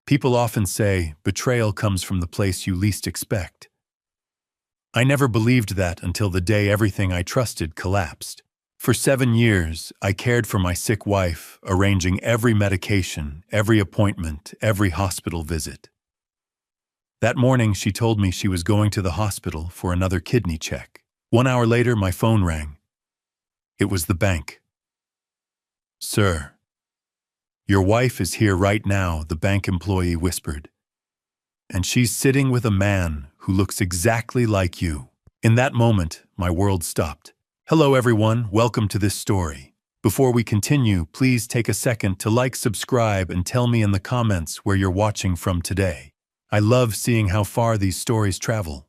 People often say betrayal comes from the place you least expect. I never believed that until the day everything I trusted collapsed. For 7 years, I cared for my sick wife, arranging every medication, every appointment, every hospital visit. That morning, she told me she was going to the hospital for another kidney check. 1 hour later, my phone rang. It was the bank. "Sir, your wife is here right now," the bank employee whispered. "And she's sitting with a man who looks exactly like you." In that moment, my world stopped. Hello everyone, welcome to this story. Before we continue, please take a second to like, subscribe, and tell me in the comments where you're watching from today. I love seeing how far these stories travel.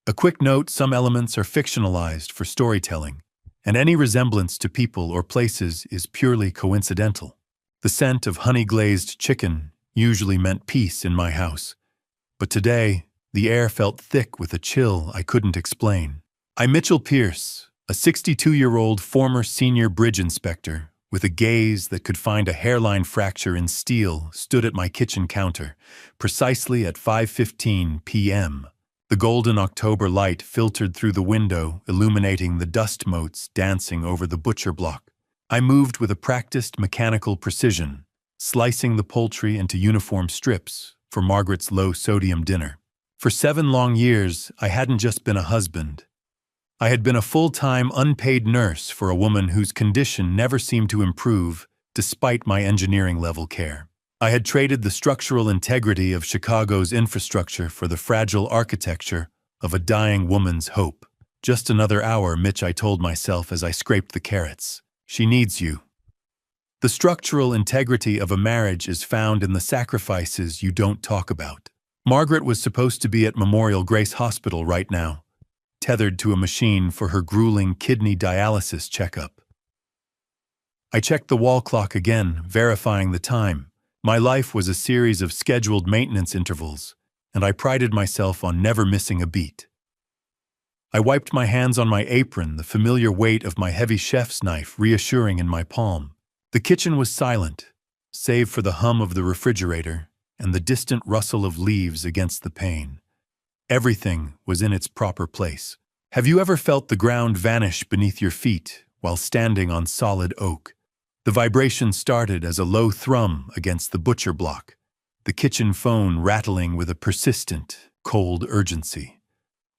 A quick note, some elements are fictionalized for storytelling, and any resemblance to people or places is purely coincidental. The scent of honey-glazed chicken usually meant peace in my house, but today, the air felt thick with a chill I couldn't explain. I'm Mitchell Pierce, a 62-year-old former senior bridge inspector with a gaze that could find a hairline fracture in steel, stood at my kitchen counter, precisely at 5:15 p.m. The golden October light filtered through the window, illuminating the dust motes dancing over the butcher block. I moved with a practiced mechanical precision, slicing the poultry into uniform strips for Margaret's low-sodium dinner. For 7 long years, I hadn't just been a husband. I had been a full-time, unpaid nurse for a woman whose condition never seemed to improve despite my engineering-level care. I had traded the structural integrity of Chicago's infrastructure for the fragile architecture of a dying woman's hope. "Just another hour, Mitch," I told myself as I scraped the carrots. "She needs you." The structural integrity of a marriage is found in the sacrifices you don't talk about. Margaret was supposed to be at Memorial Grace Hospital right now, tethered to a machine for her grueling kidney dialysis checkup. I checked the wall clock again, verifying the time. My life was a series of scheduled maintenance intervals, and I prided myself on never missing a beat. I wiped my hands on my apron, the familiar weight of my heavy chef's knife reassuring in my palm. The kitchen was silent, save for the hum of the refrigerator and the distant rustle of leaves against the pane. Everything was in its proper place. Have you ever felt the ground vanish beneath your feet while standing on solid oak? The vibration started as a low thrum against the butcher block, the kitchen phone rattling with a persistent, cold urgency.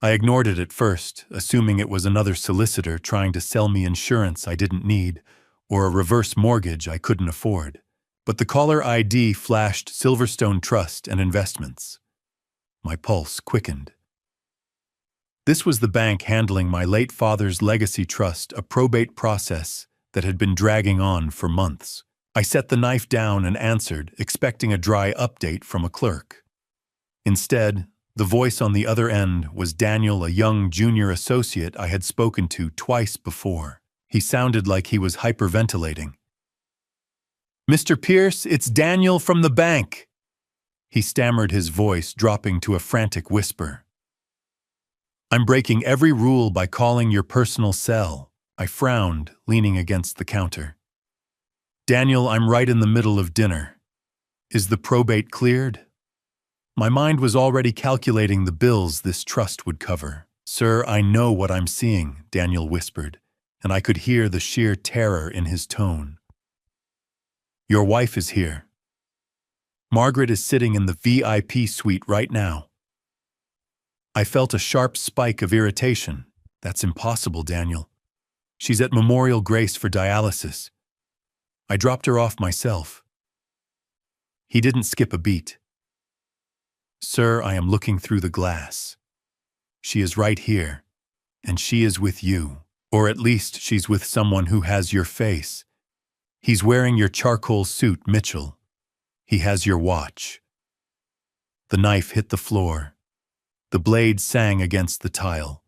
I ignored it at first, assuming it was another solicitor trying to sell me insurance I didn't need or a reverse mortgage I couldn't afford. But the caller ID flashed Silverstone Trust and Investments. My pulse quickened. This was the bank handling my late father's legacy trust, a probate process that had been dragging on for months. I set the knife down and answered, expecting a dry update from a clerk. Instead, the voice on the other end was Daniel, a young junior associate I had spoken to twice before. He sounded like he was hyperventilating. "Mr. Pierce, it's Daniel from the bank," he stammered, his voice dropping to a frantic whisper. "I'm breaking every rule by calling your personal cell." I frowned, leaning against the counter. "Daniel, I'm right in the middle of dinner. Is the probate cleared?" My mind was already calculating the bills this trust would cover. "Sir, I know what I'm seeing," Daniel whispered, and I could hear the sheer terror in his tone. "Your wife is here. Margaret is sitting in the VIP suite right now." I felt a sharp spike of irritation. "That's impossible, Daniel. She's at Memorial Grace for dialysis. I dropped her off myself." He didn't skip a beat. "Sir, I am looking through the glass. She is right here, and she is with you. Or at least she's with someone who has your face. He's wearing your charcoal suit, Mitchell. He has your watch." The knife hit the floor. The blade sang against the tile.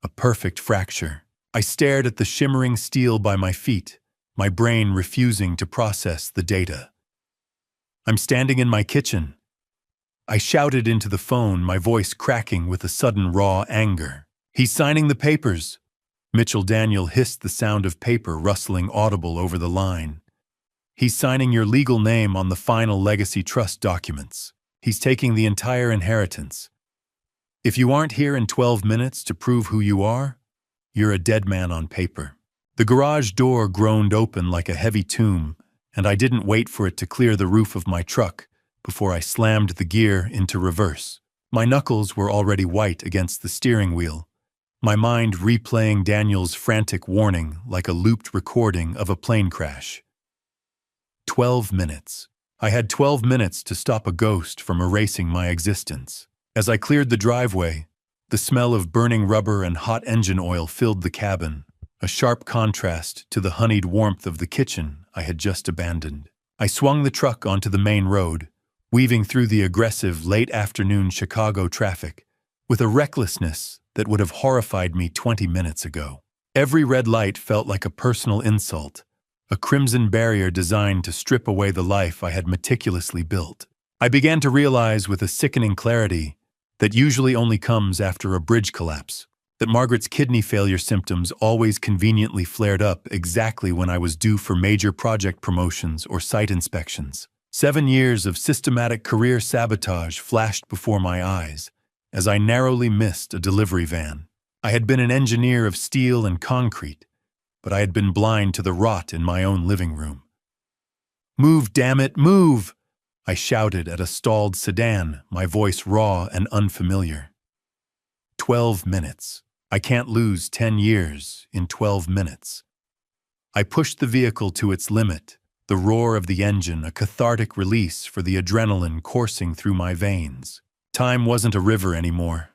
A perfect fracture. I stared at the shimmering steel by my feet, my brain refusing to process the data. "I'm standing in my kitchen." I shouted into the phone, my voice cracking with a sudden raw anger. "He's signing the papers." Mitchell Daniel hissed, the sound of paper rustling audible over the line. He's signing your legal name on the final legacy trust documents. He's taking the entire inheritance. If you aren't here in 12 minutes to prove who you are, you're a dead man on paper. The garage door groaned open like a heavy tomb, and I didn't wait for it to clear the roof of my truck before I slammed the gear into reverse. My knuckles were already white against the steering wheel, my mind replaying Daniel's frantic warning like a looped recording of a plane crash. 12 minutes. I had 12 minutes to stop a ghost from erasing my existence. As I cleared the driveway, the smell of burning rubber and hot engine oil filled the cabin, a sharp contrast to the honeyed warmth of the kitchen I had just abandoned. I swung the truck onto the main road, weaving through the aggressive late-afternoon Chicago traffic with a recklessness that would have horrified me 20 minutes ago. Every red light felt like a personal insult, a crimson barrier designed to strip away the life I had meticulously built. I began to realize with a sickening clarity that usually only comes after a bridge collapse, that Margaret's kidney failure symptoms always conveniently flared up exactly when I was due for major project promotions or site inspections. 7 years of systematic career sabotage flashed before my eyes as I narrowly missed a delivery van. I had been an engineer of steel and concrete, but I had been blind to the rot in my own living room. "Move, damn it, move!" I shouted at a stalled sedan, my voice raw and unfamiliar. 12 minutes. I can't lose 10 years in 12 minutes. I pushed the vehicle to its limit, the roar of the engine a cathartic release for the adrenaline coursing through my veins. Time wasn't a river anymore.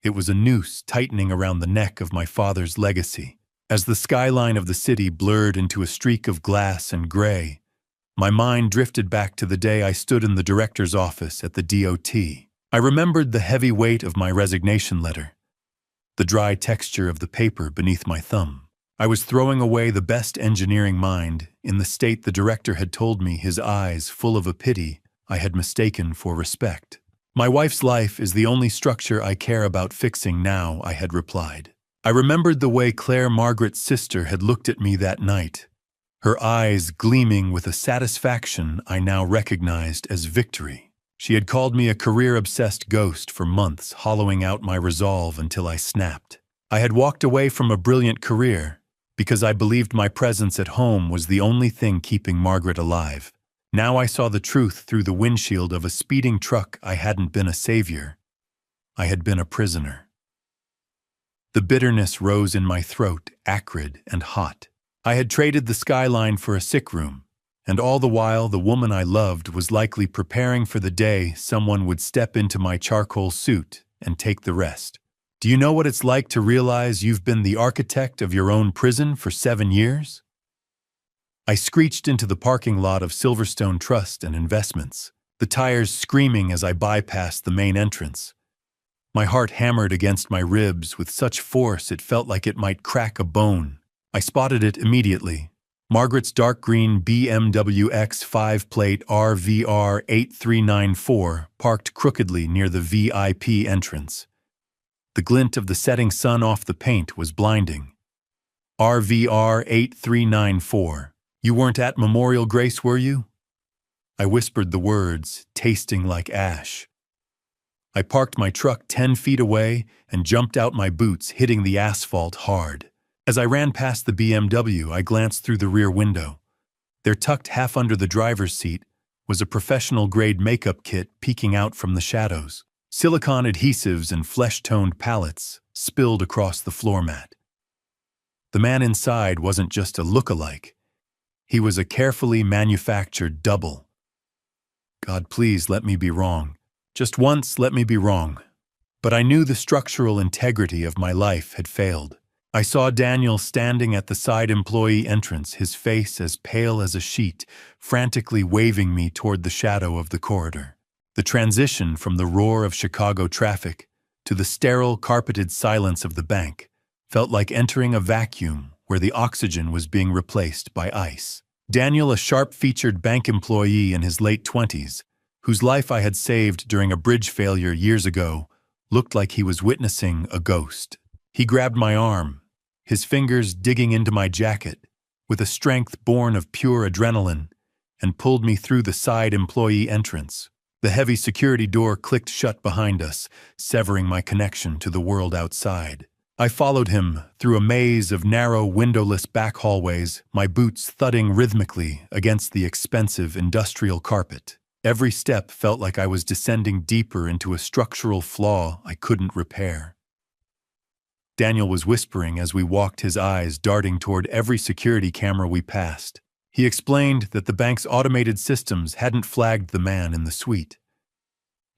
It was a noose tightening around the neck of my father's legacy. As the skyline of the city blurred into a streak of glass and gray, my mind drifted back to the day I stood in the director's office at the DOT. I remembered the heavy weight of my resignation letter, the dry texture of the paper beneath my thumb. I was throwing away the best engineering mind in the state the director had told me, his eyes full of a pity I had mistaken for respect. "My wife's life is the only structure I care about fixing now," I had replied. I remembered the way Claire, Margaret's sister, had looked at me that night, her eyes gleaming with a satisfaction I now recognized as victory. She had called me a career-obsessed ghost for months, hollowing out my resolve until I snapped. I had walked away from a brilliant career because I believed my presence at home was the only thing keeping Margaret alive. Now I saw the truth through the windshield of a speeding truck. I hadn't been a savior. I had been a prisoner. The bitterness rose in my throat, acrid and hot. I had traded the skyline for a sick room, and all the while the woman I loved was likely preparing for the day someone would step into my charcoal suit and take the rest. Do you know what it's like to realize you've been the architect of your own prison for 7 years? I screeched into the parking lot of Silverstone Trust and Investments, the tires screaming as I bypassed the main entrance. My heart hammered against my ribs with such force it felt like it might crack a bone. I spotted it immediately. Margaret's dark green BMW X5 plate RVR 8394 parked crookedly near the VIP entrance. The glint of the setting sun off the paint was blinding. RVR 8394. "You weren't at Memorial Grace, were you?" I whispered the words, tasting like ash. I parked my truck 10 feet away and jumped out my boots, hitting the asphalt hard. As I ran past the BMW, I glanced through the rear window. There, tucked half under the driver's seat, was a professional-grade makeup kit peeking out from the shadows. Silicone adhesives and flesh-toned palettes spilled across the floor mat. The man inside wasn't just a look-alike. He was a carefully manufactured double. God, please let me be wrong. Just once, let me be wrong. But I knew the structural integrity of my life had failed. I saw Daniel standing at the side employee entrance, his face as pale as a sheet, frantically waving me toward the shadow of the corridor. The transition from the roar of Chicago traffic to the sterile, carpeted silence of the bank felt like entering a vacuum where the oxygen was being replaced by ice. Daniel, a sharp-featured bank employee in his late 20s, whose life I had saved during a bridge failure years ago, looked like he was witnessing a ghost. He grabbed my arm, his fingers digging into my jacket, with a strength born of pure adrenaline, and pulled me through the side employee entrance. The heavy security door clicked shut behind us, severing my connection to the world outside. I followed him through a maze of narrow, windowless back hallways, my boots thudding rhythmically against the expensive industrial carpet. Every step felt like I was descending deeper into a structural flaw I couldn't repair. Daniel was whispering as we walked, his eyes darting toward every security camera we passed. He explained that the bank's automated systems hadn't flagged the man in the suite.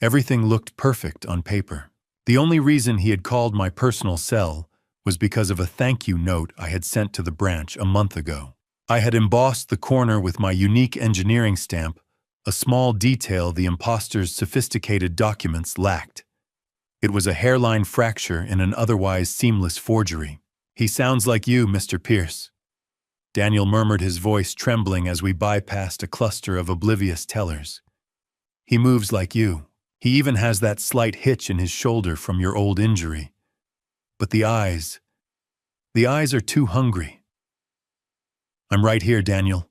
Everything looked perfect on paper. The only reason he had called my personal cell was because of a thank you note I had sent to the branch a month ago. I had embossed the corner with my unique engineering stamp, a small detail the imposter's sophisticated documents lacked. It was a hairline fracture in an otherwise seamless forgery. "He sounds like you, Mr. Pierce." Daniel murmured, his voice trembling as we bypassed a cluster of oblivious tellers. "He moves like you. He even has that slight hitch in his shoulder from your old injury. But the eyes are too hungry." "I'm right here, Daniel,"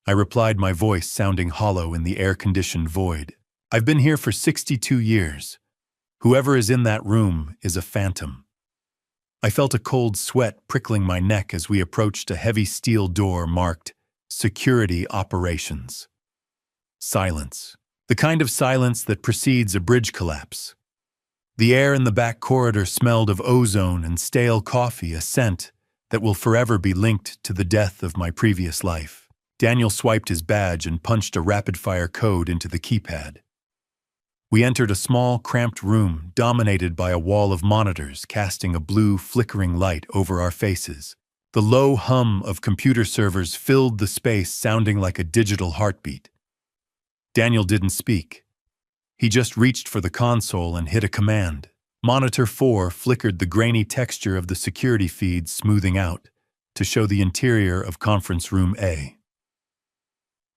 I replied, my voice sounding hollow in the air-conditioned void. "I've been here for 62 years. Whoever is in that room is a phantom." I felt a cold sweat prickling my neck as we approached a heavy steel door marked Security Operations. Silence. The kind of silence that precedes a bridge collapse. The air in the back corridor smelled of ozone and stale coffee, a scent that will forever be linked to the death of my previous life. Daniel swiped his badge and punched a rapid-fire code into the keypad. We entered a small, cramped room dominated by a wall of monitors casting a blue, flickering light over our faces. The low hum of computer servers filled the space, sounding like a digital heartbeat. Daniel didn't speak. He just reached for the console and hit a command. Monitor 4 flickered the grainy texture of the security feed, smoothing out to show the interior of conference room A.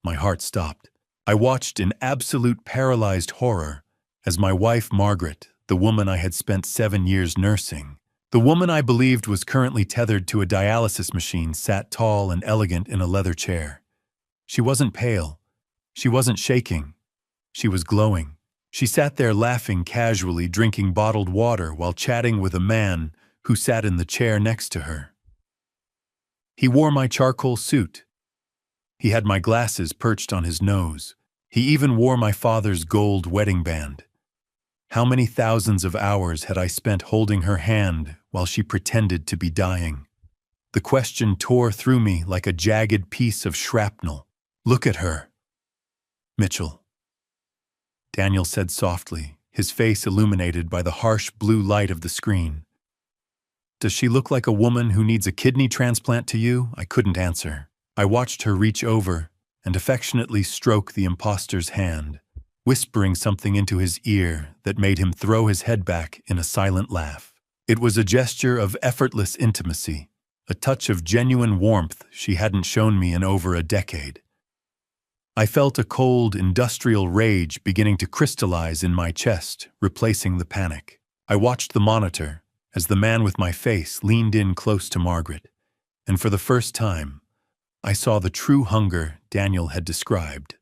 My heart stopped. I watched in absolute paralyzed horror as my wife Margaret, the woman I had spent 7 years nursing, the woman I believed was currently tethered to a dialysis machine, sat tall and elegant in a leather chair. She wasn't pale. She wasn't shaking. She was glowing. She sat there laughing casually, drinking bottled water while chatting with a man who sat in the chair next to her. He wore my charcoal suit. He had my glasses perched on his nose. He even wore my father's gold wedding band. How many thousands of hours had I spent holding her hand while she pretended to be dying? The question tore through me like a jagged piece of shrapnel. "Look at her, Mitchell," Daniel said softly, his face illuminated by the harsh blue light of the screen. "Does she look like a woman who needs a kidney transplant to you?" I couldn't answer. I watched her reach over and affectionately stroke the imposter's hand, whispering something into his ear that made him throw his head back in a silent laugh. It was a gesture of effortless intimacy, a touch of genuine warmth she hadn't shown me in over a decade. I felt a cold, industrial rage beginning to crystallize in my chest, replacing the panic. I watched the monitor as the man with my face leaned in close to Margaret, and for the first time, I saw the true hunger Daniel had described.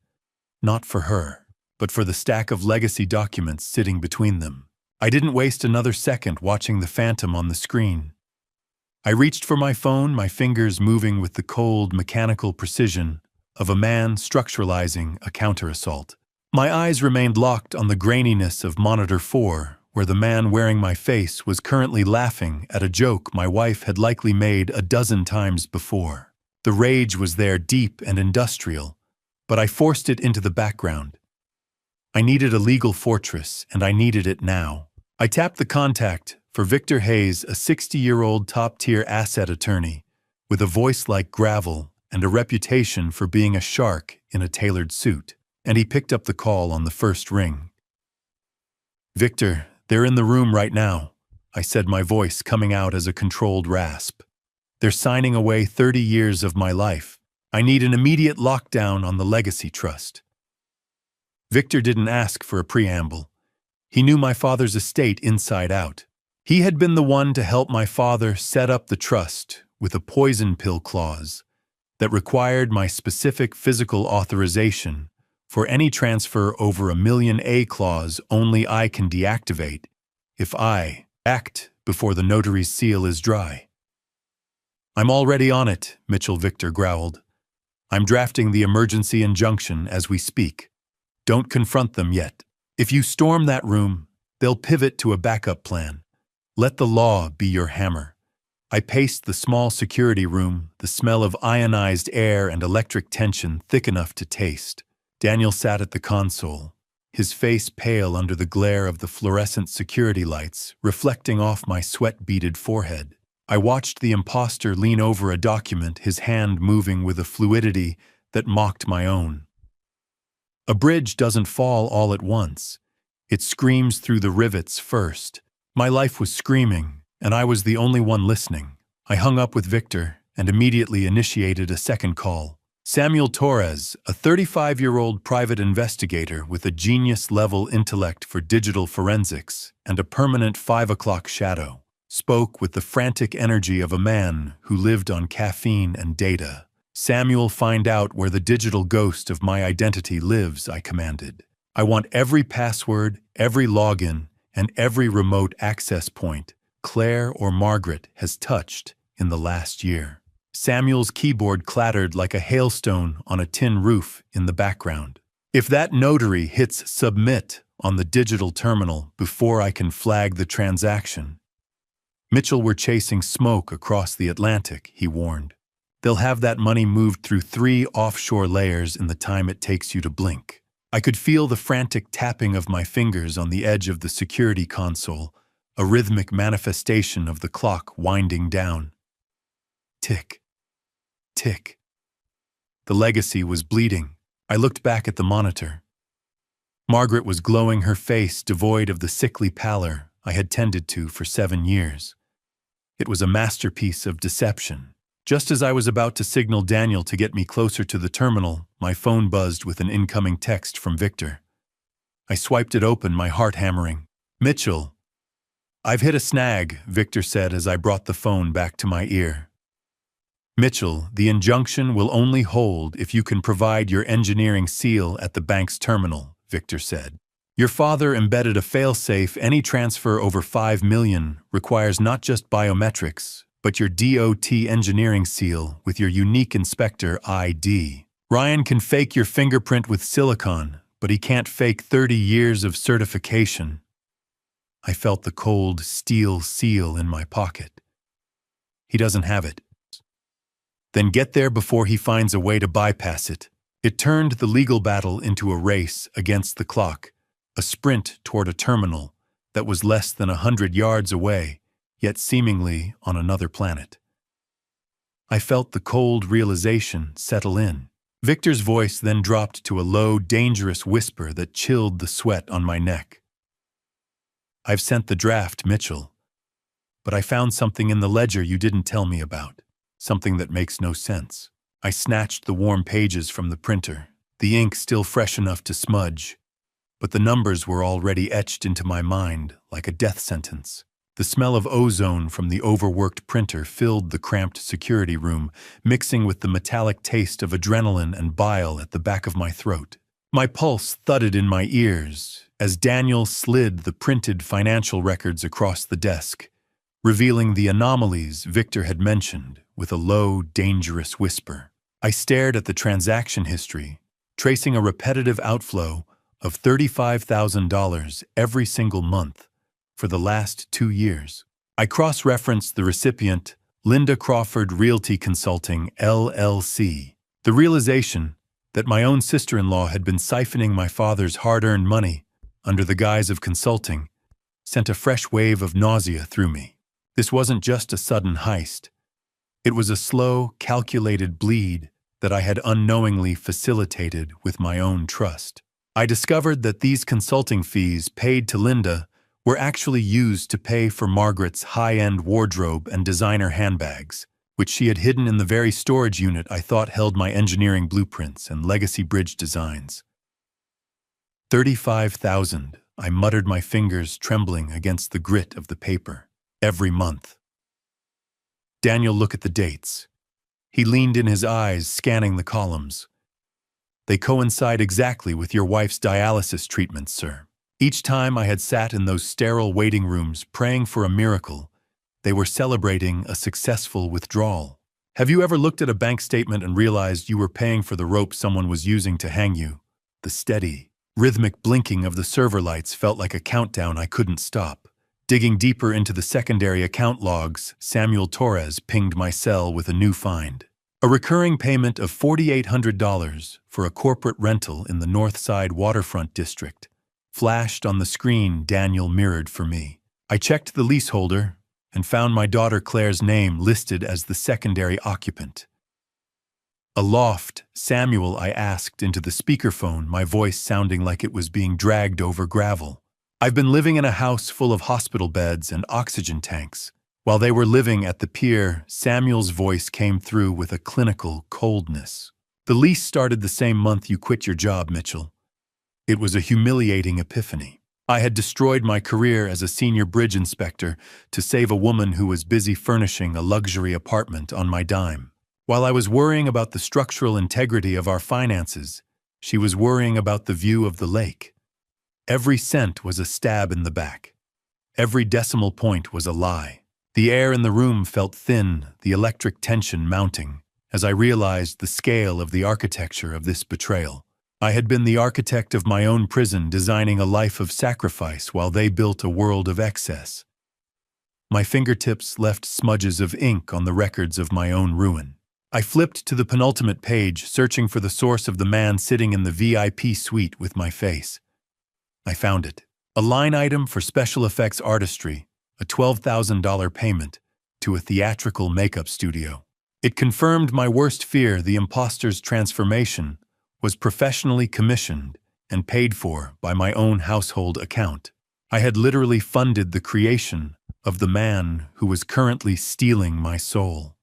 Not for her, but for the stack of legacy documents sitting between them. I didn't waste another second watching the phantom on the screen. I reached for my phone, my fingers moving with the cold, mechanical precision of a man structuralizing a counter-assault. My eyes remained locked on the graininess of Monitor 4, where the man wearing my face was currently laughing at a joke my wife had likely made a dozen times before. The rage was there, deep and industrial, but I forced it into the background. I needed a legal fortress, and I needed it now. I tapped the contact for Victor Hayes, a 60-year-old top-tier asset attorney, with a voice like gravel and a reputation for being a shark in a tailored suit, and he picked up the call on the first ring. "Victor, they're in the room right now," I said, my voice coming out as a controlled rasp. "They're signing away 30 years of my life. I need an immediate lockdown on the legacy trust." Victor didn't ask for a preamble. He knew my father's estate inside out. He had been the one to help my father set up the trust with a poison pill clause that required my specific physical authorization for any transfer over $1 million clause only I can deactivate if I act before the notary's seal is dry. I'm already on it, Mitchell Victor growled. I'm drafting the emergency injunction as we speak. Don't confront them yet. If you storm that room, they'll pivot to a backup plan. Let the law be your hammer. I paced the small security room, the smell of ionized air and electric tension thick enough to taste. Daniel sat at the console, his face pale under the glare of the fluorescent security lights, reflecting off my sweat-beaded forehead. I watched the imposter lean over a document, his hand moving with a fluidity that mocked my own. A bridge doesn't fall all at once. It screams through the rivets first. My life was screaming, and I was the only one listening. I hung up with Victor and immediately initiated a second call. Samuel Torres, a 35-year-old private investigator with a genius-level intellect for digital forensics and a permanent 5 o'clock shadow, spoke with the frantic energy of a man who lived on caffeine and data. Samuel, find out where the digital ghost of my identity lives, I commanded. I want every password, every login, and every remote access point Claire or Margaret has touched in the last year. Samuel's keyboard clattered like a hailstone on a tin roof in the background. If that notary hits submit on the digital terminal before I can flag the transaction, Mitchell, we're chasing smoke across the Atlantic, he warned. They'll have that money moved through 3 offshore layers in the time it takes you to blink. I could feel the frantic tapping of my fingers on the edge of the security console, a rhythmic manifestation of the clock winding down. Tick, tick. The legacy was bleeding. I looked back at the monitor. Margaret was glowing, her face devoid of the sickly pallor I had tended to for 7 years. It was a masterpiece of deception. Just as I was about to signal Daniel to get me closer to the terminal, my phone buzzed with an incoming text from Victor. I swiped it open, my heart hammering. Mitchell. I've hit a snag, Victor said as I brought the phone back to my ear. Mitchell, the injunction will only hold if you can provide your engineering seal at the bank's terminal, Victor said. Your father embedded a failsafe. Any transfer over $5 million requires not just biometrics, but your DOT engineering seal with your unique inspector ID. Ryan can fake your fingerprint with silicon, but he can't fake 30 years of certification. I felt the cold steel seal in my pocket. He doesn't have it. Then get there before he finds a way to bypass it. It turned the legal battle into a race against the clock, a sprint toward a terminal that was less than 100 yards away, yet seemingly on another planet. I felt the cold realization settle in. Victor's voice then dropped to a low, dangerous whisper that chilled the sweat on my neck. I've sent the draft, Mitchell, but I found something in the ledger you didn't tell me about, something that makes no sense. I snatched the warm pages from the printer, the ink still fresh enough to smudge, but the numbers were already etched into my mind like a death sentence. The smell of ozone from the overworked printer filled the cramped security room, mixing with the metallic taste of adrenaline and bile at the back of my throat. My pulse thudded in my ears as Daniel slid the printed financial records across the desk, revealing the anomalies Victor had mentioned with a low, dangerous whisper. I stared at the transaction history, tracing a repetitive outflow of $35,000 every single month for the last 2 years. I cross-referenced the recipient, Linda Crawford Realty Consulting, LLC. The realization that my own sister-in-law had been siphoning my father's hard-earned money under the guise of consulting sent a fresh wave of nausea through me. This wasn't just a sudden heist. It was a slow, calculated bleed that I had unknowingly facilitated with my own trust. I discovered that these consulting fees paid to Linda were actually used to pay for Margaret's high-end wardrobe and designer handbags, which she had hidden in the very storage unit I thought held my engineering blueprints and legacy bridge designs. 35,000, I muttered, my fingers trembling against the grit of the paper. Every month. Daniel, look at the dates. He leaned in, his eyes scanning the columns. "They coincide exactly with your wife's dialysis treatments, sir. Each time I had sat in those sterile waiting rooms praying for a miracle, they were celebrating a successful withdrawal. Have you ever looked at a bank statement and realized you were paying for the rope someone was using to hang you? The steady, rhythmic blinking of the server lights felt like a countdown I couldn't stop. Digging deeper into the secondary account logs, Samuel Torres pinged my cell with a new find. A recurring payment of $4,800 for a corporate rental in the Northside waterfront district. Flashed on the screen Daniel mirrored for me. I checked the leaseholder and found my daughter Claire's name listed as the secondary occupant. "Aloft, Samuel," I asked into the speakerphone, my voice sounding like it was being dragged over gravel. "I've been living in a house full of hospital beds and oxygen tanks." While they were living at the pier, Samuel's voice came through with a clinical coldness. "The lease started the same month you quit your job, Mitchell." It was a humiliating epiphany. I had destroyed my career as a senior bridge inspector to save a woman who was busy furnishing a luxury apartment on my dime. While I was worrying about the structural integrity of our finances, she was worrying about the view of the lake. Every cent was a stab in the back. Every decimal point was a lie. The air in the room felt thin, the electric tension mounting, as I realized the scale of the architecture of this betrayal. I had been the architect of my own prison, designing a life of sacrifice while they built a world of excess. My fingertips left smudges of ink on the records of my own ruin. I flipped to the penultimate page, searching for the source of the man sitting in the VIP suite with my face. I found it. A line item for special effects artistry, a $12,000 payment to a theatrical makeup studio. It confirmed my worst fear: the imposter's transformation was professionally commissioned and paid for by my own household account. I had literally funded the creation of the man who was currently stealing my soul.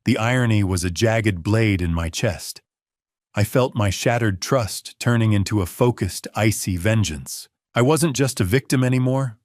The irony was a jagged blade in my chest. I felt my shattered trust turning into a focused, icy vengeance. I wasn't just a victim anymore.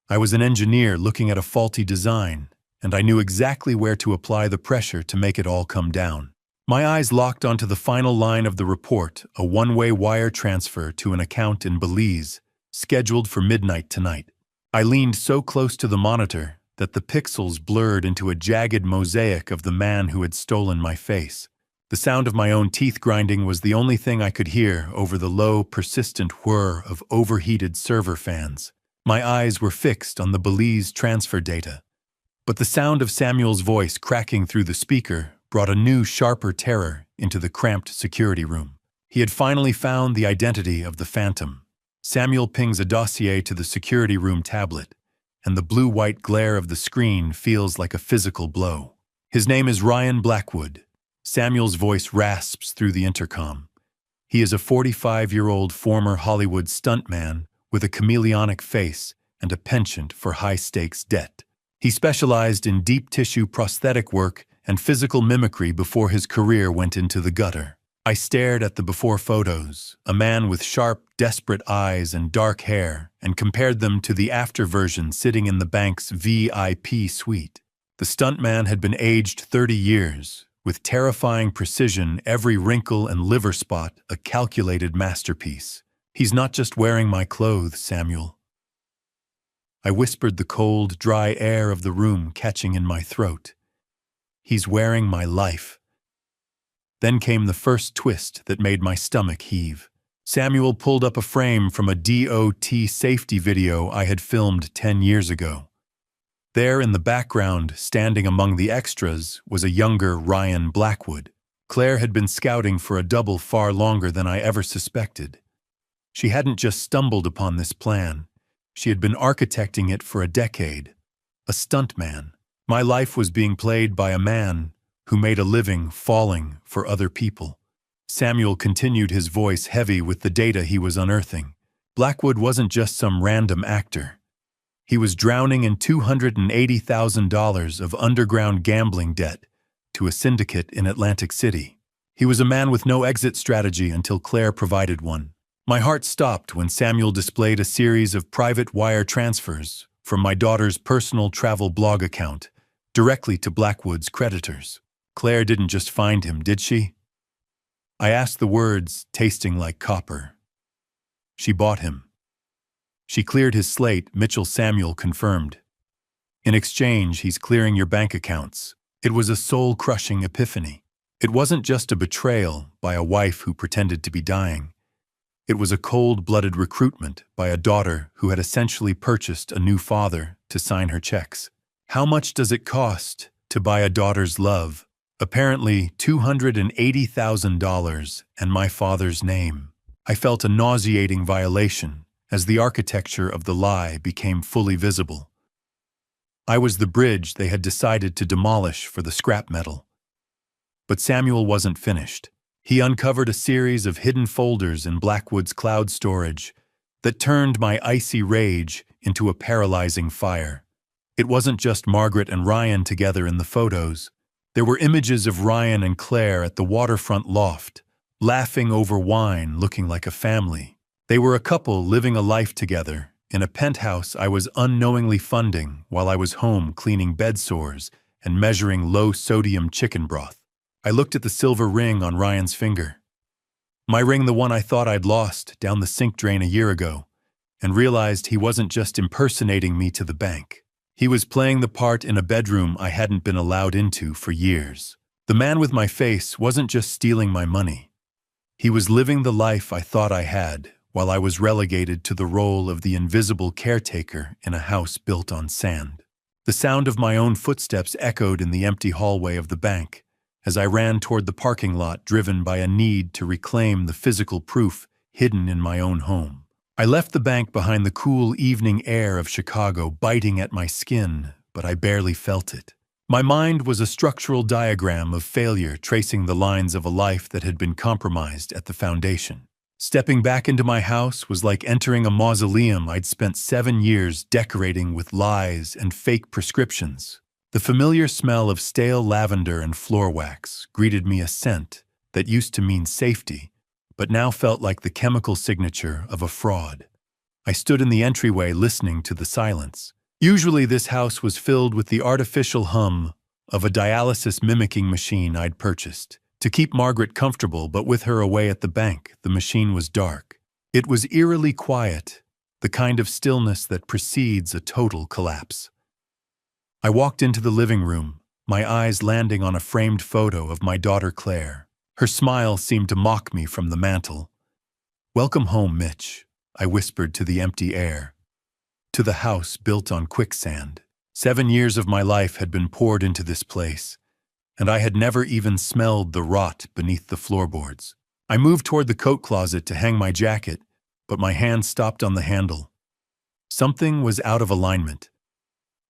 I was an engineer looking at a faulty design, and I knew exactly where to apply the pressure to make it all come down. My eyes locked onto the final line of the report, a one-way wire transfer to an account in Belize, scheduled for midnight tonight. I leaned so close to the monitor that the pixels blurred into a jagged mosaic of the man who had stolen my face. The sound of my own teeth grinding was the only thing I could hear over the low, persistent whir of overheated server fans. My eyes were fixed on the Belize transfer data. But the sound of Samuel's voice cracking through the speaker brought a new, sharper terror into the cramped security room. He had finally found the identity of the phantom. Samuel pings a dossier to the security room tablet, and the blue-white glare of the screen feels like a physical blow. "His name is Ryan Blackwood." Samuel's voice rasps through the intercom. "He is a 45-year-old former Hollywood stuntman with a chameleonic face and a penchant for high-stakes debt. He specialized in deep-tissue prosthetic work and physical mimicry before his career went into the gutter." I stared at the before photos, a man with sharp, desperate eyes and dark hair, and compared them to the after version sitting in the bank's VIP suite. The stuntman had been aged 30 years, with terrifying precision, every wrinkle and liver spot a calculated masterpiece. "He's not just wearing my clothes, Samuel." I whispered, the cold, dry air of the room catching in my throat. "He's wearing my life." Then came the first twist that made my stomach heave. Samuel pulled up a frame from a DOT safety video I had filmed 10 years ago. There in the background, standing among the extras, was a younger Ryan Blackwood. Claire had been scouting for a double far longer than I ever suspected. She hadn't just stumbled upon this plan. She had been architecting it for a decade. A stuntman. My life was being played by a man who made a living falling for other people. Samuel continued, his voice heavy with the data he was unearthing. Blackwood wasn't just some random actor. He was drowning in $280,000 of underground gambling debt to a syndicate in Atlantic City. He was a man with no exit strategy until Claire provided one. My heart stopped when Samuel displayed a series of private wire transfers from my daughter's personal travel blog account directly to Blackwood's creditors. Claire didn't just find him, did she? I asked, the words tasting like copper. She bought him. She cleared his slate, Mitchell Samuel confirmed. In exchange, he's clearing your bank accounts. It was a soul-crushing epiphany. It wasn't just a betrayal by a wife who pretended to be dying. It was a cold-blooded recruitment by a daughter who had essentially purchased a new father to sign her checks. How much does it cost to buy a daughter's love? Apparently, $280,000 and my father's name. I felt a nauseating violation as the architecture of the lie became fully visible. I was the bridge they had decided to demolish for the scrap metal. But Samuel wasn't finished. He uncovered a series of hidden folders in Blackwood's cloud storage that turned my icy rage into a paralyzing fire. It wasn't just Margaret and Ryan together in the photos. There were images of Ryan and Claire at the waterfront loft, laughing over wine, looking like a family. They were a couple living a life together in a penthouse I was unknowingly funding while I was home cleaning bed sores and measuring low-sodium chicken broth. I looked at the silver ring on Ryan's finger. My ring, the one I thought I'd lost down the sink drain a year ago, and realized he wasn't just impersonating me to the bank. He was playing the part in a bedroom I hadn't been allowed into for years. The man with my face wasn't just stealing my money. He was living the life I thought I had, while I was relegated to the role of the invisible caretaker in a house built on sand. The sound of my own footsteps echoed in the empty hallway of the bank as I ran toward the parking lot, driven by a need to reclaim the physical proof hidden in my own home. I left the bank behind the cool evening air of Chicago biting at my skin, but I barely felt it. My mind was a structural diagram of failure, tracing the lines of a life that had been compromised at the foundation. Stepping back into my house was like entering a mausoleum I'd spent 7 years decorating with lies and fake prescriptions. The familiar smell of stale lavender and floor wax greeted me, a scent that used to mean safety, but now felt like the chemical signature of a fraud. I stood in the entryway listening to the silence. Usually this house was filled with the artificial hum of a dialysis mimicking machine I'd purchased to keep Margaret comfortable, but with her away at the bank, the machine was dark. It was eerily quiet, the kind of stillness that precedes a total collapse. I walked into the living room, my eyes landing on a framed photo of my daughter Claire. Her smile seemed to mock me from the mantel. "Welcome home, Mitch," I whispered to the empty air. To the house built on quicksand. 7 years of my life had been poured into this place, and I had never even smelled the rot beneath the floorboards. I moved toward the coat closet to hang my jacket, but my hand stopped on the handle. Something was out of alignment.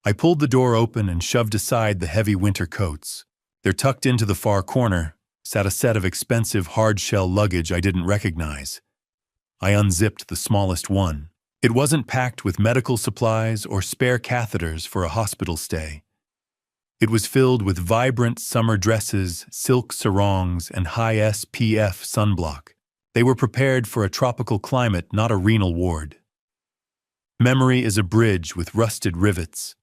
I pulled the door open and shoved aside the heavy winter coats. There, tucked into the far corner, sat a set of expensive hard-shell luggage I didn't recognize. I unzipped the smallest one. It wasn't packed with medical supplies or spare catheters for a hospital stay. It was filled with vibrant summer dresses, silk sarongs, and high SPF sunblock. They were prepared for a tropical climate, not a renal ward. Memory is a bridge with rusted rivets.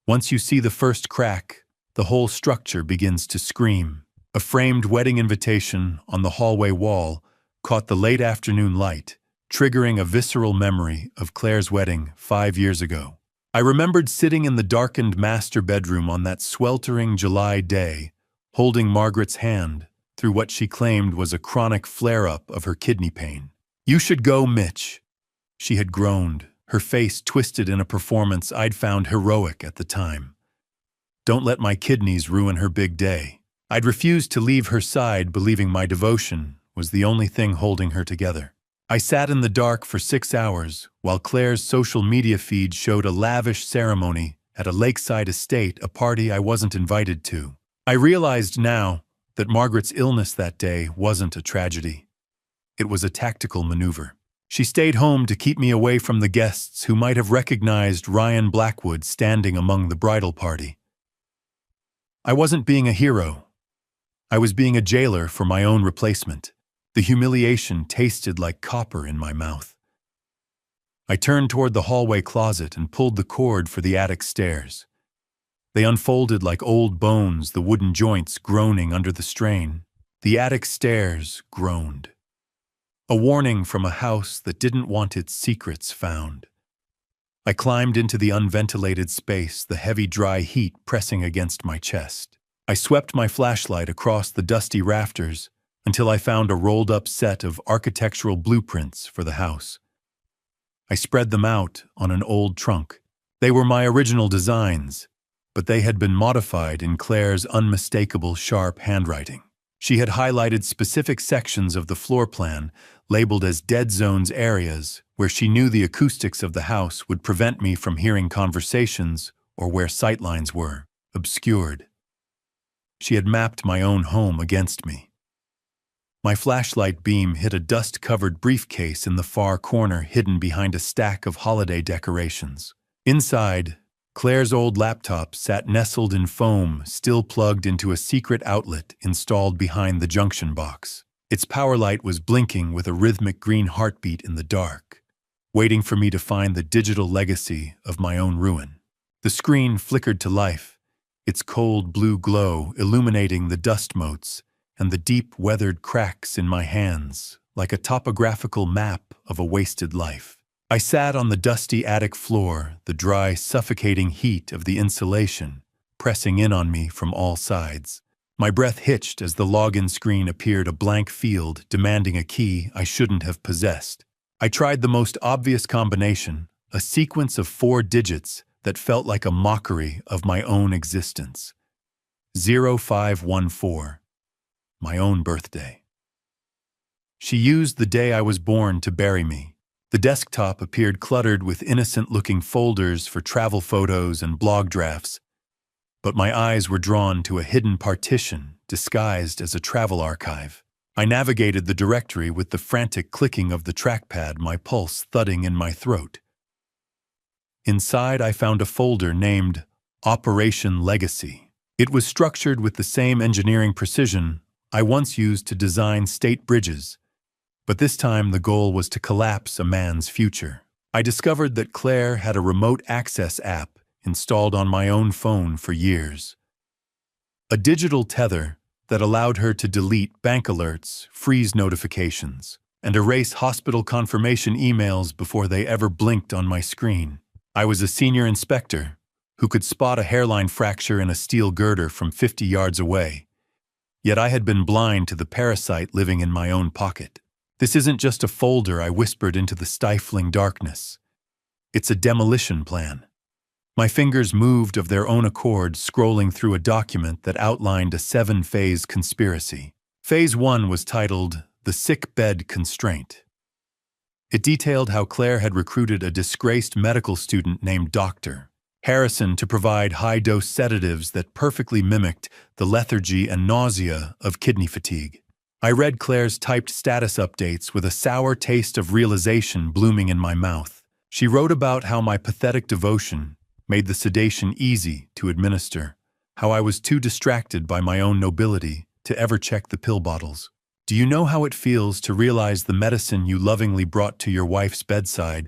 Once you see the first crack, the whole structure begins to scream. A framed wedding invitation on the hallway wall caught the late afternoon light, triggering a visceral memory of Claire's wedding 5 years ago. I remembered sitting in the darkened master bedroom on that sweltering July day, holding Margaret's hand through what she claimed was a chronic flare-up of her kidney pain. "You should go, Mitch," she had groaned, her face twisted in a performance I'd found heroic at the time. "Don't let my kidneys ruin her big day." I'd refused to leave her side, believing my devotion was the only thing holding her together. I sat in the dark for 6 hours while Claire's social media feed showed a lavish ceremony at a lakeside estate, a party I wasn't invited to. I realized now that Margaret's illness that day wasn't a tragedy. It was a tactical maneuver. She stayed home to keep me away from the guests who might have recognized Ryan Blackwood standing among the bridal party. I wasn't being a hero. I was being a jailer for my own replacement. The humiliation tasted like copper in my mouth. I turned toward the hallway closet and pulled the cord for the attic stairs. They unfolded like old bones, the wooden joints groaning under the strain. The attic stairs groaned. A warning from a house that didn't want its secrets found. I climbed into the unventilated space, the heavy dry heat pressing against my chest. I swept my flashlight across the dusty rafters until I found a rolled-up set of architectural blueprints for the house. I spread them out on an old trunk. They were my original designs, but they had been modified in Claire's unmistakable sharp handwriting. She had highlighted specific sections of the floor plan, labeled as dead zones areas, where she knew the acoustics of the house would prevent me from hearing conversations or where sightlines were obscured. She had mapped my own home against me. My flashlight beam hit a dust-covered briefcase in the far corner, hidden behind a stack of holiday decorations. Inside, Claire's old laptop sat nestled in foam, still plugged into a secret outlet installed behind the junction box. Its power light was blinking with a rhythmic green heartbeat in the dark, waiting for me to find the digital legacy of my own ruin. The screen flickered to life, its cold blue glow illuminating the dust motes and the deep weathered cracks in my hands, like a topographical map of a wasted life. I sat on the dusty attic floor, the dry, suffocating heat of the insulation pressing in on me from all sides. My breath hitched as the login screen appeared, a blank field demanding a key I shouldn't have possessed. I tried the most obvious combination, a sequence of 4 digits that felt like a mockery of my own existence. 0514, my own birthday. She used the day I was born to bury me. The desktop appeared cluttered with innocent-looking folders for travel photos and blog drafts, but my eyes were drawn to a hidden partition disguised as a travel archive. I navigated the directory with the frantic clicking of the trackpad, my pulse thudding in my throat. Inside, I found a folder named Operation Legacy. It was structured with the same engineering precision I once used to design state bridges, but this time the goal was to collapse a man's future. I discovered that Claire had a remote access app installed on my own phone for years. A digital tether that allowed her to delete bank alerts, freeze notifications, and erase hospital confirmation emails before they ever blinked on my screen. I was a senior inspector who could spot a hairline fracture in a steel girder from 50 yards away, yet I had been blind to the parasite living in my own pocket. "This isn't just a folder," I whispered into the stifling darkness. "It's a demolition plan." My fingers moved of their own accord, scrolling through a document that outlined a 7-phase conspiracy. Phase 1 was titled The Sick Bed Constraint. It detailed how Claire had recruited a disgraced medical student named Dr. Harrison to provide high-dose sedatives that perfectly mimicked the lethargy and nausea of kidney fatigue. I read Claire's typed status updates with a sour taste of realization blooming in my mouth. She wrote about how my pathetic devotion made the sedation easy to administer, how I was too distracted by my own nobility to ever check the pill bottles. "Do you know how it feels to realize the medicine you lovingly brought to your wife's bedside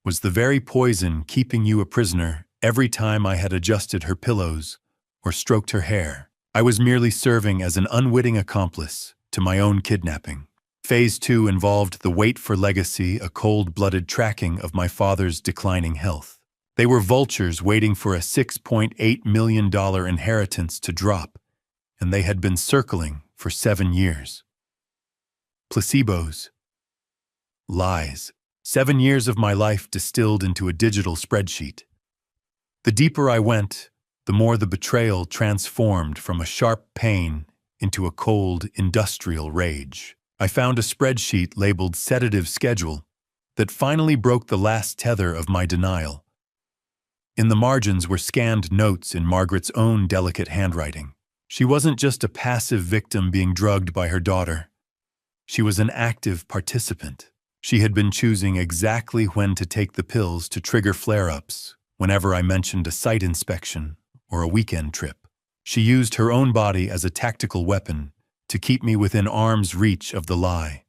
was the very poison keeping you a prisoner every time I had adjusted her pillows or stroked her hair? I was merely serving as an unwitting accomplice to my own kidnapping." Phase 2 involved the wait for legacy, a cold-blooded tracking of my father's declining health. They were vultures waiting for a $6.8 million inheritance to drop, and they had been circling for 7 years. Placebos. Lies. 7 years of my life distilled into a digital spreadsheet. The deeper I went, the more the betrayal transformed from a sharp pain into a cold, industrial rage. I found a spreadsheet labeled Sedative Schedule that finally broke the last tether of my denial. In the margins were scanned notes in Margaret's own delicate handwriting. She wasn't just a passive victim being drugged by her daughter. She was an active participant. She had been choosing exactly when to take the pills to trigger flare-ups whenever I mentioned a site inspection or a weekend trip. She used her own body as a tactical weapon to keep me within arm's reach of the lie.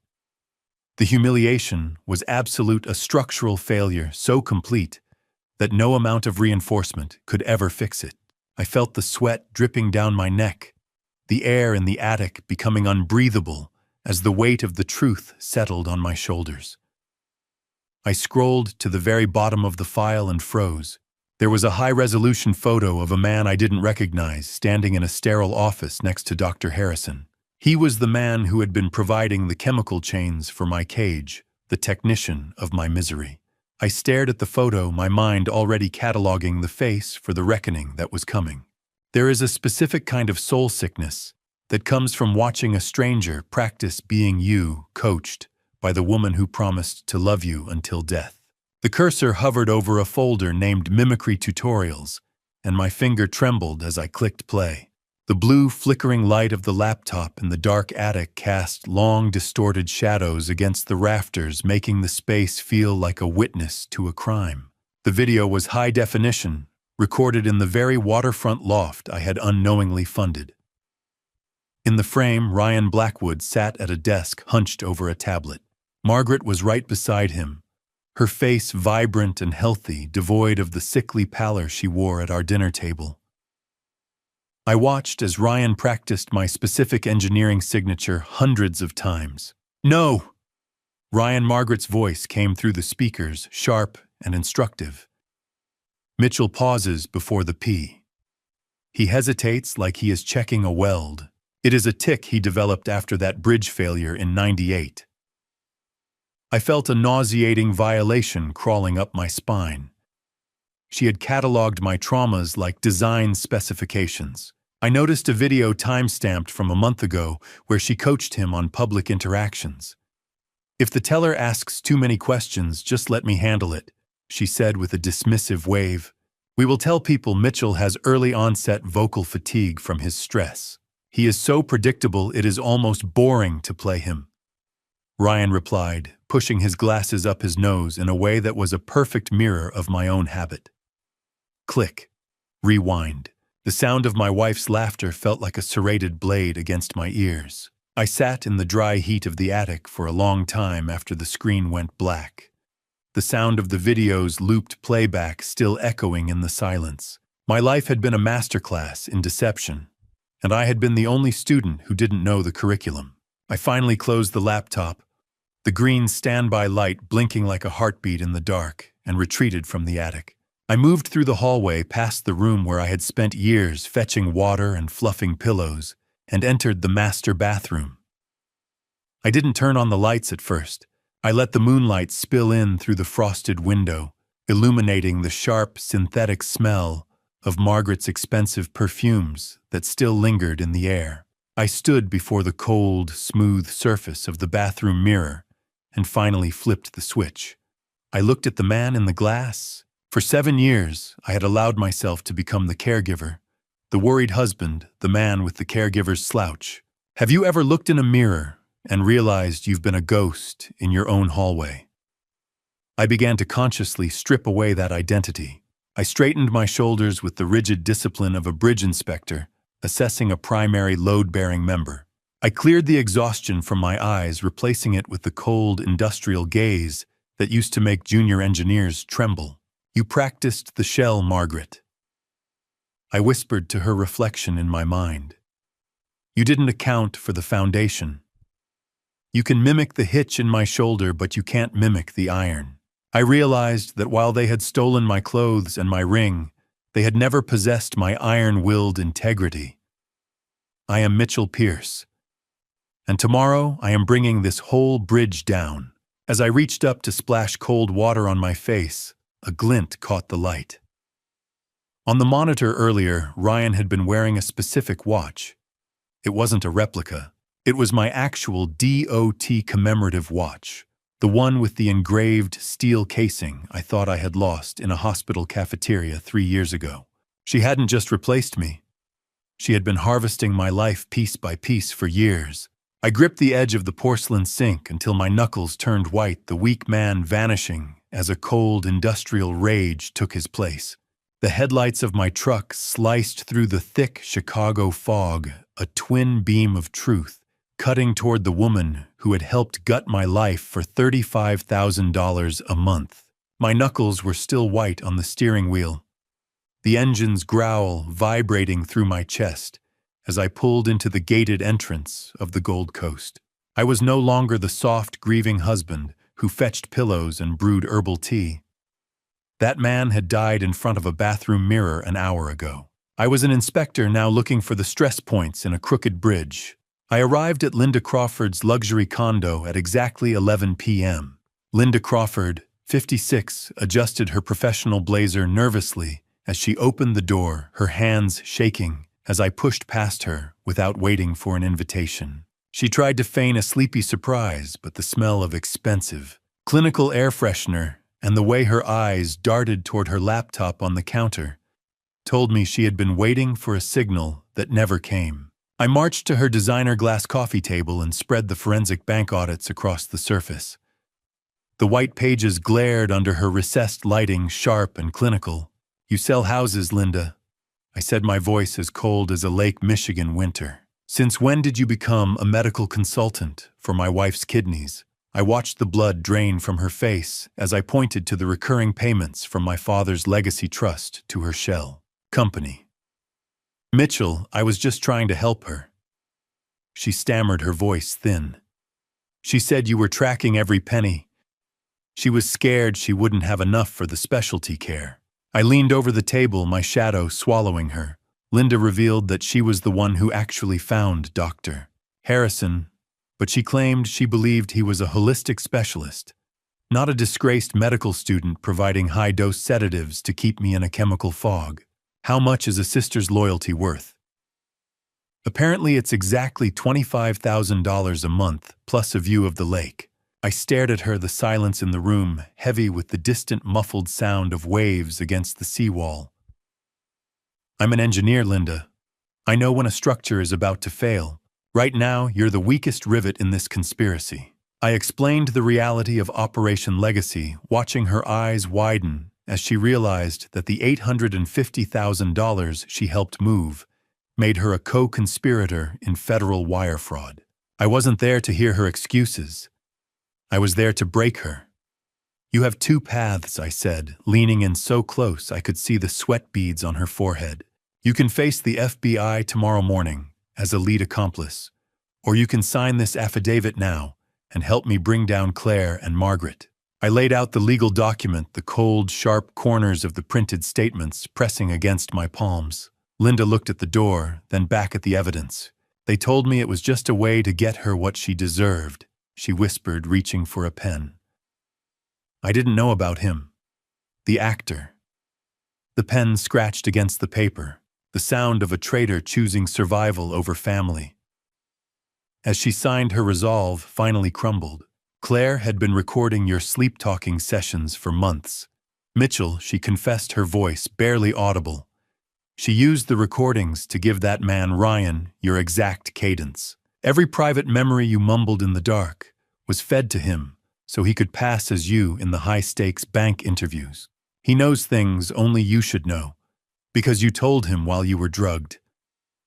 The humiliation was absolute, a structural failure so complete that no amount of reinforcement could ever fix it. I felt the sweat dripping down my neck, the air in the attic becoming unbreathable as the weight of the truth settled on my shoulders. I scrolled to the very bottom of the file and froze. There was a high-resolution photo of a man I didn't recognize standing in a sterile office next to Dr. Harrison. He was the man who had been providing the chemical chains for my cage, the technician of my misery. I stared at the photo, my mind already cataloging the face for the reckoning that was coming. There is a specific kind of soul sickness that comes from watching a stranger practice being you, coached by the woman who promised to love you until death. The cursor hovered over a folder named Mimicry Tutorials, and my finger trembled as I clicked play. The blue, flickering light of the laptop in the dark attic cast long, distorted shadows against the rafters, making the space feel like a witness to a crime. The video was high definition, recorded in the very waterfront loft I had unknowingly funded. In the frame, Ryan Blackwood sat at a desk hunched over a tablet. Margaret was right beside him, her face vibrant and healthy, devoid of the sickly pallor she wore at our dinner table. I watched as Ryan practiced my specific engineering signature hundreds of times. "No!" Margaret's voice came through the speakers, sharp and instructive. Mitchell pauses before the P. He hesitates like he is checking a weld. It is a tic he developed after that bridge failure in '98. I felt a nauseating violation crawling up my spine. She had cataloged my traumas like design specifications. I noticed a video time-stamped from a month ago where she coached him on public interactions. "If the teller asks too many questions, just let me handle it," she said with a dismissive wave. "We will tell people Mitchell has early onset vocal fatigue from his stress. He is so predictable it is almost boring to play him." Ryan replied, pushing his glasses up his nose in a way that was a perfect mirror of my own habit. Click. Rewind. The sound of my wife's laughter felt like a serrated blade against my ears. I sat in the dry heat of the attic for a long time after the screen went black. The sound of the video's looped playback still echoing in the silence. My life had been a masterclass in deception, and I had been the only student who didn't know the curriculum. I finally closed the laptop, the green standby light blinking like a heartbeat in the dark, and retreated from the attic. I moved through the hallway past the room where I had spent years fetching water and fluffing pillows, and entered the master bathroom. I didn't turn on the lights at first. I let the moonlight spill in through the frosted window, illuminating the sharp, synthetic smell of Margaret's expensive perfumes that still lingered in the air. I stood before the cold, smooth surface of the bathroom mirror and finally flipped the switch. I looked at the man in the glass. For 7 years, I had allowed myself to become the caregiver, the worried husband, the man with the caregiver's slouch. Have you ever looked in a mirror and realized you've been a ghost in your own hallway? I began to consciously strip away that identity. I straightened my shoulders with the rigid discipline of a bridge inspector, assessing a primary load-bearing member. I cleared the exhaustion from my eyes, replacing it with the cold, industrial gaze that used to make junior engineers tremble. "You practiced the shell, Margaret," I whispered to her reflection in my mind. "You didn't account for the foundation. You can mimic the hitch in my shoulder, but you can't mimic the iron." I realized that while they had stolen my clothes and my ring, they had never possessed my iron-willed integrity. I am Mitchell Pierce, and tomorrow I am bringing this whole bridge down. As I reached up to splash cold water on my face, a glint caught the light. On the monitor earlier, Ryan had been wearing a specific watch. It wasn't a replica. It was my actual DOT commemorative watch, the one with the engraved steel casing I thought I had lost in a hospital cafeteria 3 years ago. She hadn't just replaced me. She had been harvesting my life piece by piece for years. I gripped the edge of the porcelain sink until my knuckles turned white, the weak man vanishing as a cold industrial rage took his place. The headlights of my truck sliced through the thick Chicago fog, a twin beam of truth, cutting toward the woman who had helped gut my life for $35,000 a month. My knuckles were still white on the steering wheel. the engine's growl vibrating through my chest as I pulled into the gated entrance of the Gold Coast. I was no longer the soft, grieving husband who fetched pillows and brewed herbal tea. That man had died in front of a bathroom mirror an hour ago. I was an inspector now looking for the stress points in a crooked bridge. I arrived at Linda Crawford's luxury condo at exactly 11 p.m. Linda Crawford, 56, adjusted her professional blazer nervously as she opened the door, her hands shaking as I pushed past her without waiting for an invitation. She tried to feign a sleepy surprise, but the smell of expensive, clinical air freshener and the way her eyes darted toward her laptop on the counter told me she had been waiting for a signal that never came. I marched to her designer glass coffee table and spread the forensic bank audits across the surface. The white pages glared under her recessed lighting, sharp and clinical. "You sell houses, Linda," I said, my voice as cold as a Lake Michigan winter. "Since when did you become a medical consultant for my wife's kidneys?" I watched the blood drain from her face as I pointed to the recurring payments from my father's legacy trust to her shell company. "Mitchell, I was just trying to help her." She stammered, her voice thin. "She said you were tracking every penny. She was scared she wouldn't have enough for the specialty care." I leaned over the table, my shadow swallowing her. Linda revealed that she was the one who actually found Dr. Harrison, but she claimed she believed he was a holistic specialist, not a disgraced medical student providing high-dose sedatives to keep me in a chemical fog. How much is a sister's loyalty worth? Apparently it's exactly $25,000 a month, plus a view of the lake. I stared at her, the silence in the room heavy with the distant muffled sound of waves against the seawall. "I'm an engineer, Linda. I know when a structure is about to fail. Right now, you're the weakest rivet in this conspiracy." I explained the reality of Operation Legacy, watching her eyes widen as she realized that the $850,000 she helped move made her a co-conspirator in federal wire fraud. I wasn't there to hear her excuses. I was there to break her. "You have two paths," I said, leaning in so close I could see the sweat beads on her forehead. "You can face the FBI tomorrow morning as a lead accomplice, or you can sign this affidavit now and help me bring down Claire and Margaret." I laid out the legal document, the cold, sharp corners of the printed statements pressing against my palms. Linda looked at the door, then back at the evidence. "They told me it was just a way to get her what she deserved," she whispered, reaching for a pen. "I didn't know about him. The actor." The pen scratched against the paper, the sound of a traitor choosing survival over family. As she signed, her resolve finally crumbled. "Claire had been recording your sleep-talking sessions for months. Mitchell," she confessed, her voice barely audible. "She used the recordings to give that man Ryan your exact cadence. Every private memory you mumbled in the dark was fed to him so he could pass as you in the high-stakes bank interviews. He knows things only you should know, because you told him while you were drugged."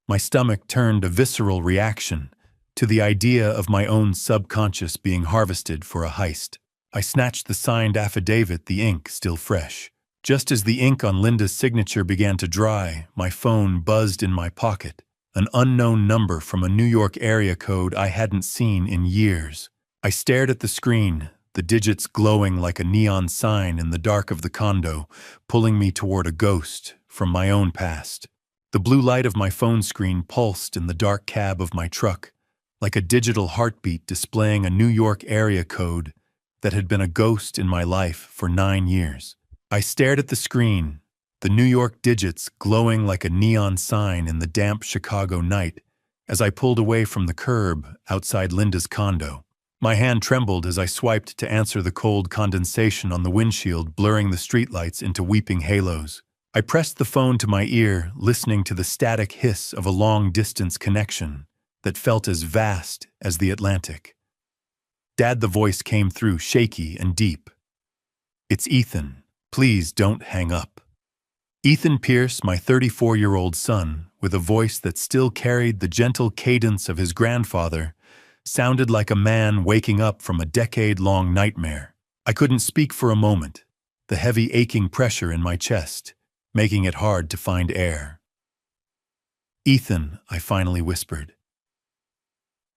My stomach turned a visceral reaction to the idea of my own subconscious being harvested for a heist. I snatched the signed affidavit, the ink still fresh. Just as the ink on Linda's signature began to dry, my phone buzzed in my pocket. An unknown number from a New York area code I hadn't seen in years. I stared at the screen, the digits glowing like a neon sign in the dark of the condo, pulling me toward a ghost from my own past. The blue light of my phone screen pulsed in the dark cab of my truck, like a digital heartbeat displaying a New York area code that had been a ghost in my life for 9 years. I stared at the screen, the New York digits glowing like a neon sign in the damp Chicago night, as I pulled away from the curb outside Linda's condo. My hand trembled as I swiped to answer the cold condensation on the windshield, blurring the streetlights into weeping halos. I pressed the phone to my ear, listening to the static hiss of a long-distance connection that felt as vast as the Atlantic. "Dad," the voice came through, shaky and deep. "It's Ethan. Please don't hang up." Ethan Pierce, my 34-year-old son, with a voice that still carried the gentle cadence of his grandfather, sounded like a man waking up from a decade-long nightmare. I couldn't speak for a moment, the heavy aching pressure in my chest making it hard to find air. "Ethan," I finally whispered.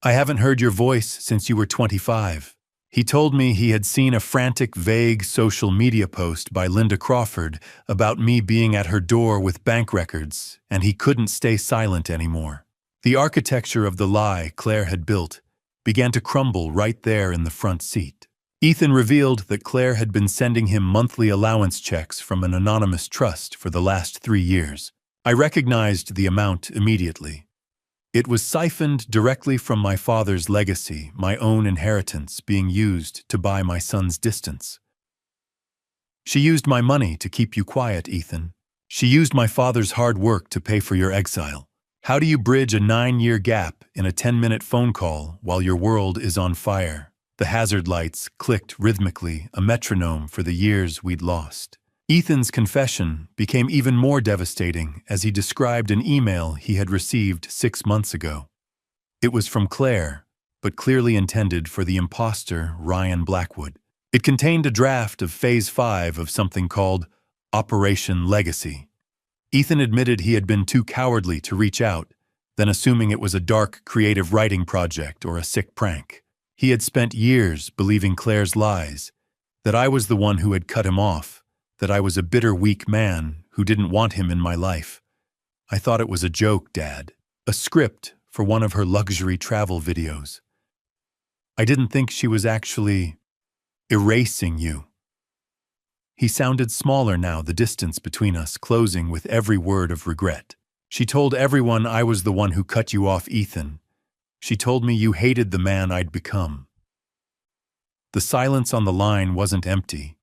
"I haven't heard your voice since you were 25. He told me he had seen a frantic, vague social media post by Linda Crawford about me being at her door with bank records, and he couldn't stay silent anymore. The architecture of the lie Claire had built began to crumble right there in the front seat. Ethan revealed that Claire had been sending him monthly allowance checks from an anonymous trust for the last 3 years. I recognized the amount immediately. It was siphoned directly from my father's legacy, my own inheritance being used to buy my son's distance. "She used my money to keep you quiet, Ethan. She used my father's hard work to pay for your exile. How do you bridge a 9-year gap in a 10-minute phone call while your world is on fire?" The hazard lights clicked rhythmically, a metronome for the years we'd lost. Ethan's confession became even more devastating as he described an email he had received 6 months ago. It was from Claire, but clearly intended for the imposter Ryan Blackwood. It contained a draft of Phase 5 of something called Operation Legacy. Ethan admitted he had been too cowardly to reach out, then assuming it was a dark, creative writing project or a sick prank. He had spent years believing Claire's lies, that I was the one who had cut him off, that I was a bitter, weak man who didn't want him in my life. I thought it was a joke, Dad, a script for one of her luxury travel videos. I didn't think she was actually erasing you. He sounded smaller now, the distance between us closing with every word of regret. "She told everyone I was the one who cut you off, Ethan. She told me you hated the man I'd become." The silence on the line wasn't empty.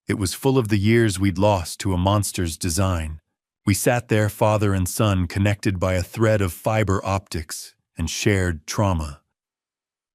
It was full of the years we'd lost to a monster's design. We sat there, father and son, connected by a thread of fiber optics and shared trauma.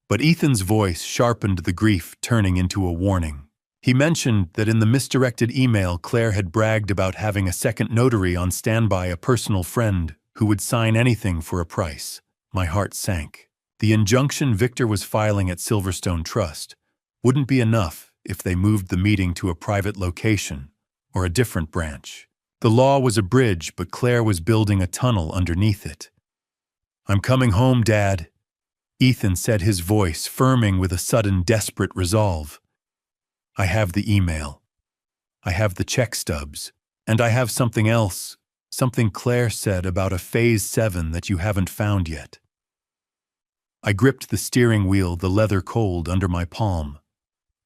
But Ethan's voice sharpened the grief, turning into a warning. He mentioned that in the misdirected email, Claire had bragged about having a second notary on standby, a personal friend who would sign anything for a price. My heart sank. The injunction Victor was filing at Silverstone Trust wouldn't be enough if they moved the meeting to a private location or a different branch. The law was a bridge, but Claire was building a tunnel underneath it. "I'm coming home, Dad," Ethan said, his voice firming with a sudden, desperate resolve. "I have the email. I have the check stubs. And I have something else, something Claire said about a Phase 7 that you haven't found yet." I gripped the steering wheel, the leather cold under my palm.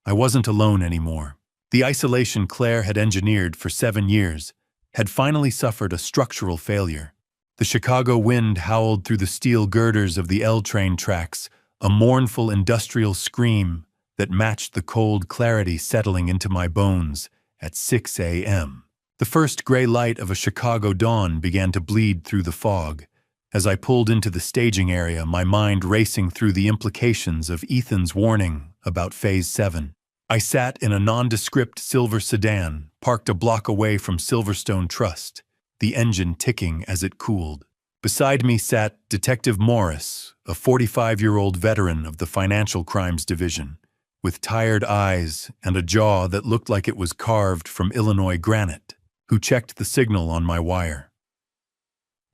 I wasn't alone anymore. The isolation Claire had engineered for 7 years had finally suffered a structural failure. The Chicago wind howled through the steel girders of the L train tracks, a mournful industrial scream that matched the cold clarity settling into my bones at 6 a.m. The first gray light of a Chicago dawn began to bleed through the fog. As I pulled into the staging area, my mind racing through the implications of Ethan's warning about Phase 7. I sat in a nondescript silver sedan, parked a block away from Silverstone Trust, the engine ticking as it cooled. Beside me sat Detective Morris, a 45-year-old veteran of the Financial Crimes Division, with tired eyes and a jaw that looked like it was carved from Illinois granite, who checked the signal on my wire.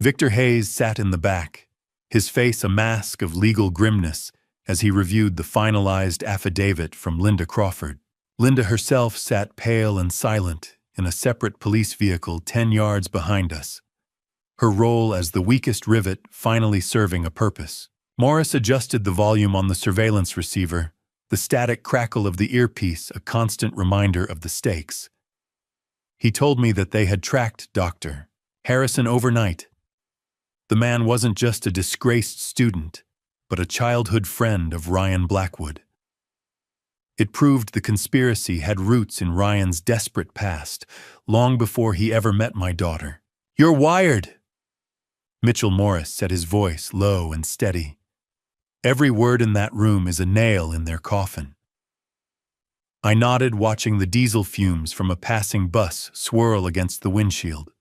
Victor Hayes sat in the back, his face a mask of legal grimness as he reviewed the finalized affidavit from Linda Crawford. Linda herself sat pale and silent in a separate police vehicle 10 yards behind us, her role as the weakest rivet finally serving a purpose. Morris adjusted the volume on the surveillance receiver, the static crackle of the earpiece a constant reminder of the stakes. He told me that they had tracked Dr. Harrison overnight. The man wasn't just a disgraced student, but a childhood friend of Ryan Blackwood. It proved the conspiracy had roots in Ryan's desperate past, long before he ever met my daughter. "You're wired!" Mitchell Morris said, his voice low and steady. "Every word in that room is a nail in their coffin." I nodded, watching the diesel fumes from a passing bus swirl against the windshield.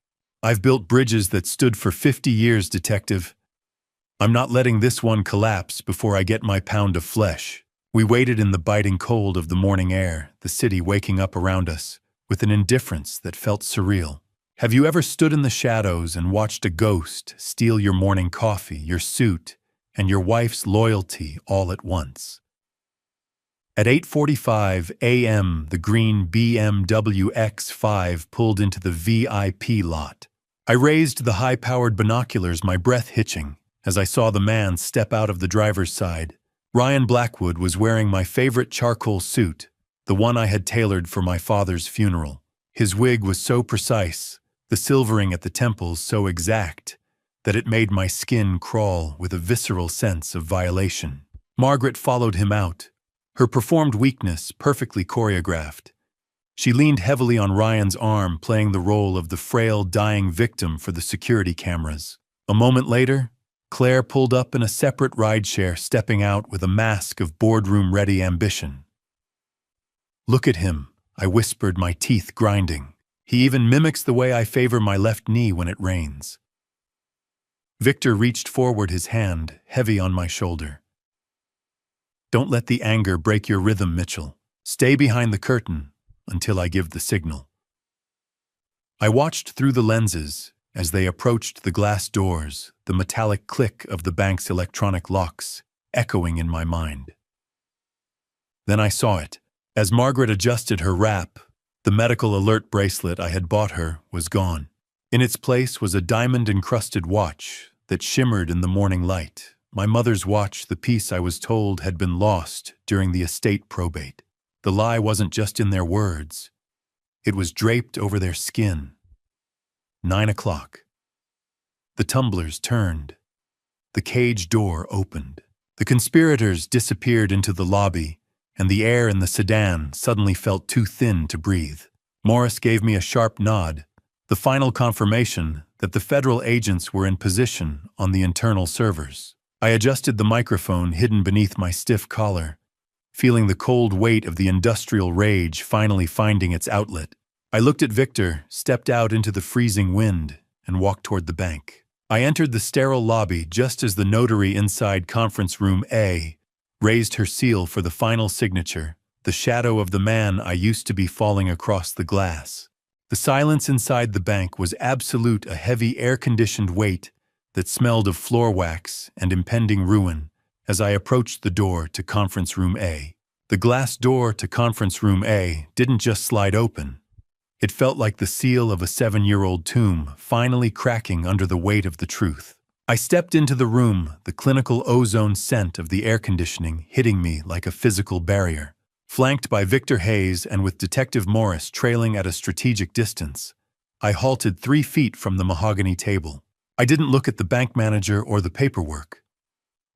"I've built bridges that stood for 50 years, Detective. I'm not letting this one collapse before I get my pound of flesh." We waited in the biting cold of the morning air, the city waking up around us with an indifference that felt surreal. Have you ever stood in the shadows and watched a ghost steal your morning coffee, your suit, and your wife's loyalty all at once? At 8:45 a.m., the green BMW X5 pulled into the VIP lot. I raised the high-powered binoculars, my breath hitching, as I saw the man step out of the driver's side. Ryan Blackwood was wearing my favorite charcoal suit, the one I had tailored for my father's funeral. His wig was so precise, the silvering at the temples so exact, that it made my skin crawl with a visceral sense of violation. Margaret followed him out, her performed weakness perfectly choreographed. She leaned heavily on Ryan's arm, playing the role of the frail, dying victim for the security cameras. A moment later, Claire pulled up in a separate rideshare, stepping out with a mask of boardroom-ready ambition. "Look at him," I whispered, my teeth grinding. "He even mimics the way I favor my left knee when it rains." Victor reached forward, his hand heavy on my shoulder. "Don't let the anger break your rhythm, Mitchell. Stay behind the curtain until I give the signal." I watched through the lenses as they approached the glass doors, the metallic click of the bank's electronic locks echoing in my mind. Then I saw it. As Margaret adjusted her wrap, the medical alert bracelet I had bought her was gone. In its place was a diamond-encrusted watch that shimmered in the morning light. My mother's watch, the piece I was told had been lost during the estate probate. The lie wasn't just in their words. It was draped over their skin. 9 o'clock. The tumblers turned. The cage door opened. The conspirators disappeared into the lobby, and the air in the sedan suddenly felt too thin to breathe. Morris gave me a sharp nod, the final confirmation that the federal agents were in position on the internal servers. I adjusted the microphone hidden beneath my stiff collar, feeling the cold weight of the industrial rage finally finding its outlet. I looked at Victor, stepped out into the freezing wind, and walked toward the bank. I entered the sterile lobby just as the notary inside conference room A raised her seal for the final signature, the shadow of the man I used to be falling across the glass. The silence inside the bank was absolute, a heavy air-conditioned weight that smelled of floor wax and impending ruin as I approached the door to conference room A. The glass door to conference room A didn't just slide open. It felt like the seal of a 7-year-old tomb finally cracking under the weight of the truth. I stepped into the room, the clinical ozone scent of the air conditioning hitting me like a physical barrier. Flanked by Victor Hayes and with Detective Morris trailing at a strategic distance, I halted 3 feet from the mahogany table. I didn't look at the bank manager or the paperwork.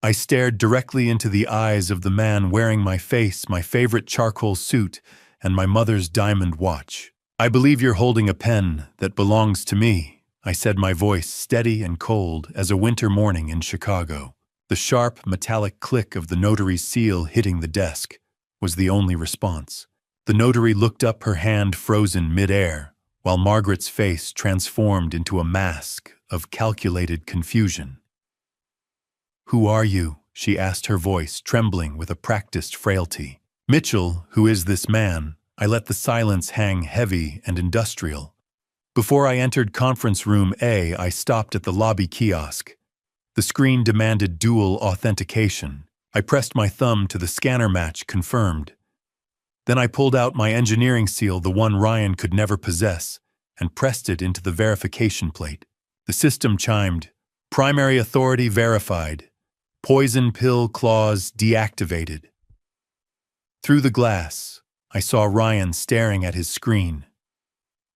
I stared directly into the eyes of the man wearing my face, my favorite charcoal suit, and my mother's diamond watch. "I believe you're holding a pen that belongs to me," I said, my voice steady and cold as a winter morning in Chicago. The sharp, metallic click of the notary's seal hitting the desk was the only response. The notary looked up, her hand frozen mid-air, while Margaret's face transformed into a mask of calculated confusion. "Who are you?" she asked, her voice trembling with a practiced frailty. "Mitchell, who is this man?" I let the silence hang heavy and industrial. Before I entered conference room A, I stopped at the lobby kiosk. The screen demanded dual authentication. I pressed my thumb to the scanner match, confirmed. Then I pulled out my engineering seal, the one Ryan could never possess, and pressed it into the verification plate. The system chimed, "Primary authority verified. Poison pill clause deactivated." Through the glass, I saw Ryan staring at his screen.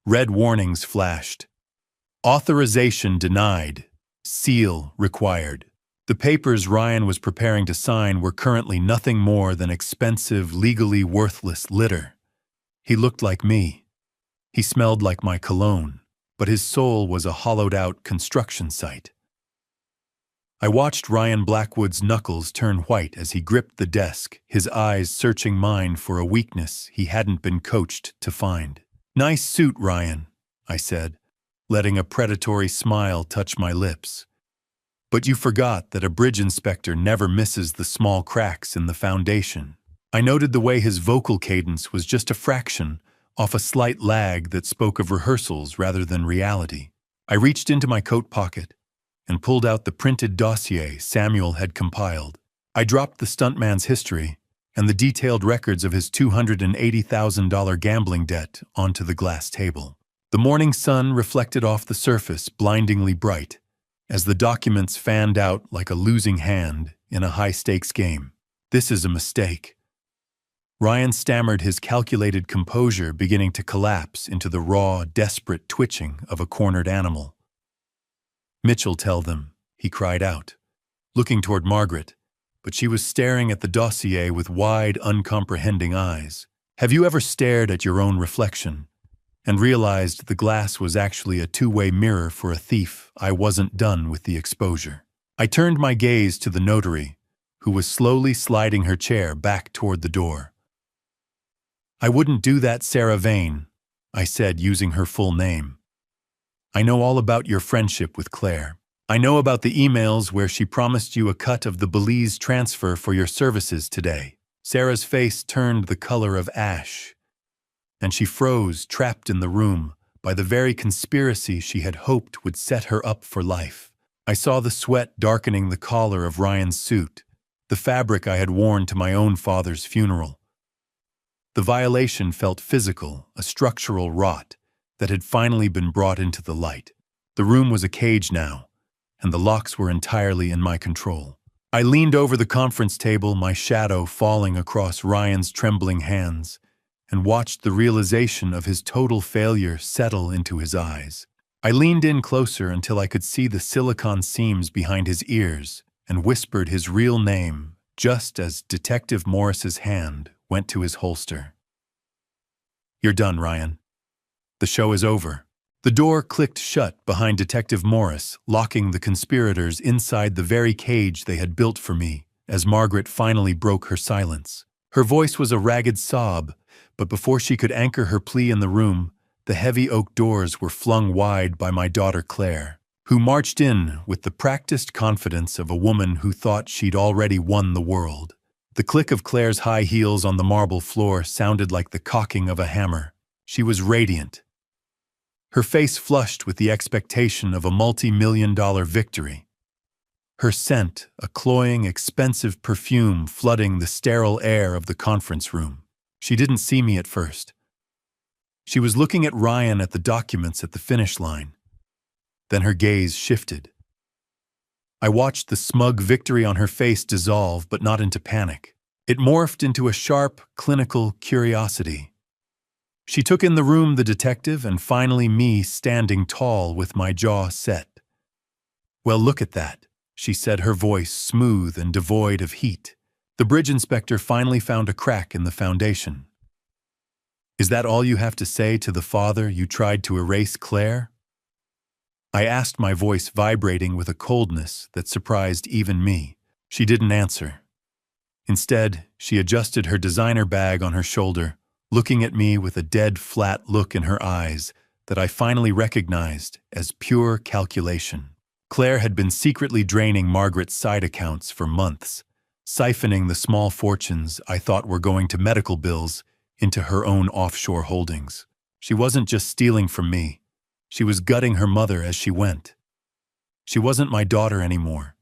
Red warnings flashed. Authorization denied. Seal required. The papers Ryan was preparing to sign were currently nothing more than expensive, legally worthless litter. He looked like me. He smelled like my cologne, but his soul was a hollowed-out construction site. I watched Ryan Blackwood's knuckles turn white as he gripped the desk, his eyes searching mine for a weakness he hadn't been coached to find. "Nice suit, Ryan," I said, letting a predatory smile touch my lips. "But you forgot that a bridge inspector never misses the small cracks in the foundation." I noted the way his vocal cadence was just a fraction off a slight lag that spoke of rehearsals rather than reality. I reached into my coat pocket and pulled out the printed dossier Samuel had compiled. I dropped the stuntman's history and the detailed records of his $280,000 gambling debt onto the glass table. The morning sun reflected off the surface blindingly bright as the documents fanned out like a losing hand in a high-stakes game. "This is a mistake." Ryan stammered, his calculated composure beginning to collapse into the raw, desperate twitching of a cornered animal. "Mitchell, tell them," he cried out, looking toward Margaret, but she was staring at the dossier with wide, uncomprehending eyes. "Have you ever stared at your own reflection and realized the glass was actually a two-way mirror for a thief? I wasn't done with the exposure." I turned my gaze to the notary, who was slowly sliding her chair back toward the door. "I wouldn't do that, Sarah Vane," I said, using her full name. "I know all about your friendship with Claire. I know about the emails where she promised you a cut of the Belize transfer for your services today." Sarah's face turned the color of ash, and she froze, trapped in the room by the very conspiracy she had hoped would set her up for life. I saw the sweat darkening the collar of Ryan's suit, the fabric I had worn to my own father's funeral. The violation felt physical, a structural rot that had finally been brought into the light. The room was a cage now, and the locks were entirely in my control. I leaned over the conference table, my shadow falling across Ryan's trembling hands, and watched the realization of his total failure settle into his eyes. I leaned in closer until I could see the silicone seams behind his ears and whispered his real name just as Detective Morris's hand went to his holster. "You're done, Ryan. The show is over." The door clicked shut behind Detective Morris, locking the conspirators inside the very cage they had built for me, as Margaret finally broke her silence. Her voice was a ragged sob, but before she could anchor her plea in the room, the heavy oak doors were flung wide by my daughter Claire, who marched in with the practiced confidence of a woman who thought she'd already won the world. The click of Claire's high heels on the marble floor sounded like the cocking of a hammer. She was radiant, her face flushed with the expectation of a multi-million-dollar victory. Her scent, a cloying, expensive perfume flooding the sterile air of the conference room. She didn't see me at first. She was looking at Ryan at the documents at the finish line. Then her gaze shifted. I watched the smug victory on her face dissolve, but not into panic. It morphed into a sharp, clinical curiosity. She took in the room, the detective, and finally me standing tall with my jaw set. "Well, look at that," she said, her voice smooth and devoid of heat. The bridge inspector finally found a crack in the foundation. "Is that all you have to say to the father you tried to erase Claire?" I asked, my voice vibrating with a coldness that surprised even me. She didn't answer. Instead, she adjusted her designer bag on her shoulder, looking at me with a dead, flat look in her eyes that I finally recognized as pure calculation. Claire had been secretly draining Margaret's side accounts for months, siphoning the small fortunes I thought were going to medical bills into her own offshore holdings. She wasn't just stealing from me. She was gutting her mother as she went. She wasn't my daughter anymore.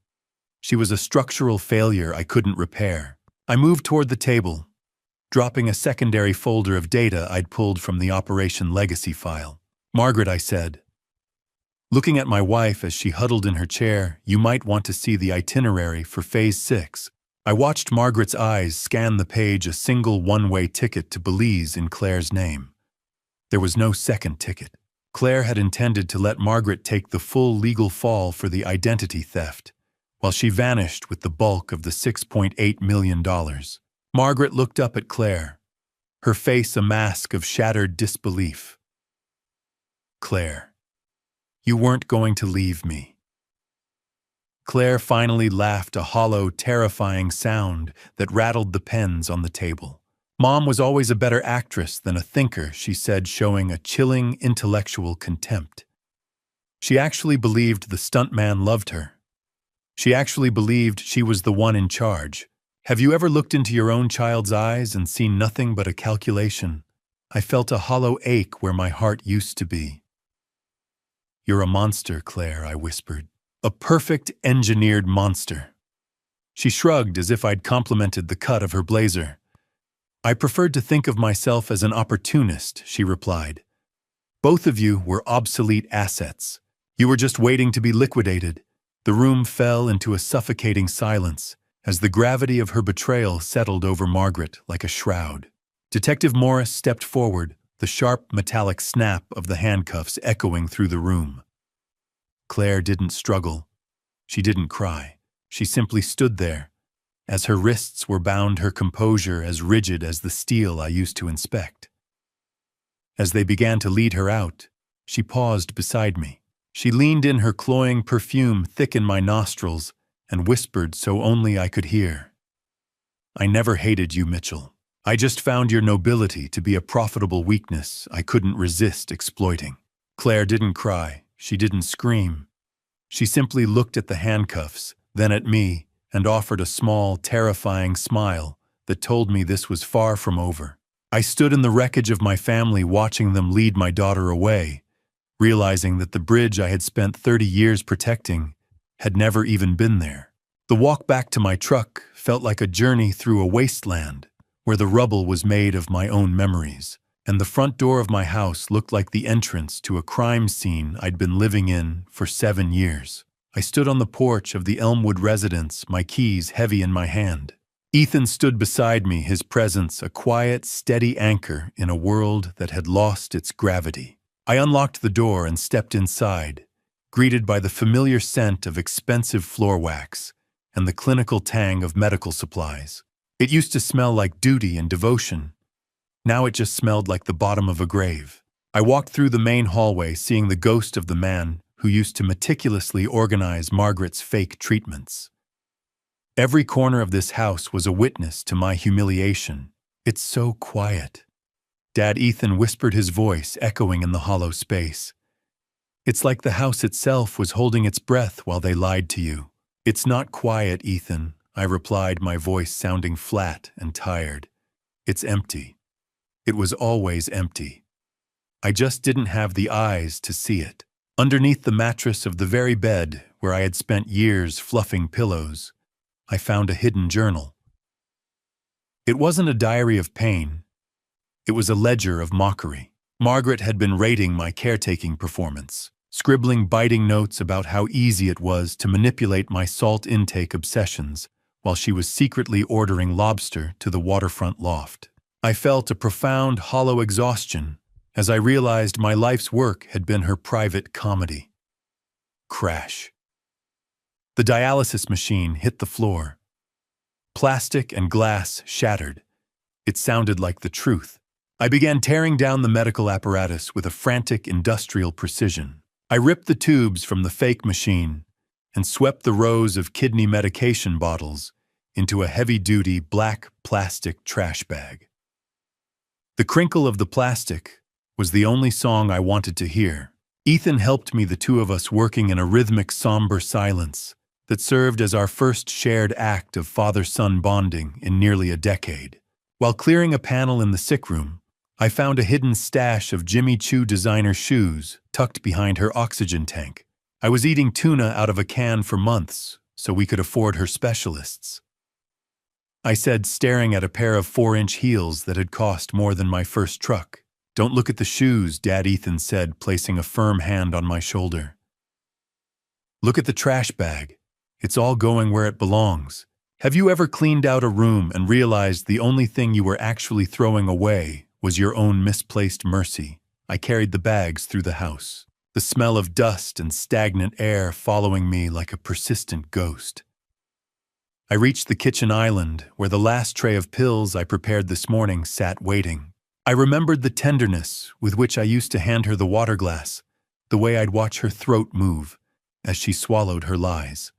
She was a structural failure I couldn't repair. I moved toward the table, dropping a secondary folder of data I'd pulled from the Operation Legacy file. "Margaret," I said, looking at my wife as she huddled in her chair, "you might want to see the itinerary for Phase 6. I watched Margaret's eyes scan the page, a single one-way ticket to Belize in Claire's name. There was no second ticket. Claire had intended to let Margaret take the full legal fall for the identity theft, while she vanished with the bulk of the $6.8 million. Margaret looked up at Claire, her face a mask of shattered disbelief. "Claire, you weren't going to leave me." Claire finally laughed, a hollow, terrifying sound that rattled the pens on the table. "Mom was always a better actress than a thinker," she said, showing a chilling intellectual contempt. She actually believed the stuntman loved her. She actually believed she was the one in charge. Have you ever looked into your own child's eyes and seen nothing but a calculation? I felt a hollow ache where my heart used to be. "You're a monster, Claire," I whispered. "A perfect engineered monster." She shrugged as if I'd complimented the cut of her blazer. "I preferred to think of myself as an opportunist," she replied. "Both of you were obsolete assets. You were just waiting to be liquidated." The room fell into a suffocating silence as the gravity of her betrayal settled over Margaret like a shroud. Detective Morris stepped forward, the sharp metallic snap of the handcuffs echoing through the room. Claire didn't struggle. She didn't cry. She simply stood there. As her wrists were bound, her composure as rigid as the steel I used to inspect. As they began to lead her out, she paused beside me. She leaned in, her cloying perfume thick in my nostrils, and whispered so only I could hear. "I never hated you, Mitchell. I just found your nobility to be a profitable weakness I couldn't resist exploiting." Claire didn't cry. She didn't scream. She simply looked at the handcuffs, then at me, and offered a small, terrifying smile that told me this was far from over. I stood in the wreckage of my family watching them lead my daughter away, realizing that the bridge I had spent 30 years protecting had never even been there. The walk back to my truck felt like a journey through a wasteland where the rubble was made of my own memories, and the front door of my house looked like the entrance to a crime scene I'd been living in for 7 years. I stood on the porch of the Elmwood residence, my keys heavy in my hand. Ethan stood beside me, his presence a quiet, steady anchor in a world that had lost its gravity. I unlocked the door and stepped inside, greeted by the familiar scent of expensive floor wax and the clinical tang of medical supplies. It used to smell like duty and devotion. Now it just smelled like the bottom of a grave. I walked through the main hallway, seeing the ghost of the man who used to meticulously organize Margaret's fake treatments. Every corner of this house was a witness to my humiliation. "It's so quiet." Dad Ethan whispered, his voice echoing in the hollow space. "It's like the house itself was holding its breath while they lied to you." "It's not quiet, Ethan," I replied, my voice sounding flat and tired. "It's empty. It was always empty. I just didn't have the eyes to see it." Underneath the mattress of the very bed where I had spent years fluffing pillows, I found a hidden journal. It wasn't a diary of pain. It was a ledger of mockery. Margaret had been rating my caretaking performance, scribbling biting notes about how easy it was to manipulate my salt intake obsessions while she was secretly ordering lobster to the waterfront loft. I felt a profound, hollow exhaustion as I realized my life's work had been her private comedy. Crash. The dialysis machine hit the floor. Plastic and glass shattered. It sounded like the truth. I began tearing down the medical apparatus with a frantic industrial precision. I ripped the tubes from the fake machine and swept the rows of kidney medication bottles into a heavy-duty black plastic trash bag. The crinkle of the plastic was the only song I wanted to hear. Ethan helped me, the two of us working in a rhythmic, somber silence that served as our first shared act of father-son bonding in nearly a decade. While clearing a panel in the sick room, I found a hidden stash of Jimmy Choo designer shoes tucked behind her oxygen tank. I was eating tuna out of a can for months so we could afford her specialists. I said, staring at a pair of 4-inch heels that had cost more than my first truck. "Don't look at the shoes," Dad Ethan said, placing a firm hand on my shoulder. "Look at the trash bag. It's all going where it belongs." Have you ever cleaned out a room and realized the only thing you were actually throwing away was your own misplaced mercy? I carried the bags through the house, the smell of dust and stagnant air following me like a persistent ghost. I reached the kitchen island where the last tray of pills I prepared this morning sat waiting. I remembered the tenderness with which I used to hand her the water glass, the way I'd watch her throat move as she swallowed her lies.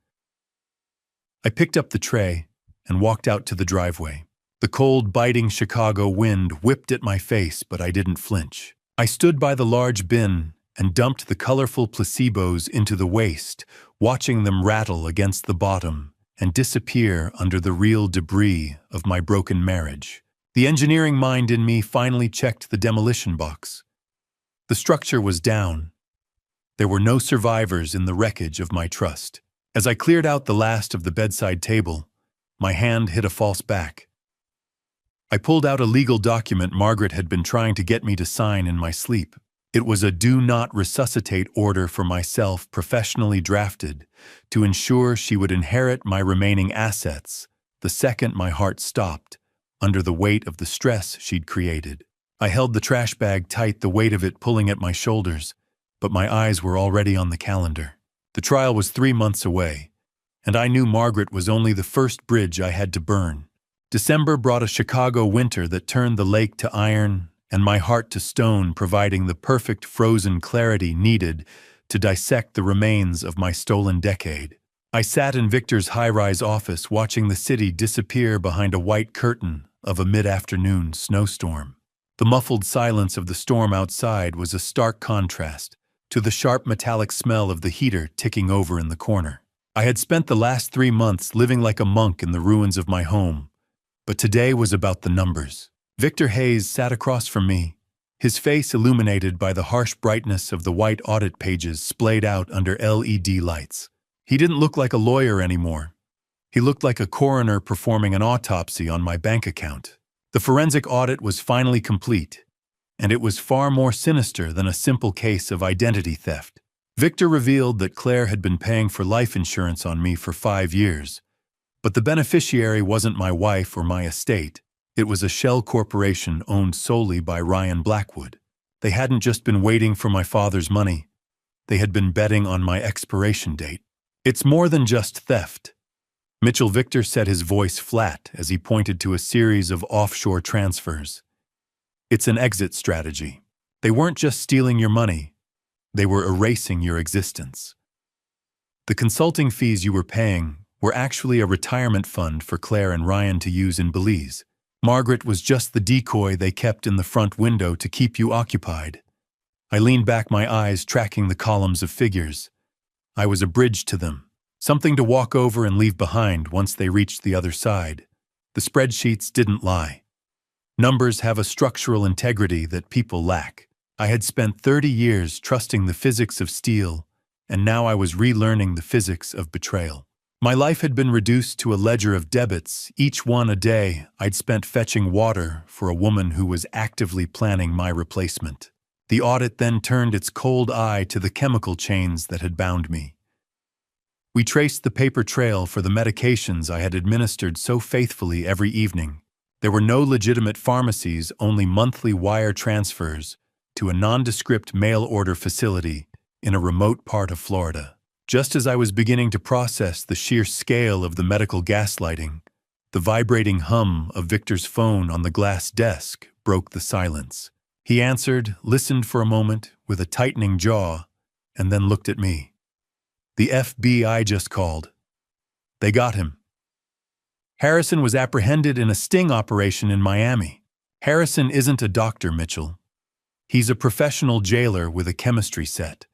I picked up the tray and walked out to the driveway. The cold, biting Chicago wind whipped at my face, but I didn't flinch. I stood by the large bin and dumped the colorful placebos into the waste, watching them rattle against the bottom and disappear under the real debris of my broken marriage. The engineering mind in me finally checked the demolition box. The structure was down. There were no survivors in the wreckage of my trust. As I cleared out the last of the bedside table, my hand hit a false back. I pulled out a legal document Margaret had been trying to get me to sign in my sleep. It was a do not resuscitate order for myself, professionally drafted, to ensure she would inherit my remaining assets the second my heart stopped, under the weight of the stress she'd created. I held the trash bag tight, the weight of it pulling at my shoulders, but my eyes were already on the calendar. The trial was 3 months away, and I knew Margaret was only the first bridge I had to burn. December brought a Chicago winter that turned the lake to iron and my heart to stone, providing the perfect frozen clarity needed to dissect the remains of my stolen decade. I sat in Victor's high-rise office watching the city disappear behind a white curtain of a mid-afternoon snowstorm. The muffled silence of the storm outside was a stark contrast to the sharp metallic smell of the heater ticking over in the corner. I had spent the last 3 months living like a monk in the ruins of my home, but today was about the numbers. Victor Hayes sat across from me, his face illuminated by the harsh brightness of the white audit pages splayed out under LED lights. He didn't look like a lawyer anymore. He looked like a coroner performing an autopsy on my bank account. The forensic audit was finally complete, and it was far more sinister than a simple case of identity theft. Victor revealed that Claire had been paying for life insurance on me for 5 years, but the beneficiary wasn't my wife or my estate. It was a shell corporation owned solely by Ryan Blackwood. They hadn't just been waiting for my father's money. They had been betting on my expiration date. It's more than just theft. Mitchell Victor set his voice flat as he pointed to a series of offshore transfers. It's an exit strategy. They weren't just stealing your money. They were erasing your existence. The consulting fees you were paying were actually a retirement fund for Claire and Ryan to use in Belize. Margaret was just the decoy they kept in the front window to keep you occupied. I leaned back, my eyes tracking the columns of figures. I was a bridge to them, something to walk over and leave behind once they reached the other side. The spreadsheets didn't lie. Numbers have a structural integrity that people lack. I had spent 30 years trusting the physics of steel, and now I was relearning the physics of betrayal. My life had been reduced to a ledger of debits, each one a day I'd spent fetching water for a woman who was actively planning my replacement. The audit then turned its cold eye to the chemical chains that had bound me. We traced the paper trail for the medications I had administered so faithfully every evening. There were no legitimate pharmacies, only monthly wire transfers to a nondescript mail-order facility in a remote part of Florida. Just as I was beginning to process the sheer scale of the medical gaslighting, the vibrating hum of Victor's phone on the glass desk broke the silence. He answered, listened for a moment with a tightening jaw, and then looked at me. The FBI just called. They got him. Harrison was apprehended in a sting operation in Miami. Harrison isn't a doctor, Mitchell. He's a professional jailer with a chemistry set.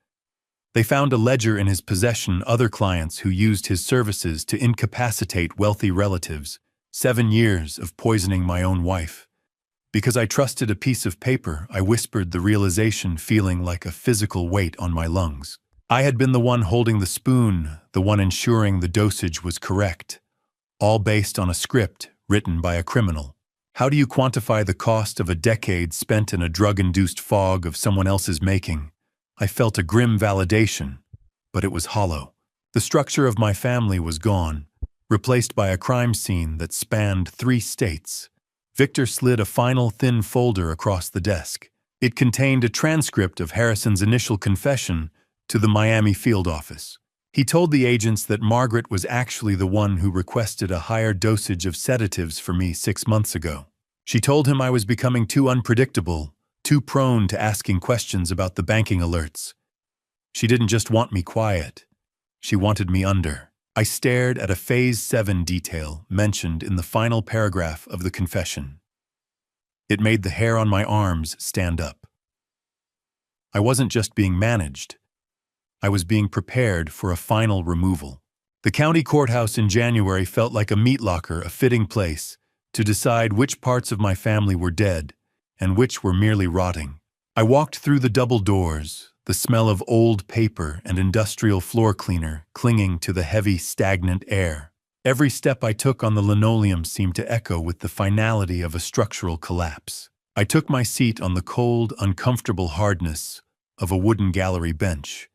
They found a ledger in his possession, other clients who used his services to incapacitate wealthy relatives, 7 years of poisoning my own wife. Because I trusted a piece of paper, I whispered the realization, feeling like a physical weight on my lungs. I had been the one holding the spoon, the one ensuring the dosage was correct, all based on a script written by a criminal. How do you quantify the cost of a decade spent in a drug-induced fog of someone else's making? I felt a grim validation, but it was hollow. The structure of my family was gone, replaced by a crime scene that spanned 3 states. Victor slid a final thin folder across the desk. It contained a transcript of Harrison's initial confession to the Miami field office. He told the agents that Margaret was actually the one who requested a higher dosage of sedatives for me 6 months ago. She told him I was becoming too unpredictable, too prone to asking questions about the banking alerts. She didn't just want me quiet. She wanted me under. I stared at a Phase 7 detail mentioned in the final paragraph of the confession. It made the hair on my arms stand up. I wasn't just being managed. I was being prepared for a final removal. The county courthouse in January felt like a meat locker, a fitting place to decide which parts of my family were dead and which were merely rotting. I walked through the double doors, the smell of old paper and industrial floor cleaner clinging to the heavy, stagnant air. Every step I took on the linoleum seemed to echo with the finality of a structural collapse. I took my seat on the cold, uncomfortable hardness of a wooden gallery bench,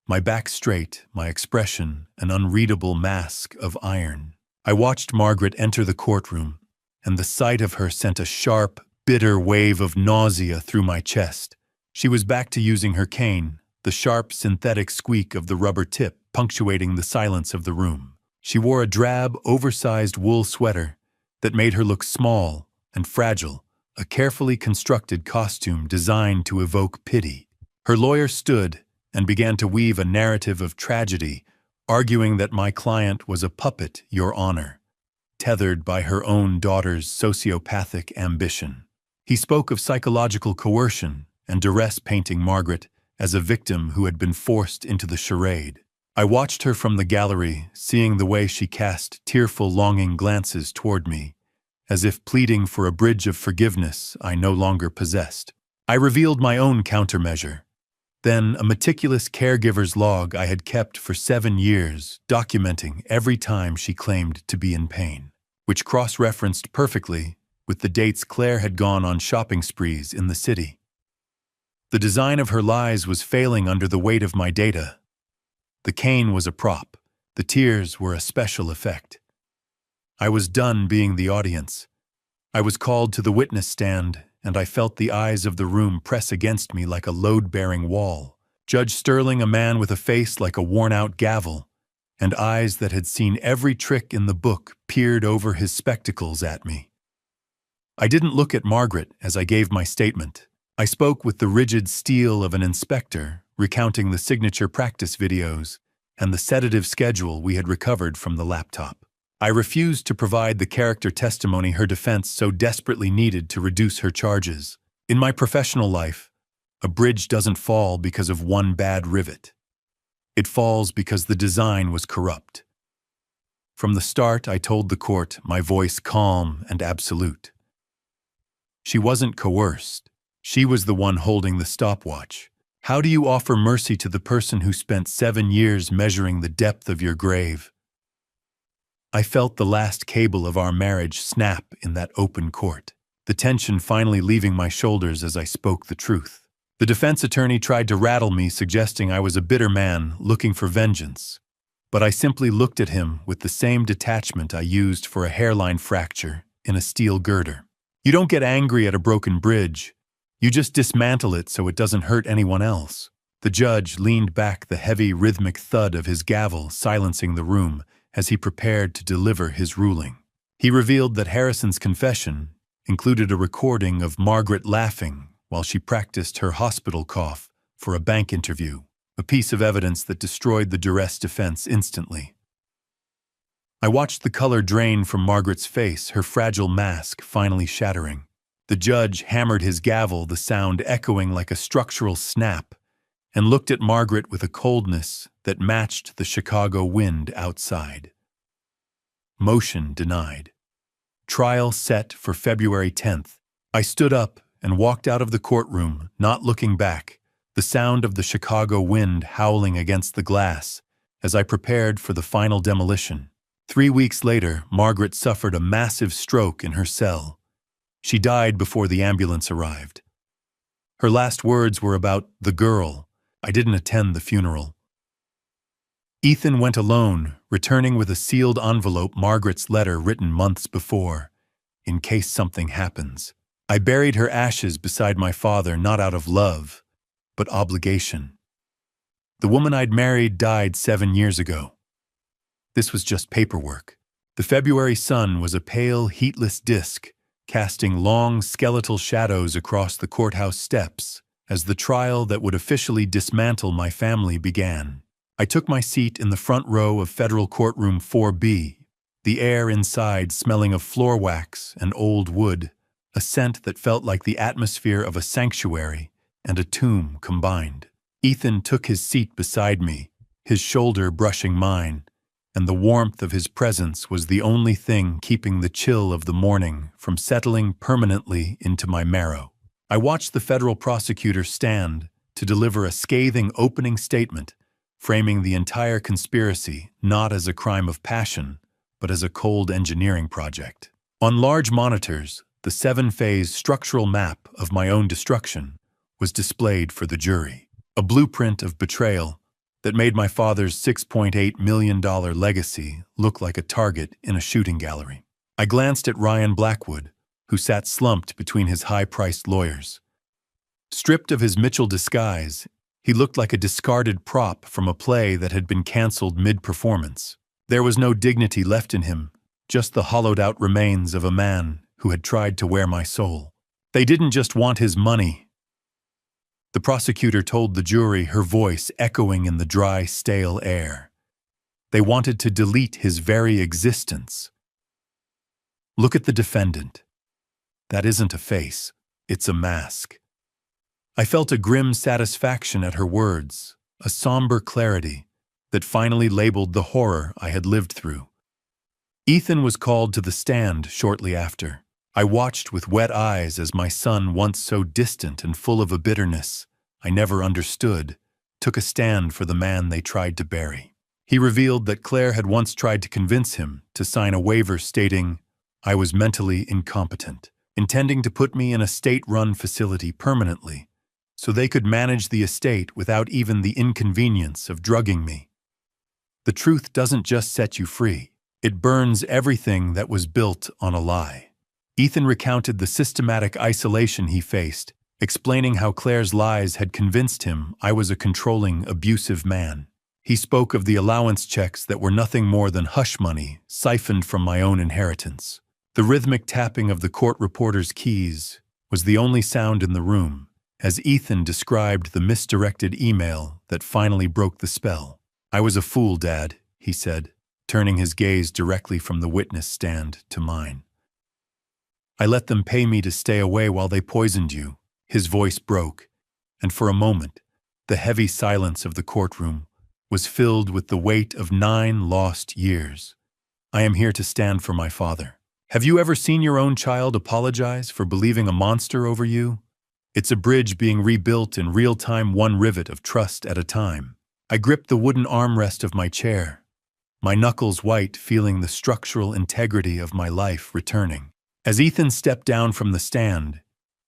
my back straight, my expression an unreadable mask of iron. I watched Margaret enter the courtroom, and the sight of her sent a sharp, bitter wave of nausea through my chest. She was back to using her cane, the sharp, synthetic squeak of the rubber tip punctuating the silence of the room. She wore a drab, oversized wool sweater that made her look small and fragile, a carefully constructed costume designed to evoke pity. Her lawyer stood and began to weave a narrative of tragedy, arguing that my client was a puppet, Your Honor, tethered by her own daughter's sociopathic ambition. He spoke of psychological coercion and duress, painting Margaret as a victim who had been forced into the charade. I watched her from the gallery, seeing the way she cast tearful, longing glances toward me, as if pleading for a bridge of forgiveness I no longer possessed. I revealed my own countermeasure. Then a meticulous caregiver's log I had kept for 7 years, documenting every time she claimed to be in pain, which cross-referenced perfectly with the dates Claire had gone on shopping sprees in the city. The design of her lies was failing under the weight of my data. The cane was a prop. The tears were a special effect. I was done being the audience. I was called to the witness stand, and I felt the eyes of the room press against me like a load-bearing wall. Judge Sterling, a man with a face like a worn-out gavel, and eyes that had seen every trick in the book, peered over his spectacles at me. I didn't look at Margaret as I gave my statement. I spoke with the rigid steel of an inspector, recounting the signature practice videos and the sedative schedule we had recovered from the laptop. I refused to provide the character testimony her defense so desperately needed to reduce her charges. In my professional life, a bridge doesn't fall because of one bad rivet. It falls because the design was corrupt. From the start, I told the court, my voice calm and absolute. She wasn't coerced. She was the one holding the stopwatch. How do you offer mercy to the person who spent 7 years measuring the depth of your grave? I felt the last cable of our marriage snap in that open court, the tension finally leaving my shoulders as I spoke the truth. The defense attorney tried to rattle me, suggesting I was a bitter man looking for vengeance. But I simply looked at him with the same detachment I used for a hairline fracture in a steel girder. You don't get angry at a broken bridge. You just dismantle it so it doesn't hurt anyone else. The judge leaned back, the heavy, rhythmic thud of his gavel silencing the room as he prepared to deliver his ruling. He revealed that Harrison's confession included a recording of Margaret laughing while she practiced her hospital cough for a bank interview, a piece of evidence that destroyed the duress defense instantly. I watched the color drain from Margaret's face, her fragile mask finally shattering. The judge hammered his gavel, the sound echoing like a structural snap, and looked at Margaret with a coldness that matched the Chicago wind outside. Motion denied. Trial set for February 10th. I stood up and walked out of the courtroom, not looking back, the sound of the Chicago wind howling against the glass as I prepared for the final demolition. 3 weeks later, Margaret suffered a massive stroke in her cell. She died before the ambulance arrived. Her last words were about the girl. I didn't attend the funeral. Ethan went alone, returning with a sealed envelope, Margaret's letter written months before, in case something happens. I buried her ashes beside my father, not out of love, but obligation. The woman I'd married died 7 years ago. This was just paperwork. The February sun was a pale, heatless disk, casting long, skeletal shadows across the courthouse steps as the trial that would officially dismantle my family began. I took my seat in the front row of Federal Courtroom 4B, the air inside smelling of floor wax and old wood, a scent that felt like the atmosphere of a sanctuary and a tomb combined. Ethan took his seat beside me, his shoulder brushing mine, and the warmth of his presence was the only thing keeping the chill of the morning from settling permanently into my marrow. I watched the federal prosecutor stand to deliver a scathing opening statement, framing the entire conspiracy not as a crime of passion, but as a cold engineering project. On large monitors, the 7-phase structural map of my own destruction was displayed for the jury, a blueprint of betrayal that made my father's $6.8 million legacy look like a target in a shooting gallery. I glanced at Ryan Blackwood, who sat slumped between his high-priced lawyers. Stripped of his Mitchell disguise, he looked like a discarded prop from a play that had been canceled mid-performance. There was no dignity left in him, just the hollowed-out remains of a man who had tried to wear my soul. They didn't just want his money. The prosecutor told the jury, her voice echoing in the dry, stale air. They wanted to delete his very existence. Look at the defendant. That isn't a face, it's a mask. I felt a grim satisfaction at her words, a somber clarity that finally labeled the horror I had lived through. Ethan was called to the stand shortly after. I watched with wet eyes as my son, once so distant and full of a bitterness I never understood, took a stand for the man they tried to bury. He revealed that Claire had once tried to convince him to sign a waiver stating, "I was mentally incompetent," intending to put me in a state-run facility permanently, so they could manage the estate without even the inconvenience of drugging me. The truth doesn't just set you free, it burns everything that was built on a lie. Ethan recounted the systematic isolation he faced, explaining how Claire's lies had convinced him I was a controlling, abusive man. He spoke of the allowance checks that were nothing more than hush money siphoned from my own inheritance. The rhythmic tapping of the court reporter's keys was the only sound in the room, as Ethan described the misdirected email that finally broke the spell. "I was a fool, Dad," he said, turning his gaze directly from the witness stand to mine. "I let them pay me to stay away while they poisoned you." His voice broke, and for a moment, the heavy silence of the courtroom was filled with the weight of 9 lost years. I am here to stand for my father. Have you ever seen your own child apologize for believing a monster over you? It's a bridge being rebuilt in real time, one rivet of trust at a time. I gripped the wooden armrest of my chair, my knuckles white, feeling the structural integrity of my life returning. As Ethan stepped down from the stand,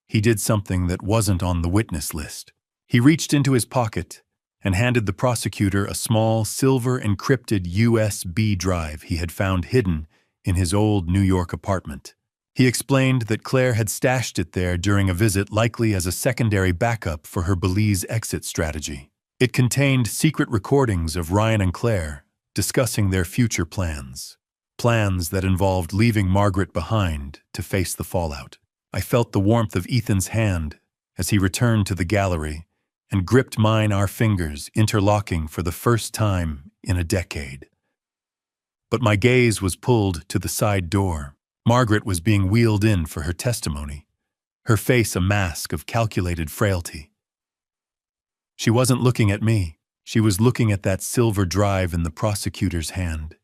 he did something that wasn't on the witness list. He reached into his pocket and handed the prosecutor a small, silver-encrypted USB drive he had found hidden in his old New York apartment. He explained that Claire had stashed it there during a visit, likely as a secondary backup for her Belize exit strategy. It contained secret recordings of Ryan and Claire discussing their future plans that involved leaving Margaret behind to face the fallout. I felt the warmth of Ethan's hand as he returned to the gallery and gripped mine, our fingers interlocking for the first time in a decade. But my gaze was pulled to the side door. Margaret was being wheeled in for her testimony, her face a mask of calculated frailty. She wasn't looking at me. She was looking at that silver drive in the prosecutor's hand,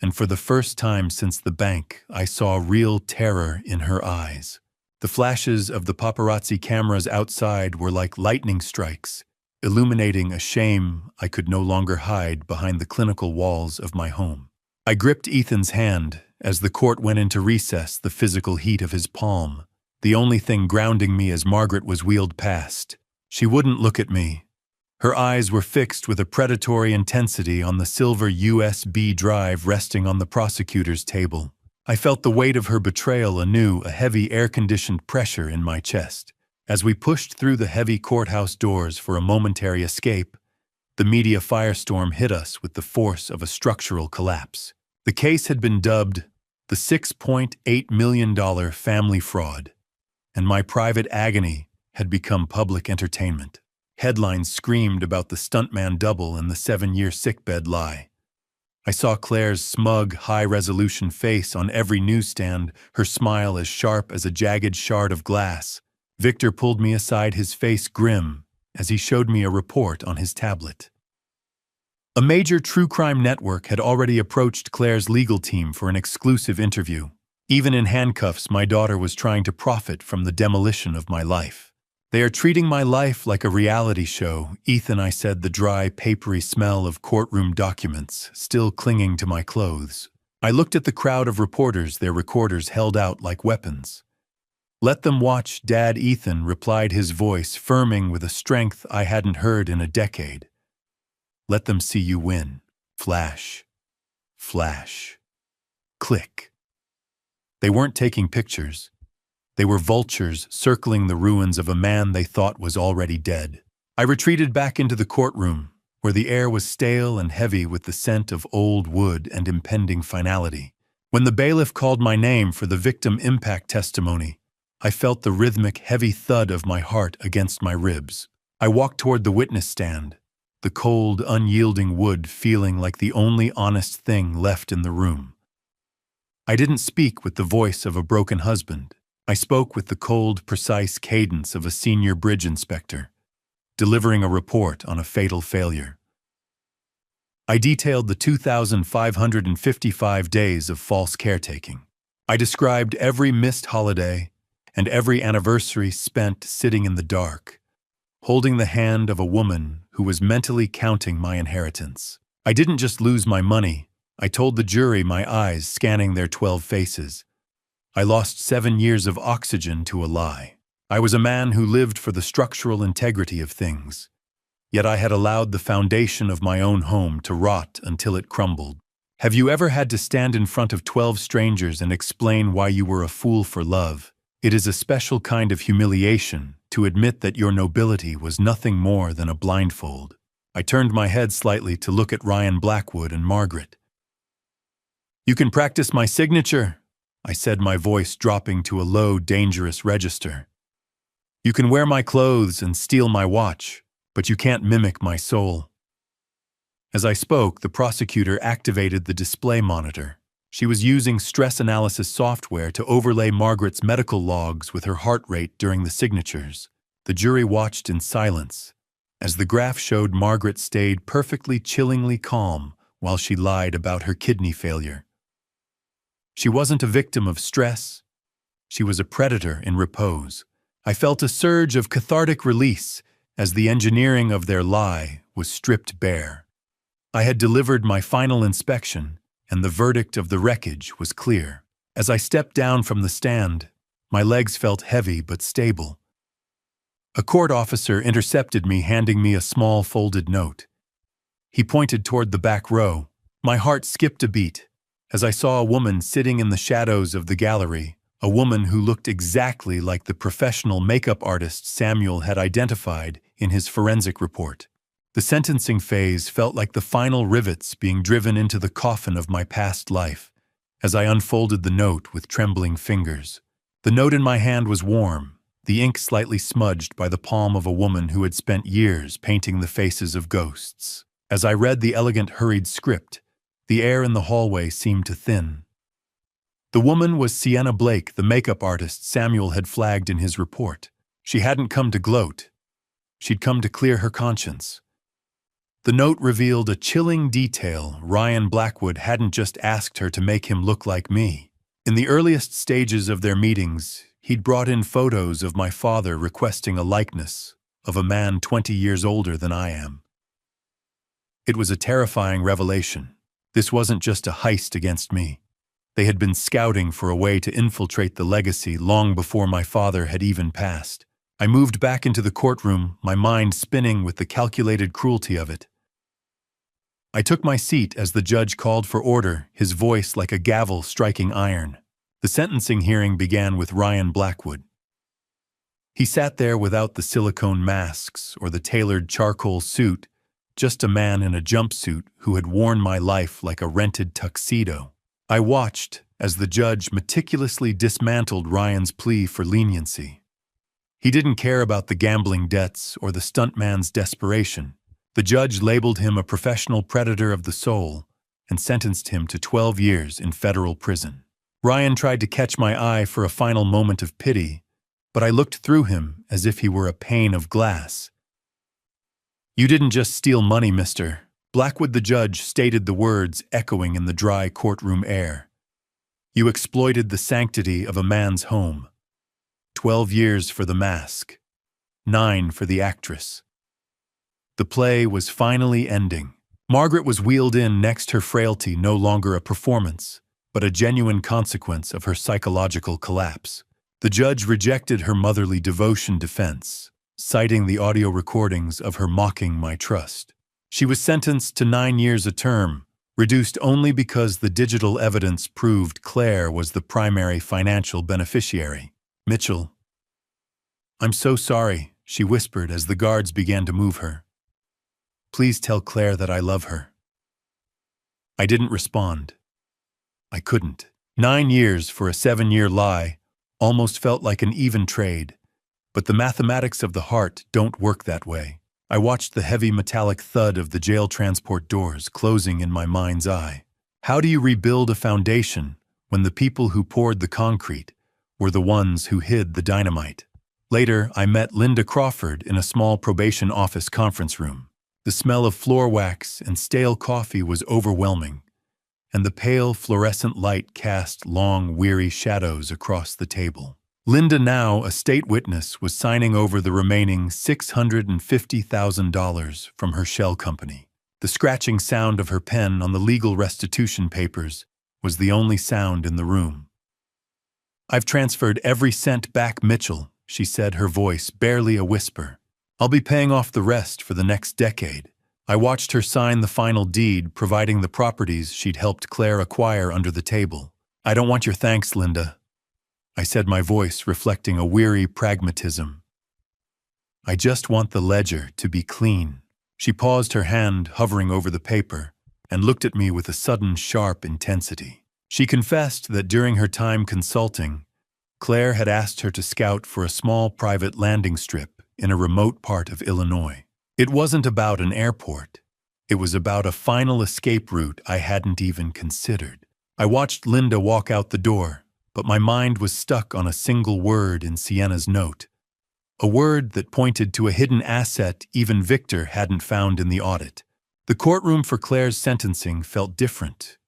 and for the first time since the bank, I saw real terror in her eyes. The flashes of the paparazzi cameras outside were like lightning strikes, illuminating a shame I could no longer hide behind the clinical walls of my home. I gripped Ethan's hand as the court went into recess, the physical heat of his palm, the only thing grounding me as Margaret was wheeled past. She wouldn't look at me. Her eyes were fixed with a predatory intensity on the silver USB drive resting on the prosecutor's table. I felt the weight of her betrayal anew, a heavy air-conditioned pressure in my chest. As we pushed through the heavy courthouse doors for a momentary escape, the media firestorm hit us with the force of a structural collapse. The case had been dubbed the $6.8 million family fraud, and my private agony had become public entertainment. Headlines screamed about the stuntman double and the 7-year sickbed lie. I saw Claire's smug, high-resolution face on every newsstand, her smile as sharp as a jagged shard of glass. Victor pulled me aside, his face grim, as he showed me a report on his tablet. A major true crime network had already approached Claire's legal team for an exclusive interview. Even in handcuffs, my daughter was trying to profit from the demolition of my life. "They are treating my life like a reality show," Ethan, I said, the dry, papery smell of courtroom documents still clinging to my clothes. I looked at the crowd of reporters, their recorders held out like weapons. "Let them watch, Dad," Ethan replied, his voice firming with a strength I hadn't heard in a decade. "Let them see you win." Flash. Flash. Click. They weren't taking pictures. They were vultures circling the ruins of a man they thought was already dead. I retreated back into the courtroom, where the air was stale and heavy with the scent of old wood and impending finality. When the bailiff called my name for the victim impact testimony, I felt the rhythmic, heavy thud of my heart against my ribs. I walked toward the witness stand, the cold, unyielding wood feeling like the only honest thing left in the room. I didn't speak with the voice of a broken husband. I spoke with the cold, precise cadence of a senior bridge inspector, delivering a report on a fatal failure. I detailed the 2,555 days of false caretaking. I described every missed holiday and every anniversary spent sitting in the dark, holding the hand of a woman who was mentally counting my inheritance. I didn't just lose my money, I told the jury, my eyes scanning their 12 faces. I lost 7 years of oxygen to a lie. I was a man who lived for the structural integrity of things. Yet I had allowed the foundation of my own home to rot until it crumbled. Have you ever had to stand in front of 12 strangers and explain why you were a fool for love? It is a special kind of humiliation to admit that your nobility was nothing more than a blindfold. I turned my head slightly to look at Ryan Blackwood and Margaret. "You can practice my signature," I said, my voice dropping to a low, dangerous register. "You can wear my clothes and steal my watch, but you can't mimic my soul." As I spoke, the prosecutor activated the display monitor. She was using stress analysis software to overlay Margaret's medical logs with her heart rate during the signatures. The jury watched in silence, as the graph showed Margaret stayed perfectly chillingly calm while she lied about her kidney failure. She wasn't a victim of stress. She was a predator in repose. I felt a surge of cathartic release as the engineering of their lie was stripped bare. I had delivered my final inspection, and the verdict of the wreckage was clear. As I stepped down from the stand, my legs felt heavy but stable. A court officer intercepted me, handing me a small folded note. He pointed toward the back row. My heart skipped a beat as I saw a woman sitting in the shadows of the gallery, a woman who looked exactly like the professional makeup artist Samuel had identified in his forensic report. The sentencing phase felt like the final rivets being driven into the coffin of my past life as I unfolded the note with trembling fingers. The note in my hand was warm, the ink slightly smudged by the palm of a woman who had spent years painting the faces of ghosts. As I read the elegant, hurried script, the air in the hallway seemed to thin. The woman was Sienna Blake, the makeup artist Samuel had flagged in his report. She hadn't come to gloat. She'd come to clear her conscience. The note revealed a chilling detail. Ryan Blackwood hadn't just asked her to make him look like me. In the earliest stages of their meetings, he'd brought in photos of my father requesting a likeness of a man 20 years older than I am. It was a terrifying revelation. This wasn't just a heist against me. They had been scouting for a way to infiltrate the legacy long before my father had even passed. I moved back into the courtroom, my mind spinning with the calculated cruelty of it. I took my seat as the judge called for order, his voice like a gavel striking iron. The sentencing hearing began with Ryan Blackwood. He sat there without the silicone masks or the tailored charcoal suit, just a man in a jumpsuit who had worn my life like a rented tuxedo. I watched as the judge meticulously dismantled Ryan's plea for leniency. He didn't care about the gambling debts or the stuntman's desperation. The judge labeled him a professional predator of the soul and sentenced him to 12 years in federal prison. Ryan tried to catch my eye for a final moment of pity, but I looked through him as if he were a pane of glass. "You didn't just steal money, mister," Blackwood the judge stated the words echoing in the dry courtroom air. You exploited the sanctity of a man's home. 12 years for the mask. 9 for the actress. The play was finally ending. Margaret was wheeled in next, her frailty no longer a performance, but a genuine consequence of her psychological collapse. The judge rejected her motherly devotion defense, citing the audio recordings of her mocking my trust. She was sentenced to 9 years a term, reduced only because the digital evidence proved Claire was the primary financial beneficiary. Mitchell. I'm so sorry, she whispered as the guards began to move her. Please tell Claire that I love her. I didn't respond. I couldn't. 9 years for a 7-year lie almost felt like an even trade, but the mathematics of the heart don't work that way. I watched the heavy metallic thud of the jail transport doors closing in my mind's eye. How do you rebuild a foundation when the people who poured the concrete were the ones who hid the dynamite? Later, I met Linda Crawford in a small probation office conference room. The smell of floor wax and stale coffee was overwhelming, and the pale fluorescent light cast long, weary shadows across the table. Linda, now a state witness, was signing over the remaining $650,000 from her shell company. The scratching sound of her pen on the legal restitution papers was the only sound in the room. I've transferred every cent back, Mitchell, she said, her voice barely a whisper. I'll be paying off the rest for the next decade. I watched her sign the final deed, providing the properties she'd helped Claire acquire under the table. I don't want your thanks, Linda, I said, my voice reflecting a weary pragmatism. I just want the ledger to be clean. She paused, her hand hovering over the paper, and looked at me with a sudden sharp intensity. She confessed that during her time consulting, Claire had asked her to scout for a small private landing strip in a remote part of Illinois. It wasn't about an airport. It was about a final escape route I hadn't even considered. I watched Linda walk out the door, but my mind was stuck on a single word in Sienna's note. A word that pointed to a hidden asset even Victor hadn't found in the audit. The courtroom for Claire's sentencing felt different,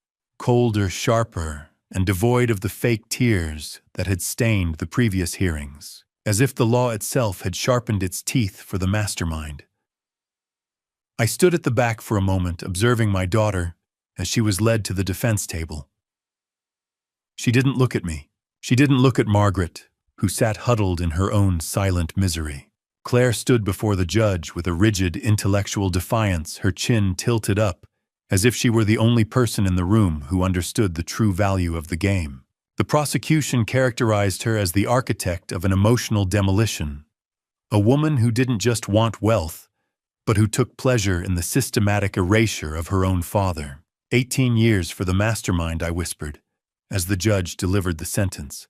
colder, sharper, and devoid of the fake tears that had stained the previous hearings, as if the law itself had sharpened its teeth for the mastermind. I stood at the back for a moment, observing my daughter as she was led to the defense table. She didn't look at me. She didn't look at Margaret, who sat huddled in her own silent misery. Claire stood before the judge with a rigid intellectual defiance, her chin tilted up, as if she were the only person in the room who understood the true value of the game. The prosecution characterized her as the architect of an emotional demolition, a woman who didn't just want wealth, but who took pleasure in the systematic erasure of her own father. 18 years for the mastermind, I whispered, as the judge delivered the sentence.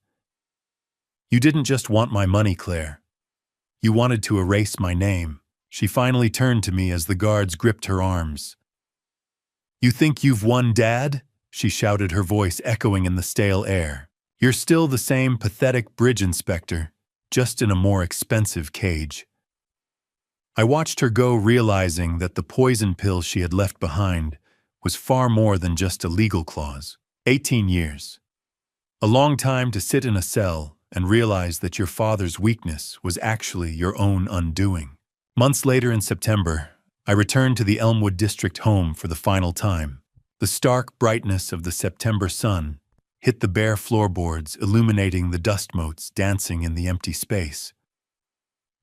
You didn't just want my money, Claire. You wanted to erase my name. She finally turned to me as the guards gripped her arms. You think you've won, Dad? She shouted, her voice echoing in the stale air. You're still the same pathetic bridge inspector, just in a more expensive cage. I watched her go, realizing that the poison pill she had left behind was far more than just a legal clause. 18 years. A long time to sit in a cell and realize that your father's weakness was actually your own undoing. Months later, in September, I returned to the Elmwood District home for the final time. The stark brightness of the September sun hit the bare floorboards, illuminating the dust motes dancing in the empty space.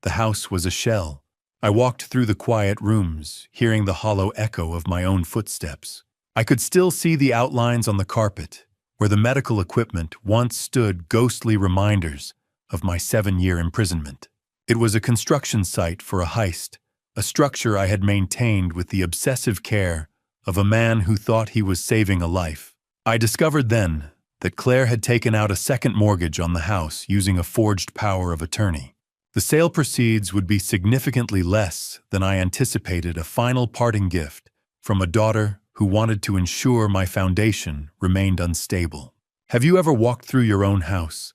The house was a shell. I walked through the quiet rooms, hearing the hollow echo of my own footsteps. I could still see the outlines on the carpet, where the medical equipment once stood, ghostly reminders of my 7-year imprisonment. It was a construction site for a heist, a structure I had maintained with the obsessive care of a man who thought he was saving a life. I discovered then that Claire had taken out a second mortgage on the house using a forged power of attorney. The sale proceeds would be significantly less than I anticipated, a final parting gift from a daughter who wanted to ensure my foundation remained unstable. Have you ever walked through your own house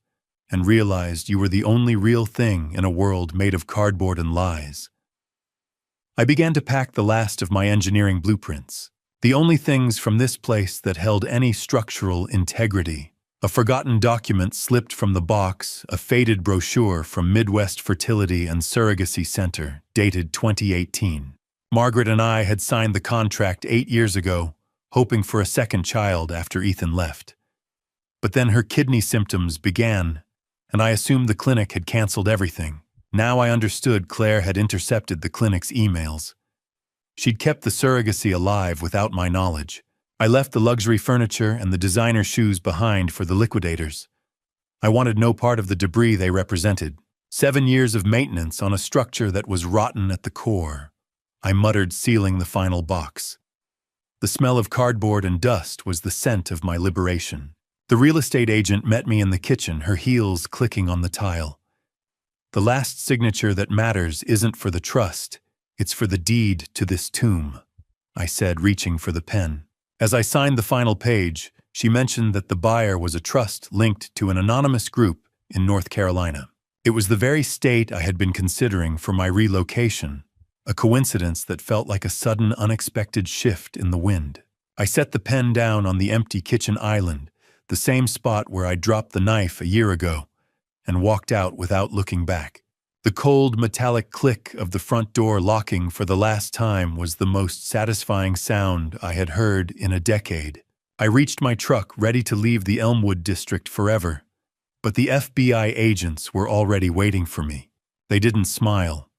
and realized you were the only real thing in a world made of cardboard and lies? I began to pack the last of my engineering blueprints. The only things from this place that held any structural integrity. A forgotten document slipped from the box, a faded brochure from Midwest Fertility and Surrogacy Center, dated 2018. Margaret and I had signed the contract 8 years ago, hoping for a second child after Ethan left. But then her kidney symptoms began, and I assumed the clinic had canceled everything. Now I understood Claire had intercepted the clinic's emails. She'd kept the surrogacy alive without my knowledge. I left the luxury furniture and the designer shoes behind for the liquidators. I wanted no part of the debris they represented. 7 years of maintenance on a structure that was rotten at the core. I muttered, sealing the final box. The smell of cardboard and dust was the scent of my liberation. The real estate agent met me in the kitchen, her heels clicking on the tile. The last signature that matters isn't for the trust, it's for the deed to this tomb, I said, reaching for the pen. As I signed the final page, she mentioned that the buyer was a trust linked to an anonymous group in North Carolina. It was the very state I had been considering for my relocation, a coincidence that felt like a sudden, unexpected shift in the wind. I set the pen down on the empty kitchen island, the same spot where I dropped the knife a year ago, and walked out without looking back. The cold, metallic click of the front door locking for the last time was the most satisfying sound I had heard in a decade. I reached my truck, ready to leave the Elmwood district forever, but the FBI agents were already waiting for me. They didn't smile.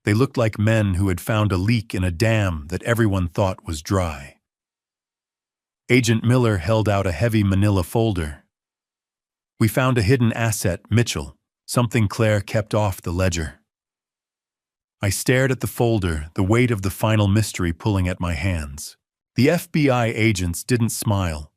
They looked like men who had found a leak in a dam that everyone thought was dry. Agent Miller held out a heavy manila folder. "We found a hidden asset, Mitchell. Something Claire kept off the ledger." I stared at the folder, the weight of the final mystery pulling at my hands. The FBI agents didn't smile.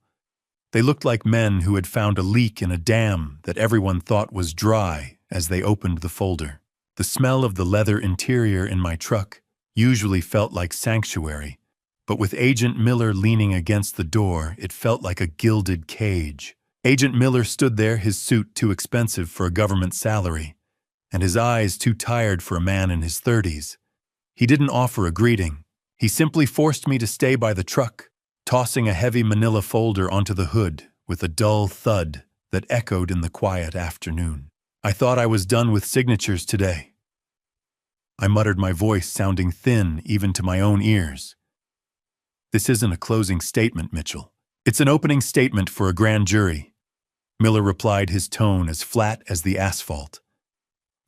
They looked like men who had found a leak in a dam that everyone thought was dry as they opened the folder. The smell of the leather interior in my truck usually felt like sanctuary, but with Agent Miller leaning against the door, it felt like a gilded cage. Agent Miller stood there, his suit too expensive for a government salary, and his eyes too tired for a man in his 30s. He didn't offer a greeting. He simply forced me to stay by the truck, tossing a heavy manila folder onto the hood with a dull thud that echoed in the quiet afternoon. I thought I was done with signatures today. I muttered, my voice sounding thin even to my own ears. "This isn't a closing statement, Mitchell. It's an opening statement for a grand jury." Miller replied, his tone as flat as the asphalt.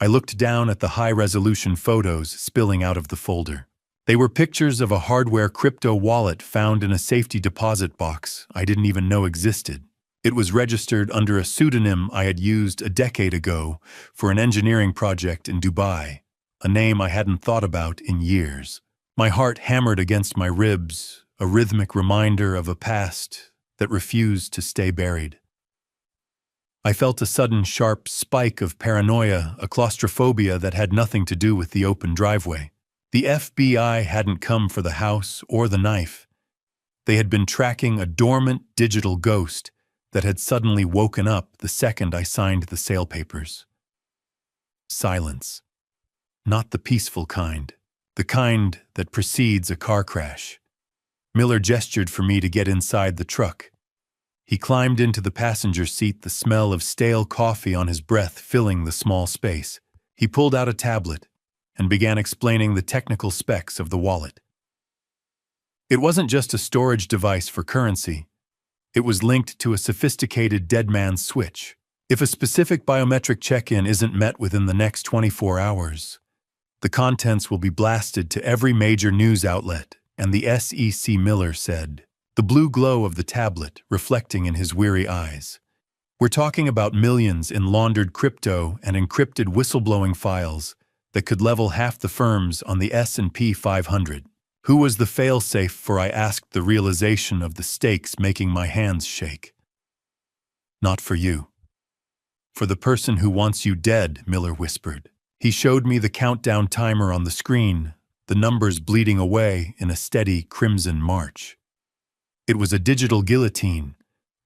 I looked down at the high-resolution photos spilling out of the folder. They were pictures of a hardware crypto wallet found in a safety deposit box I didn't even know existed. It was registered under a pseudonym I had used a decade ago for an engineering project in Dubai, a name I hadn't thought about in years. My heart hammered against my ribs, a rhythmic reminder of a past that refused to stay buried. I felt a sudden sharp spike of paranoia, a claustrophobia that had nothing to do with the open driveway. The FBI hadn't come for the house or the knife. They had been tracking a dormant digital ghost that had suddenly woken up the second I signed the sale papers. Silence. Not the peaceful kind. The kind that precedes a car crash. Miller gestured for me to get inside the truck. He climbed into the passenger seat, the smell of stale coffee on his breath filling the small space. He pulled out a tablet and began explaining the technical specs of the wallet. It wasn't just a storage device for currency. It was linked to a sophisticated dead man's switch. If a specific biometric check-in isn't met within the next 24 hours, the contents will be blasted to every major news outlet, and the SEC, Miller said, the blue glow of the tablet reflecting in his weary eyes. We're talking about millions in laundered crypto and encrypted whistleblowing files that could level half the firms on the S&P 500. Who was the fail-safe for? I asked, the realization of the stakes making my hands shake. Not for you. For the person who wants you dead, Miller whispered. He showed me the countdown timer on the screen, the numbers bleeding away in a steady crimson march. It was a digital guillotine,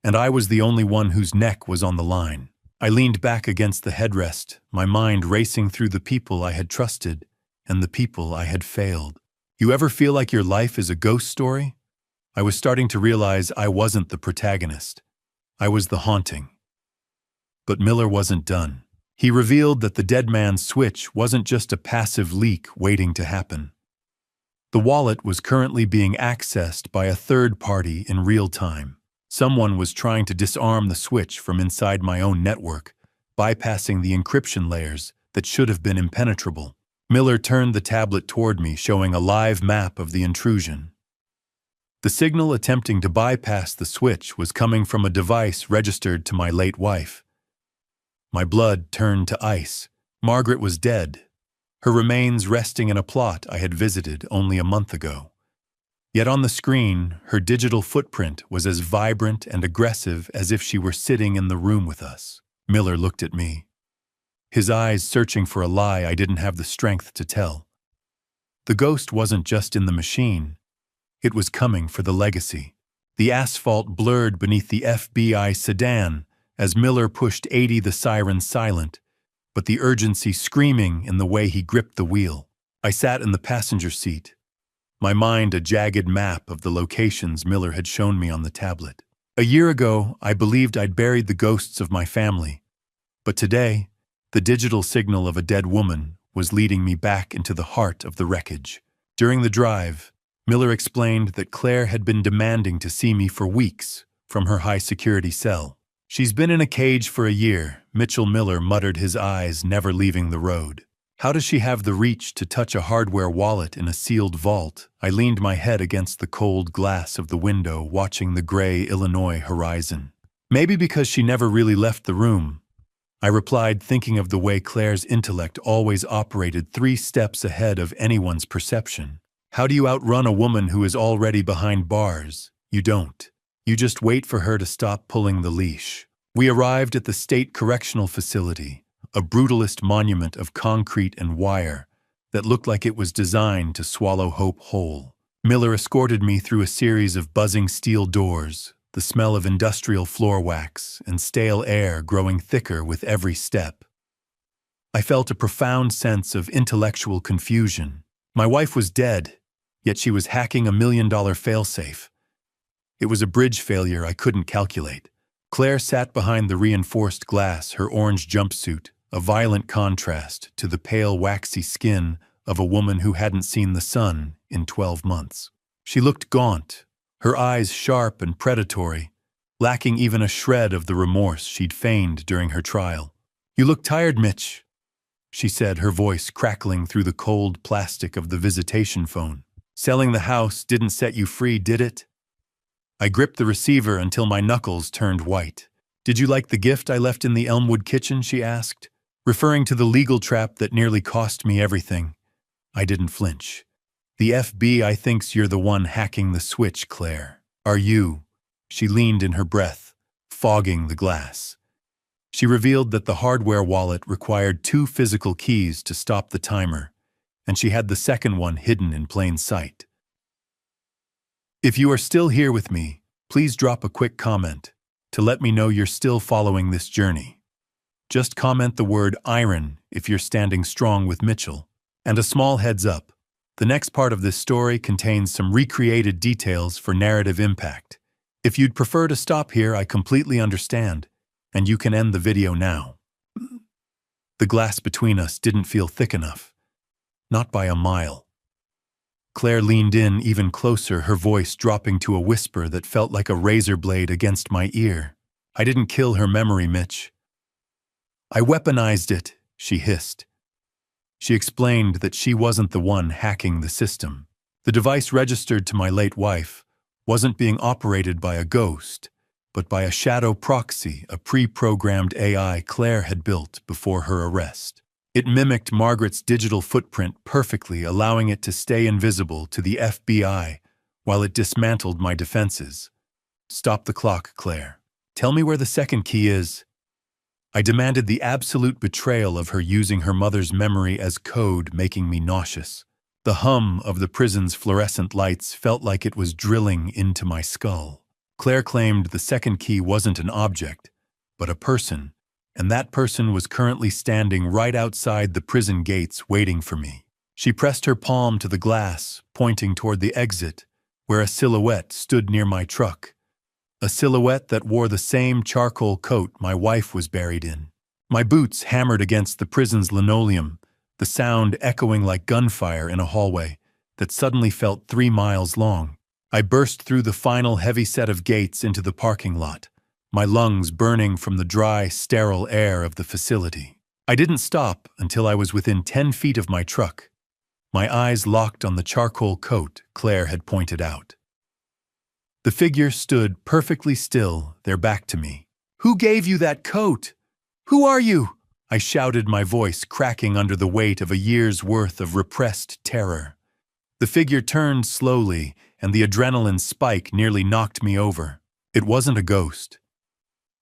and I was the only one whose neck was on the line. I leaned back against the headrest, my mind racing through the people I had trusted and the people I had failed. You ever feel like your life is a ghost story? I was starting to realize I wasn't the protagonist. I was the haunting. But Miller wasn't done. He revealed that the dead man's switch wasn't just a passive leak waiting to happen. The wallet was currently being accessed by a third party in real time. Someone was trying to disarm the switch from inside my own network, bypassing the encryption layers that should have been impenetrable. Miller turned the tablet toward me, showing a live map of the intrusion. The signal attempting to bypass the switch was coming from a device registered to my late wife. My blood turned to ice. Margaret was dead, her remains resting in a plot I had visited only a month ago. Yet on the screen, her digital footprint was as vibrant and aggressive as if she were sitting in the room with us. Miller looked at me, his eyes searching for a lie I didn't have the strength to tell. The ghost wasn't just in the machine. It was coming for the legacy. The asphalt blurred beneath the FBI sedan as Miller pushed 80, the siren silent, but the urgency screaming in the way he gripped the wheel. I sat in the passenger seat, my mind a jagged map of the locations Miller had shown me on the tablet. A year ago, I believed I'd buried the ghosts of my family, but today, the digital signal of a dead woman was leading me back into the heart of the wreckage. During the drive, Miller explained that Claire had been demanding to see me for weeks from her high-security cell. "She's been in a cage for a year," Mitchell Miller muttered, his eyes never leaving the road. "How does she have the reach to touch a hardware wallet in a sealed vault?" I leaned my head against the cold glass of the window, watching the gray Illinois horizon. "Maybe because she never really left the room," I replied, thinking of the way Claire's intellect always operated 3 steps ahead of anyone's perception. How do you outrun a woman who is already behind bars? You don't. You just wait for her to stop pulling the leash. We arrived at the State Correctional Facility, a brutalist monument of concrete and wire that looked like it was designed to swallow hope whole. Miller escorted me through a series of buzzing steel doors, the smell of industrial floor wax and stale air growing thicker with every step. I felt a profound sense of intellectual confusion. My wife was dead, yet she was hacking a $1 million failsafe. It was a bridge failure I couldn't calculate. Claire sat behind the reinforced glass, her orange jumpsuit, a violent contrast to the pale, waxy skin of a woman who hadn't seen the sun in 12 months. She looked gaunt, her eyes sharp and predatory, lacking even a shred of the remorse she'd feigned during her trial. "You look tired, Mitch," she said, her voice crackling through the cold plastic of the visitation phone. "Selling the house didn't set you free, did it?" I gripped the receiver until my knuckles turned white. "Did you like the gift I left in the Elmwood kitchen?" she asked, referring to the legal trap that nearly cost me everything. I didn't flinch. "The FBI thinks you're the one hacking the switch, Claire. Are you?" She leaned in her breath, fogging the glass. She revealed that the hardware wallet required 2 physical keys to stop the timer, and she had the second one hidden in plain sight. If you are still here with me, please drop a quick comment to let me know you're still following this journey. Just comment the word iron if you're standing strong with Mitchell. And a small heads up, the next part of this story contains some recreated details for narrative impact. If you'd prefer to stop here, I completely understand, and you can end the video now. The glass between us didn't feel thick enough. Not by a mile. Claire leaned in even closer, her voice dropping to a whisper that felt like a razor blade against my ear. "I didn't kill her memory, Mitch. I weaponized it," she hissed. She explained that she wasn't the one hacking the system. The device registered to my late wife wasn't being operated by a ghost, but by a shadow proxy, a pre-programmed AI Claire had built before her arrest. It mimicked Margaret's digital footprint perfectly, allowing it to stay invisible to the FBI while it dismantled my defenses. "Stop the clock, Claire. Tell me where the second key is." I demanded the absolute betrayal of her, using her mother's memory as code, making me nauseous. The hum of the prison's fluorescent lights felt like it was drilling into my skull. Claire claimed the second key wasn't an object, but a person, and that person was currently standing right outside the prison gates waiting for me. She pressed her palm to the glass, pointing toward the exit, where a silhouette stood near my truck. A silhouette that wore the same charcoal coat my wife was buried in. My boots hammered against the prison's linoleum, the sound echoing like gunfire in a hallway that suddenly felt 3 miles long. I burst through the final heavy set of gates into the parking lot, my lungs burning from the dry, sterile air of the facility. I didn't stop until I was within 10 feet of my truck, my eyes locked on the charcoal coat Claire had pointed out. The figure stood perfectly still, their back to me. "Who gave you that coat? Who are you?" I shouted, my voice cracking under the weight of a year's worth of repressed terror. The figure turned slowly, and the adrenaline spike nearly knocked me over. It wasn't a ghost.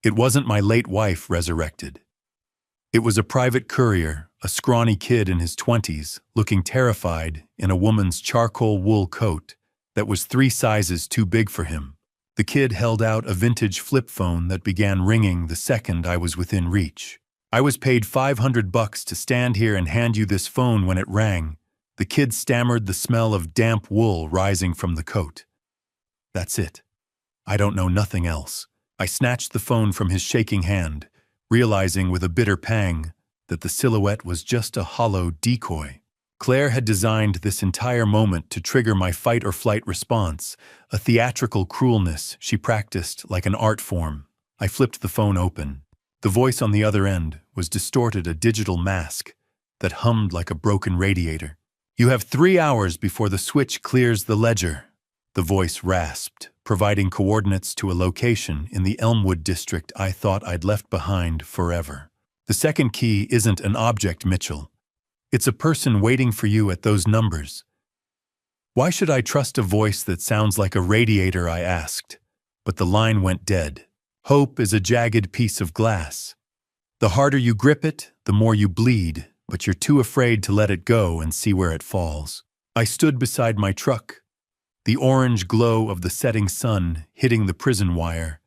It wasn't my late wife resurrected. It was a private courier, a scrawny kid in his 20s, looking terrified in a woman's charcoal wool coat that was 3 sizes too big for him. The kid held out a vintage flip phone that began ringing the second I was within reach. "I was paid $500 to stand here and hand you this phone when it rang." The kid stammered, the smell of damp wool rising from the coat. "That's it. I don't know nothing else." I snatched the phone from his shaking hand, realizing with a bitter pang that the silhouette was just a hollow decoy. Claire had designed this entire moment to trigger my fight-or-flight response, a theatrical cruelness she practiced like an art form. I flipped the phone open. The voice on the other end was distorted, a digital mask that hummed like a broken radiator. "You have 3 hours before the switch clears the ledger," the voice rasped, providing coordinates to a location in the Elmwood district I thought I'd left behind forever. "The second key isn't an object, Mitchell. It's a person waiting for you at those numbers." "Why should I trust a voice that sounds like a radiator?" I asked, but the line went dead. "Hope is a jagged piece of glass. The harder you grip it, the more you bleed, but you're too afraid to let it go and see where it falls." I stood beside my truck, the orange glow of the setting sun hitting the prison wire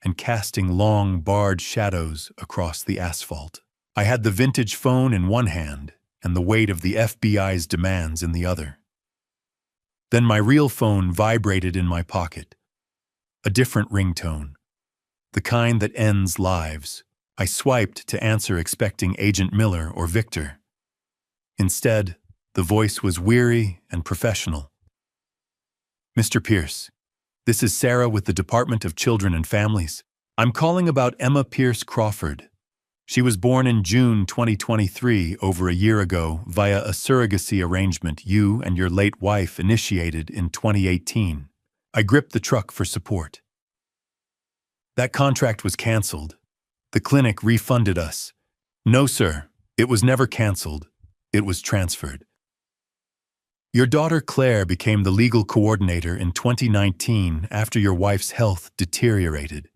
and casting long, barred shadows across the asphalt. I had the vintage phone in one hand and the weight of the FBI's demands in the other. Then my real phone vibrated in my pocket. A different ringtone, the kind that ends lives. I swiped to answer, expecting Agent Miller or Victor. Instead, the voice was weary and professional. "Mr. Pierce, this is Sarah with the Department of Children and Families. I'm calling about Emma Pierce Crawford. She was born in June 2023, over a year ago, via a surrogacy arrangement you and your late wife initiated in 2018. I gripped the truck for support. "That contract was canceled. The clinic refunded us." "No, sir. It was never canceled. It was transferred. Your daughter Claire became the legal coordinator in 2019 after your wife's health deteriorated.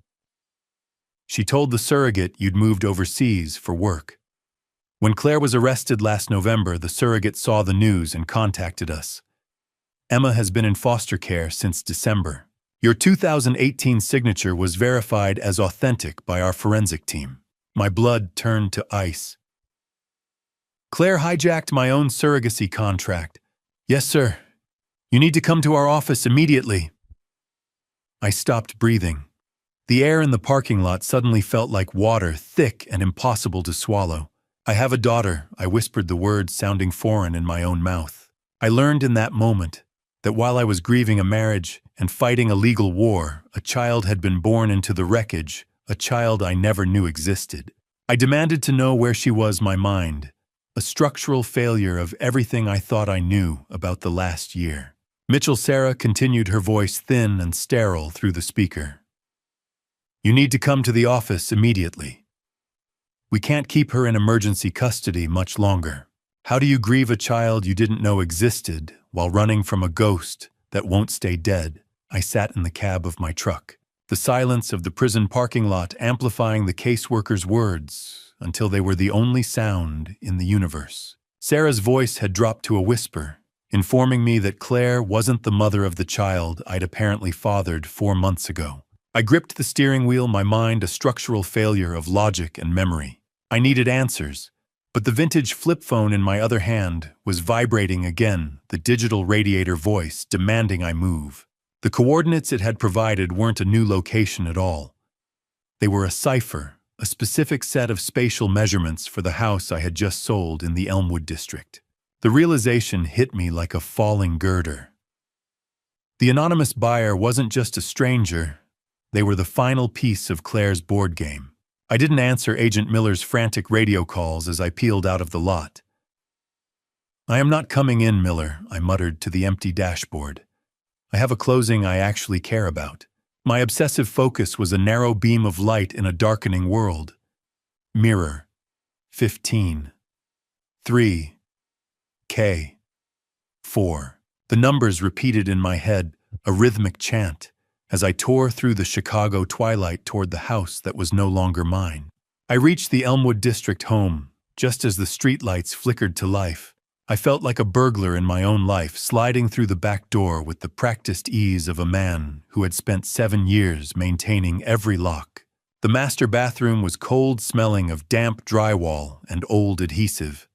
She told the surrogate you'd moved overseas for work. When Claire was arrested last November, the surrogate saw the news and contacted us. Emma has been in foster care since December. Your 2018 signature was verified as authentic by our forensic team." My blood turned to ice. "Claire hijacked my own surrogacy contract." "Yes, sir. You need to come to our office immediately." I stopped breathing. The air in the parking lot suddenly felt like water, thick and impossible to swallow. "I have a daughter," I whispered, the words sounding foreign in my own mouth. I learned in that moment that while I was grieving a marriage and fighting a legal war, a child had been born into the wreckage, a child I never knew existed. I demanded to know where she was, my mind, a structural failure of everything I thought I knew about the last year. "Mitchell," Sarah continued, her voice thin and sterile through the speaker. "You need to come to the office immediately. We can't keep her in emergency custody much longer. How do you grieve a child you didn't know existed while running from a ghost that won't stay dead?" I sat in the cab of my truck, the silence of the prison parking lot amplifying the caseworker's words until they were the only sound in the universe. Sarah's voice had dropped to a whisper, informing me that Claire wasn't the mother of the child I'd apparently fathered 4 months ago. I gripped the steering wheel, my mind a structural failure of logic and memory. I needed answers, But the vintage flip phone in my other hand was vibrating again, the digital radiator voice demanding I move. The coordinates it had provided weren't a new location at all. They were a cipher, a specific set of spatial measurements for the house I had just sold in the Elmwood district. The realization hit me like a falling girder. The anonymous buyer wasn't just a stranger, they were the final piece of Claire's board game. I didn't answer Agent Miller's frantic radio calls as I peeled out of the lot. "I am not coming in, Miller," I muttered to the empty dashboard. "I have a closing I actually care about." My obsessive focus was a narrow beam of light in a darkening world. Mirror. 15. 3. K. 4. The numbers repeated in my head, a rhythmic chant, as I tore through the Chicago twilight toward the house that was no longer mine. I reached the Elmwood district home, just as the streetlights flickered to life. I felt like a burglar in my own life, sliding through the back door with the practiced ease of a man who had spent 7 years maintaining every lock. The master bathroom was cold, smelling of damp drywall and old adhesive.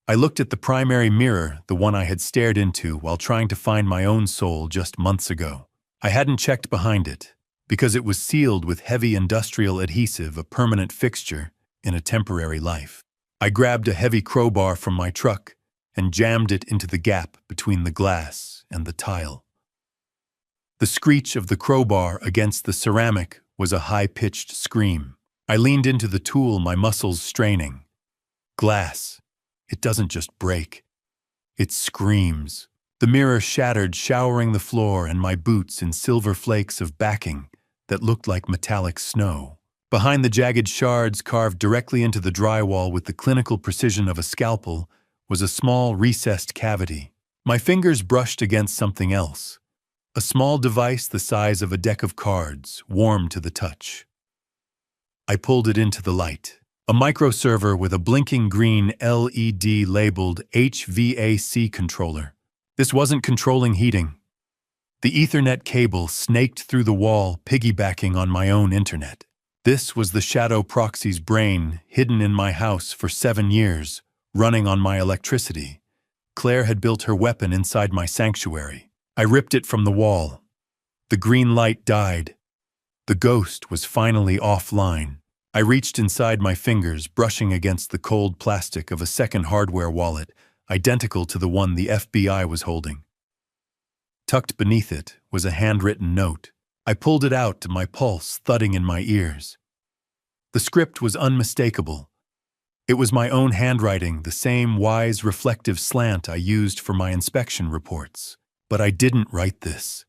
I looked at the primary mirror, the one I had stared into while trying to find my own soul just months ago. I hadn't checked behind it, because it was sealed with heavy industrial adhesive, a permanent fixture in a temporary life. I grabbed a heavy crowbar from my truck and jammed it into the gap between the glass and the tile. The screech of the crowbar against the ceramic was a high-pitched scream. I leaned into the tool, my muscles straining. Glass. It doesn't just break. It screams. The mirror shattered, showering the floor and my boots in silver flakes of backing that looked like metallic snow. Behind the jagged shards carved directly into the drywall with the clinical precision of a scalpel was a small recessed cavity. My fingers brushed against something else. A small device the size of a deck of cards, warm to the touch. I pulled it into the light. A microserver with a blinking green LED labeled HVAC controller. This wasn't controlling heating. The Ethernet cable snaked through the wall, piggybacking on my own internet. This was the shadow proxy's brain, hidden in my house for 7 years, running on my electricity. Claire had built her weapon inside my sanctuary. I ripped it from the wall. The green light died. The ghost was finally offline. I reached inside my fingers, brushing against the cold plastic of a second hardware wallet, identical to the one the FBI was holding. Tucked beneath it was a handwritten note. I pulled it out, my pulse thudding in my ears. The script was unmistakable. It was my own handwriting, the same wise, reflective slant I used for my inspection reports. But I didn't write this.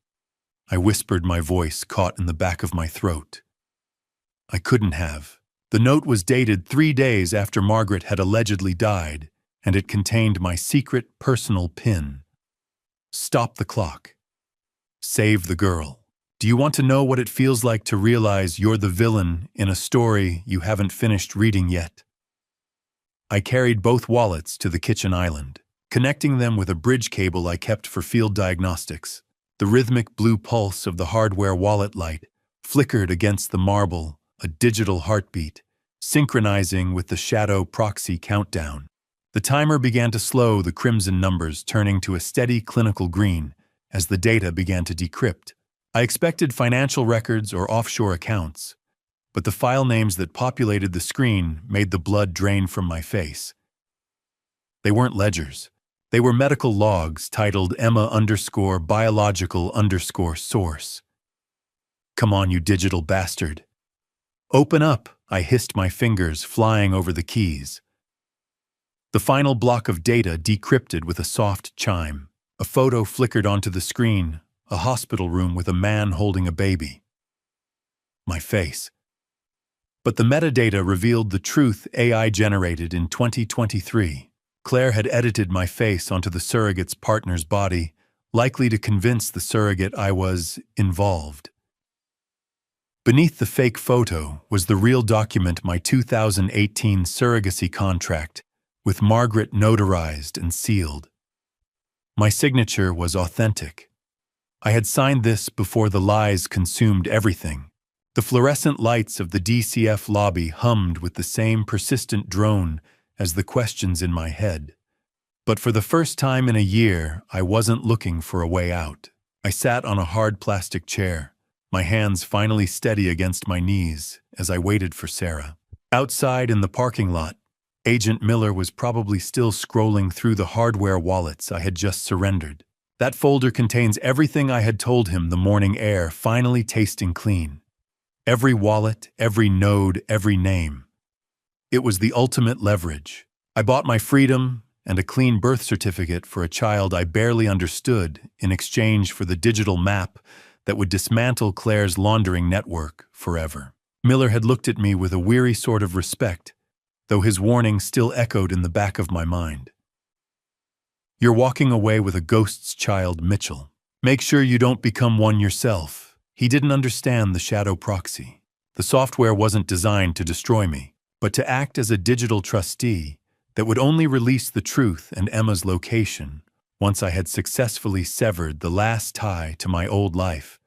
I whispered, my voice caught in the back of my throat. I couldn't have. The note was dated 3 days after Margaret had allegedly died, and it contained my secret personal pin. Stop the clock. Save the girl. Do you want to know what it feels like to realize you're the villain in a story you haven't finished reading yet? I carried both wallets to the kitchen island, connecting them with a bridge cable I kept for field diagnostics. The rhythmic blue pulse of the hardware wallet light flickered against the marble, a digital heartbeat, synchronizing with the shadow proxy countdown. The timer began to slow, the crimson numbers turning to a steady clinical green as the data began to decrypt. I expected financial records or offshore accounts, but the file names that populated the screen made the blood drain from my face. They weren't ledgers. They were medical logs titled Emma_biological_source. Come on, you digital bastard. Open up, I hissed, my fingers flying over the keys. The final block of data decrypted with a soft chime. A photo flickered onto the screen, a hospital room with a man holding a baby. My face. But the metadata revealed the truth AI generated in 2023. Claire had edited my face onto the surrogate's partner's body, likely to convince the surrogate I was involved. Beneath the fake photo was the real document, my 2018 surrogacy contract, with Margaret notarized and sealed. My signature was authentic. I had signed this before the lies consumed everything. The fluorescent lights of the DCF lobby hummed with the same persistent drone as the questions in my head. But for the first time in a year, I wasn't looking for a way out. I sat on a hard plastic chair, my hands finally steady against my knees as I waited for Sarah. Outside in the parking lot, Agent Miller was probably still scrolling through the hardware wallets I had just surrendered. That folder contains everything I had told him the morning air finally tasting clean. Every wallet, every node, every name. It was the ultimate leverage. I bought my freedom and a clean birth certificate for a child I barely understood in exchange for the digital map that would dismantle Claire's laundering network forever. Miller had looked at me with a weary sort of respect, though his warning still echoed in the back of my mind. You're walking away with a ghost's child, Mitchell. Make sure you don't become one yourself. He didn't understand the shadow proxy. The software wasn't designed to destroy me, but to act as a digital trustee that would only release the truth and Emma's location once I had successfully severed the last tie to my old life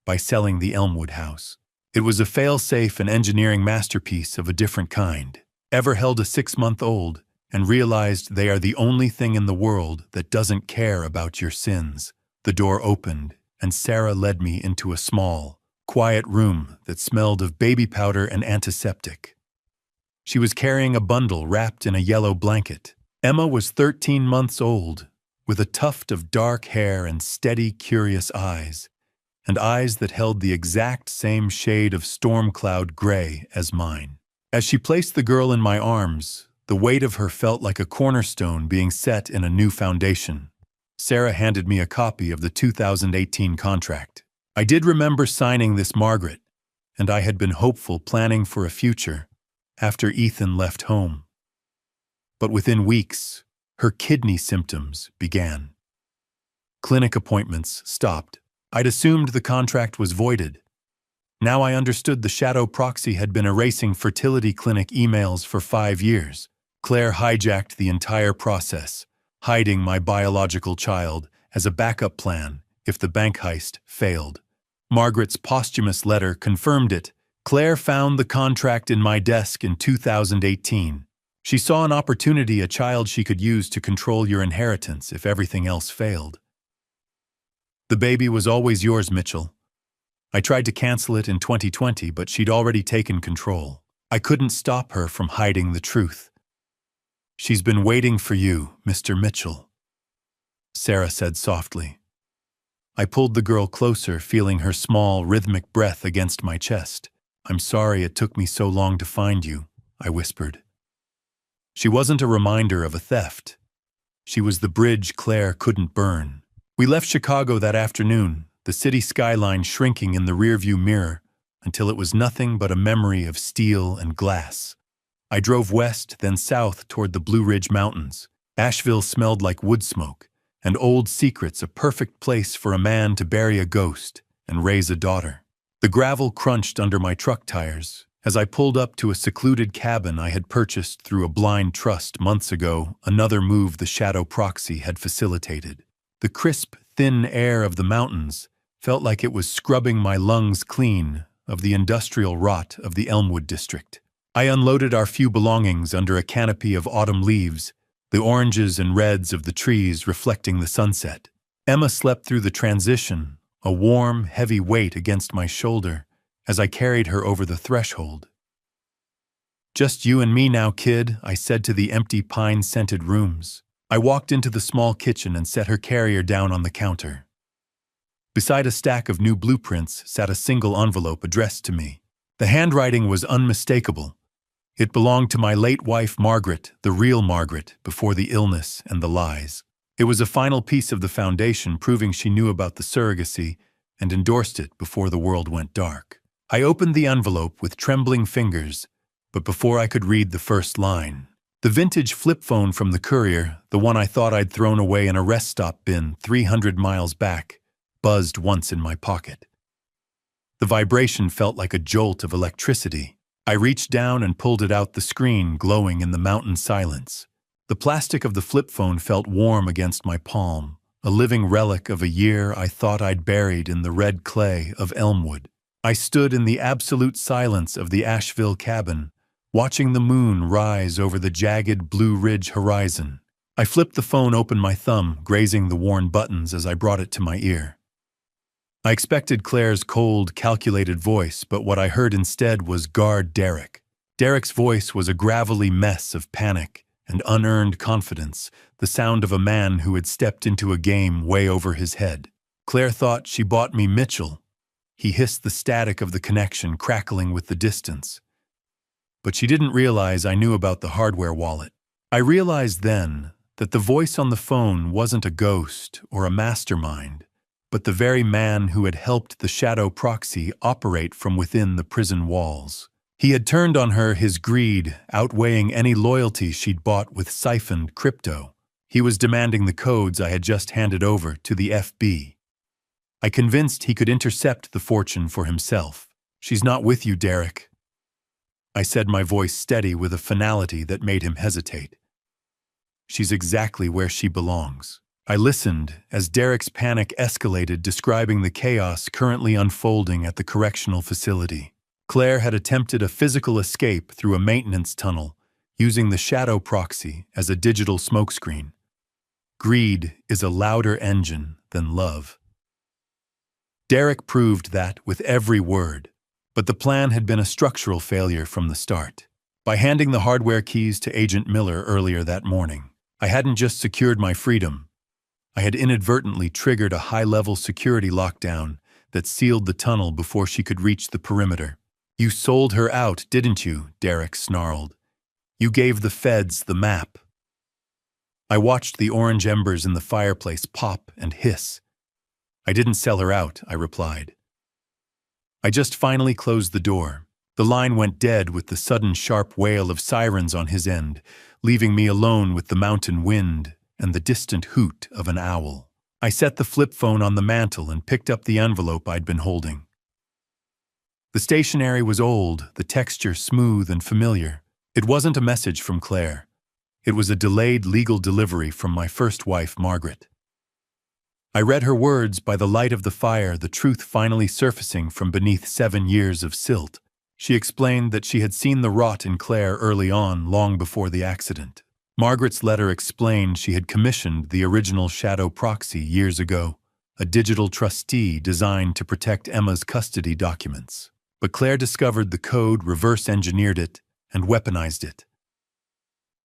by selling the Elmwood house. It was a fail-safe and engineering masterpiece of a different kind. Ever held a 6-month-old and realized they are the only thing in the world that doesn't care about your sins? The door opened, and Sarah led me into a small, quiet room that smelled of baby powder and antiseptic. She was carrying a bundle wrapped in a yellow blanket. Emma was 13 months old, with a tuft of dark hair and steady, curious eyes, and eyes that held the exact same shade of storm cloud gray as mine. As she placed the girl in my arms, the weight of her felt like a cornerstone being set in a new foundation. Sarah handed me a copy of the 2018 contract. I did remember signing this, Margaret, and I had been hopeful, planning for a future after Ethan left home. But within weeks, her kidney symptoms began. Clinic appointments stopped. I'd assumed the contract was voided. Now I understood the shadow proxy had been erasing fertility clinic emails for 5 years. Claire hijacked the entire process, hiding my biological child as a backup plan if the bank heist failed. Margaret's posthumous letter confirmed it. Claire found the contract in my desk in 2018. She saw an opportunity, a child she could use to control your inheritance if everything else failed. The baby was always yours, Mitchell. I tried to cancel it in 2020, but she'd already taken control. I couldn't stop her from hiding the truth. She's been waiting for you, Mr. Mitchell, Sarah said softly. I pulled the girl closer, feeling her small, rhythmic breath against my chest. I'm sorry it took me so long to find you, I whispered. She wasn't a reminder of a theft. She was the bridge Claire couldn't burn. We left Chicago that afternoon, the city skyline shrinking in the rearview mirror until it was nothing but a memory of steel and glass. I drove west, then south toward the Blue Ridge Mountains. Asheville smelled like wood smoke, and Old Secret's a perfect place for a man to bury a ghost and raise a daughter. The gravel crunched under my truck tires as I pulled up to a secluded cabin I had purchased through a blind trust months ago, another move the shadow proxy had facilitated. The crisp, thin air of the mountains felt like it was scrubbing my lungs clean of the industrial rot of the Elmwood district. I unloaded our few belongings under a canopy of autumn leaves, the oranges and reds of the trees reflecting the sunset. Emma slept through the transition, a warm, heavy weight against my shoulder as I carried her over the threshold. Just you and me now, kid, I said to the empty pine-scented rooms. I walked into the small kitchen and set her carrier down on the counter. Beside a stack of new blueprints sat a single envelope addressed to me. The handwriting was unmistakable. It belonged to my late wife, Margaret, the real Margaret, before the illness and the lies. It was a final piece of the foundation proving she knew about the surrogacy and endorsed it before the world went dark. I opened the envelope with trembling fingers, but before I could read the first line, the vintage flip phone from the courier, the one I thought I'd thrown away in a rest stop bin 300 miles back, buzzed once in my pocket. The vibration felt like a jolt of electricity. I reached down and pulled it out, the screen glowing in the mountain silence. The plastic of the flip phone felt warm against my palm, a living relic of a year I thought I'd buried in the red clay of Elmwood. I stood in the absolute silence of the Asheville cabin, watching the moon rise over the jagged Blue Ridge horizon. I flipped the phone open, my thumb grazing the worn buttons as I brought it to my ear. I expected Claire's cold, calculated voice, but what I heard instead was "Guard Derek." Derek's voice was a gravelly mess of panic and unearned confidence, the sound of a man who had stepped into a game way over his head. "Claire thought she bought me Mitchell." He hissed, the static of the connection crackling with the distance. But she didn't realize I knew about the hardware wallet. I realized then that the voice on the phone wasn't a ghost or a mastermind, but the very man who had helped the shadow proxy operate from within the prison walls. He had turned on her, his greed outweighing any loyalty she'd bought with siphoned crypto. He was demanding the codes I had just handed over to the FB. I convinced he could intercept the fortune for himself. "She's not with you, Derek," I said, my voice steady with a finality that made him hesitate. "She's exactly where she belongs." I listened as Derek's panic escalated, describing the chaos currently unfolding at the correctional facility. Claire had attempted a physical escape through a maintenance tunnel, using the shadow proxy as a digital smokescreen. Greed is a louder engine than love. Derek proved that with every word, but the plan had been a structural failure from the start. By handing the hardware keys to Agent Miller earlier that morning, I hadn't just secured my freedom, I had inadvertently triggered a high-level security lockdown that sealed the tunnel before she could reach the perimeter. "You sold her out, didn't you?" Derek snarled. "You gave the feds the map." I watched the orange embers in the fireplace pop and hiss. "I didn't sell her out," I replied. I just finally closed the door. The line went dead with the sudden sharp wail of sirens on his end, leaving me alone with the mountain wind and the distant hoot of an owl. I set the flip phone on the mantel and picked up the envelope I'd been holding. The stationery was old, the texture smooth and familiar. It wasn't a message from Claire. It was a delayed legal delivery from my first wife, Margaret. I read her words by the light of the fire, the truth finally surfacing from beneath 7 years of silt. She explained that she had seen the rot in Claire early on, long before the accident. Margaret's letter explained she had commissioned the original shadow proxy years ago, a digital trustee designed to protect Emma's custody documents. But Claire discovered the code, reverse-engineered it, and weaponized it.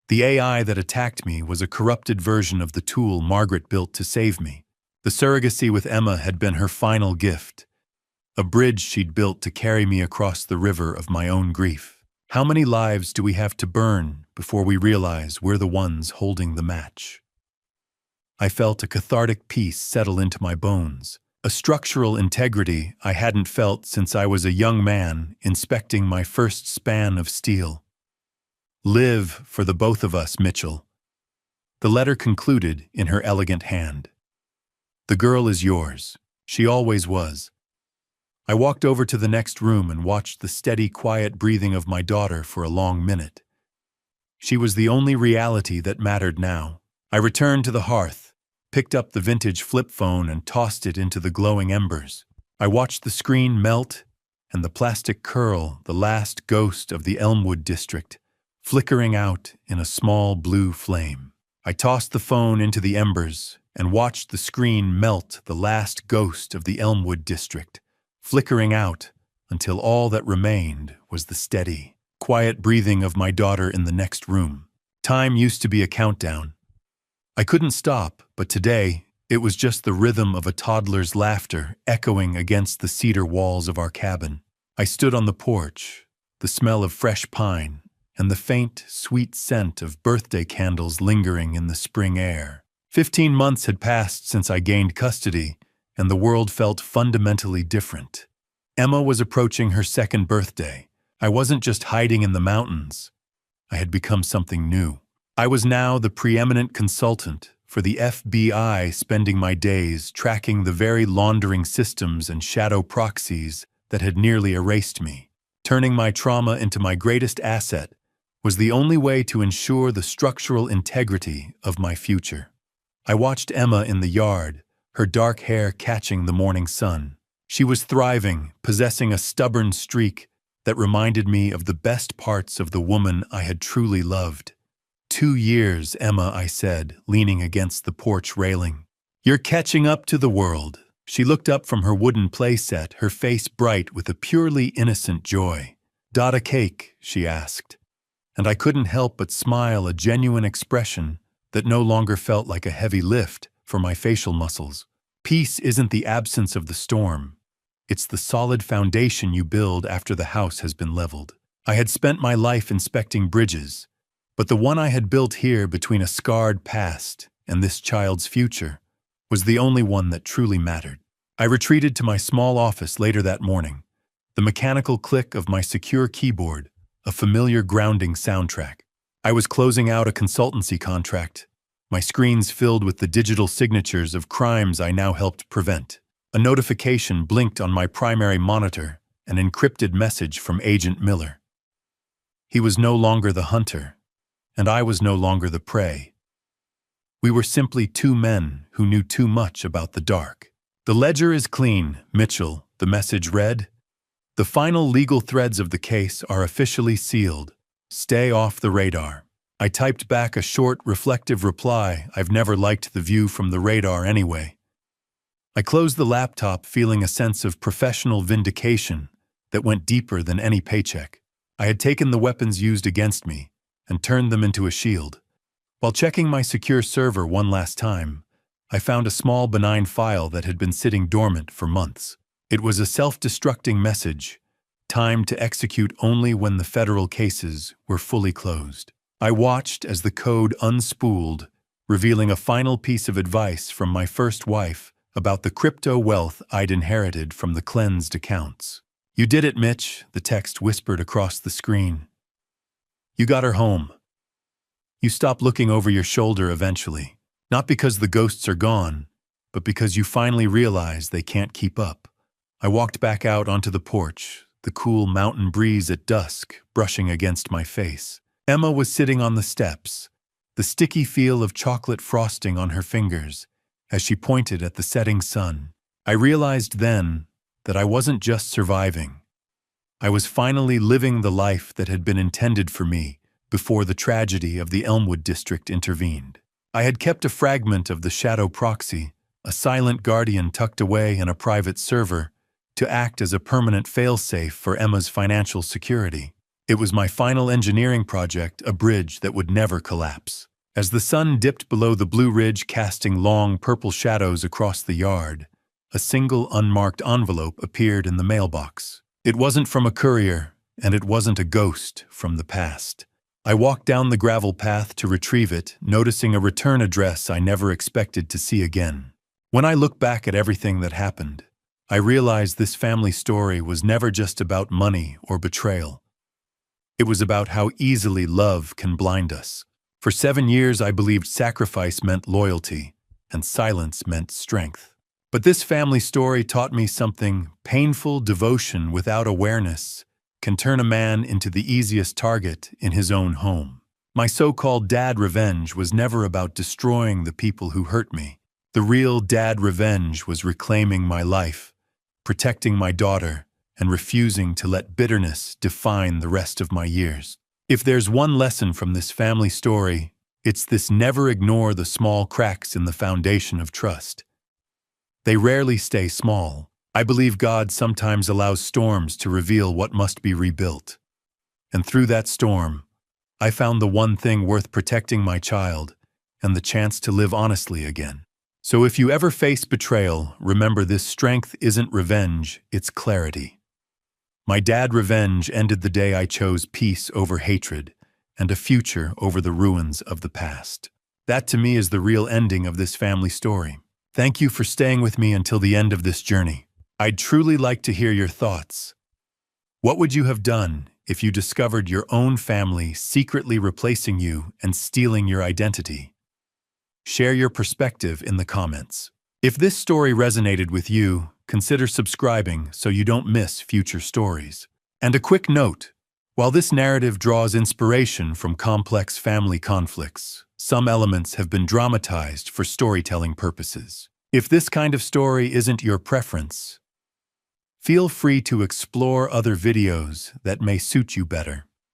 The AI that attacked me was a corrupted version of the tool Margaret built to save me. The surrogacy with Emma had been her final gift, a bridge she'd built to carry me across the river of my own grief. How many lives do we have to burn before we realize we're the ones holding the match? I felt a cathartic peace settle into my bones, a structural integrity I hadn't felt since I was a young man inspecting my first span of steel. "Live for the both of us, Mitchell." The letter concluded in her elegant hand. "The girl is yours. She always was." I walked over to the next room and watched the steady, quiet breathing of my daughter for a long minute. She was the only reality that mattered now. I returned to the hearth, picked up the vintage flip phone and tossed it into the glowing embers. I watched the screen melt and the plastic curl, the last ghost of the Elmwood district, flickering out in a small blue flame. I tossed the phone into the embers and watched the screen melt, the last ghost of the Elmwood district, flickering out until all that remained was the steady, quiet breathing of my daughter in the next room. Time used to be a countdown. I couldn't stop, but today it was just the rhythm of a toddler's laughter echoing against the cedar walls of our cabin. I stood on the porch, the smell of fresh pine and the faint, sweet scent of birthday candles lingering in the spring air. 15 months had passed since I gained custody, and the world felt fundamentally different. Emma was approaching her second birthday. I wasn't just hiding in the mountains. I had become something new. I was now the preeminent consultant for the FBI, spending my days tracking the very laundering systems and shadow proxies that had nearly erased me. Turning my trauma into my greatest asset was the only way to ensure the structural integrity of my future. I watched Emma in the yard, her dark hair catching the morning sun. She was thriving, possessing a stubborn streak that reminded me of the best parts of the woman I had truly loved. 2 years, Emma, I said, leaning against the porch railing. You're catching up to the world. She looked up from her wooden playset, her face bright with a purely innocent joy. Got a cake? She asked. And I couldn't help but smile, a genuine expression that no longer felt like a heavy lift for my facial muscles. Peace isn't the absence of the storm. It's the solid foundation you build after the house has been leveled. I had spent my life inspecting bridges, but the one I had built here between a scarred past and this child's future was the only one that truly mattered. I retreated to my small office later that morning, the mechanical click of my secure keyboard, a familiar grounding soundtrack. I was closing out a consultancy contract, my screens filled with the digital signatures of crimes I now helped prevent. A notification blinked on my primary monitor, an encrypted message from Agent Miller. He was no longer the hunter, and I was no longer the prey. We were simply two men who knew too much about the dark. The ledger is clean, Mitchell, the message read. The final legal threads of the case are officially sealed. Stay off the radar. I typed back a short, reflective reply. I've never liked the view from the radar anyway. I closed the laptop, feeling a sense of professional vindication that went deeper than any paycheck. I had taken the weapons used against me and turned them into a shield. While checking my secure server one last time, I found a small benign file that had been sitting dormant for months. It was a self-destructing message, timed to execute only when the federal cases were fully closed. I watched as the code unspooled, revealing a final piece of advice from my first wife about the crypto wealth I'd inherited from the cleansed accounts. You did it, Mitch, the text whispered across the screen. You got her home. You stop looking over your shoulder eventually, not because the ghosts are gone, but because you finally realize they can't keep up. I walked back out onto the porch, the cool mountain breeze at dusk brushing against my face. Emma was sitting on the steps, the sticky feel of chocolate frosting on her fingers as she pointed at the setting sun. I realized then that I wasn't just surviving. I was finally living the life that had been intended for me before the tragedy of the Elmwood district intervened. I had kept a fragment of the shadow proxy, a silent guardian tucked away in a private server, to act as a permanent failsafe for Emma's financial security. It was my final engineering project, a bridge that would never collapse. As the sun dipped below the Blue Ridge, casting long purple shadows across the yard, a single unmarked envelope appeared in the mailbox. It wasn't from a courier, and it wasn't a ghost from the past. I walked down the gravel path to retrieve it, noticing a return address I never expected to see again. When I look back at everything that happened, I realize this family story was never just about money or betrayal. It was about how easily love can blind us. For 7 years, I believed sacrifice meant loyalty, and silence meant strength. But this family story taught me something: painful devotion without awareness can turn a man into the easiest target in his own home. My so-called dad revenge was never about destroying the people who hurt me. The real dad revenge was reclaiming my life, protecting my daughter, and refusing to let bitterness define the rest of my years. If there's one lesson from this family story, it's this: never ignore the small cracks in the foundation of trust. They rarely stay small. I believe God sometimes allows storms to reveal what must be rebuilt. And through that storm, I found the one thing worth protecting: my child, and the chance to live honestly again. So if you ever face betrayal, remember this: strength isn't revenge, it's clarity. My dad revenge ended the day I chose peace over hatred and a future over the ruins of the past. That to me is the real ending of this family story. Thank you for staying with me until the end of this journey. I'd truly like to hear your thoughts. What would you have done if you discovered your own family secretly replacing you and stealing your identity? Share your perspective in the comments. If this story resonated with you, consider subscribing so you don't miss future stories. And a quick note: while this narrative draws inspiration from complex family conflicts, some elements have been dramatized for storytelling purposes. If this kind of story isn't your preference, Feel free to explore other videos that may suit you better.